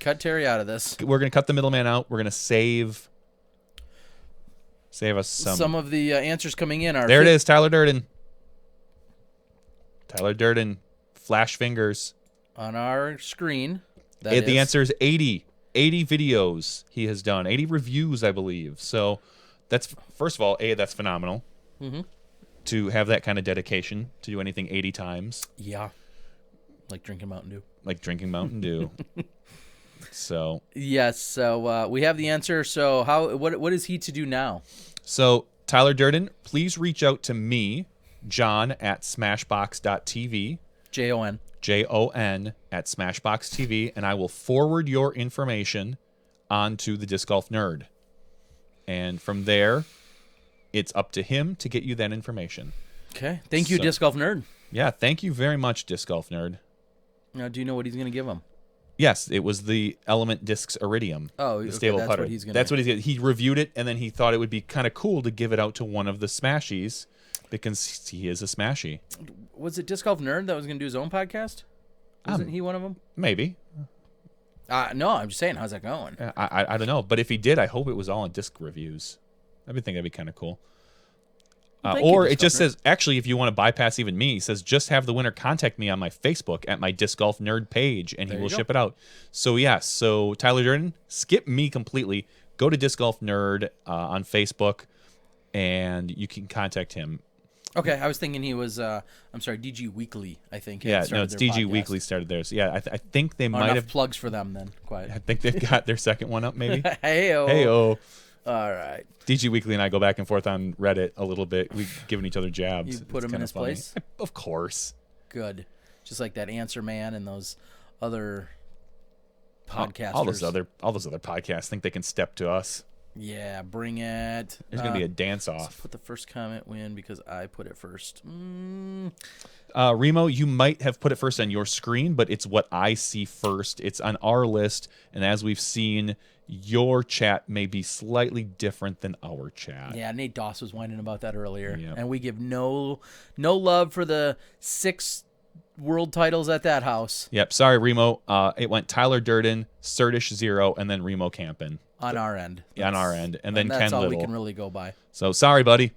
Cut Terry out of this. We're going to cut the middleman out. We're going to save us Some of the answers coming in are... There it is, Tyler Durden. Tyler Durden, flash fingers. On our screen. The answer is 80. 80 videos he has done. 80 reviews, I believe. So that's, first of all, that's phenomenal. To have that kind of dedication to do anything 80 times. Yeah. Like drinking Mountain Dew. So yes, so we have the answer. So what is he to do now? So Tyler Durden, please reach out to me, John at smashbox.tv. Jon at smashbox.tv, and I will forward your information onto the Disc Golf Nerd. And from there, it's up to him to get you that information. Okay. Thank you, Disc Golf Nerd. Yeah, thank you very much, Disc Golf Nerd. Now, do you know what he's going to give him? Yes, it was the Element Discs Iridium. Oh, the stable that's putter. what he's going to... That's what he's going to... He reviewed it, and then he thought it would be kind of cool to give it out to one of the Smashies, because he is a Smashie. Was it Disc Golf Nerd that was going to do his own podcast? Wasn't he one of them? Maybe. No, I'm just saying, how's that going? I don't know, but if he did, I hope it was all on disc reviews. I would think that'd be kind of cool. Or it just says, actually, if you want to bypass even me, it says just have the winner contact me on my Facebook at my Disc Golf Nerd page, and he will ship it out. So, yes. So, Tyler Durden, skip me completely. Go to Disc Golf Nerd on Facebook, and you can contact him. Okay, I was thinking he was, DG Weekly, I think. Yeah, no, it's DG Weekly started theirs. So, yeah, I think they might have... plugs for them, then. Quiet. I think they've got their second one up, maybe. Hey-o. Hey-o. All right. DG Weekly and I go back and forth on Reddit a little bit. We've given each other jabs. You put him in his place? Of course. Good. Just like that Answer Man and those other podcasters. All those other podcasts think they can step to us. Yeah, bring it. There's going to be a dance-off. Let's put the first comment in because I put it first. Remo, you might have put it first on your screen, but it's what I see first. It's on our list, and as we've seen, your chat may be slightly different than our chat. Yeah, Nate Doss was whining about that earlier. Yep. And we give no love for the 6 world titles at that house. Yep, sorry, Remo. It went Tyler Durden, Sertish 0, and then Remo Campin. On our end. Yeah, on our end. And then Ken that's all Little. we can really go by. So, sorry, buddy.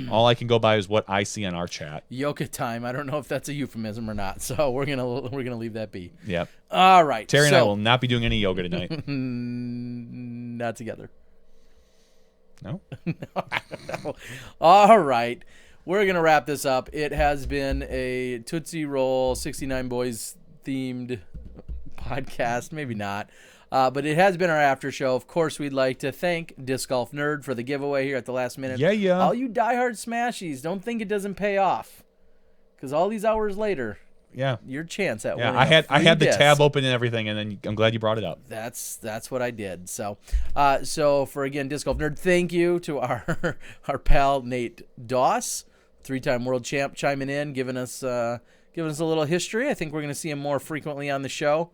All I can go by is what I see on our chat. Yoga time. I don't know if that's a euphemism or not. So we're gonna leave that be. Yep. All right. Terry and I will not be doing any yoga tonight. Not together. No? No. All right. We're gonna wrap this up. It has been a Tootsie Roll 69 Boys themed podcast. Maybe not. But it has been our after show. Of course, we'd like to thank Disc Golf Nerd for the giveaway here at the last minute. Yeah. All you diehard Smashies, don't think it doesn't pay off. Because all these hours later, your chance at winning. I had the tab open and everything, and then I'm glad you brought it up. That's what I did. So, for again, Disc Golf Nerd, thank you to our pal Nate Doss, 3-time world champ, chiming in, giving us a little history. I think we're going to see him more frequently on the show.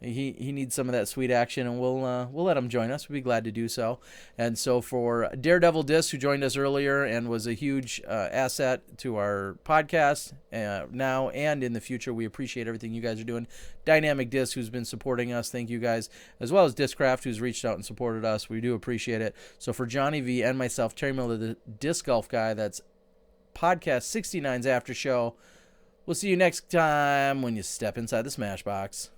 He needs some of that sweet action, and we'll let him join us. We'll be glad to do so. And so for Daredevil Disc, who joined us earlier and was a huge asset to our podcast now and in the future, we appreciate everything you guys are doing. Dynamic Disc, who's been supporting us, thank you guys, as well as Discraft, who's reached out and supported us. We do appreciate it. So for Johnny V and myself, Terry Miller, the Disc Golf Guy, that's Podcast 69's After Show. We'll see you next time when you step inside the Smash Box.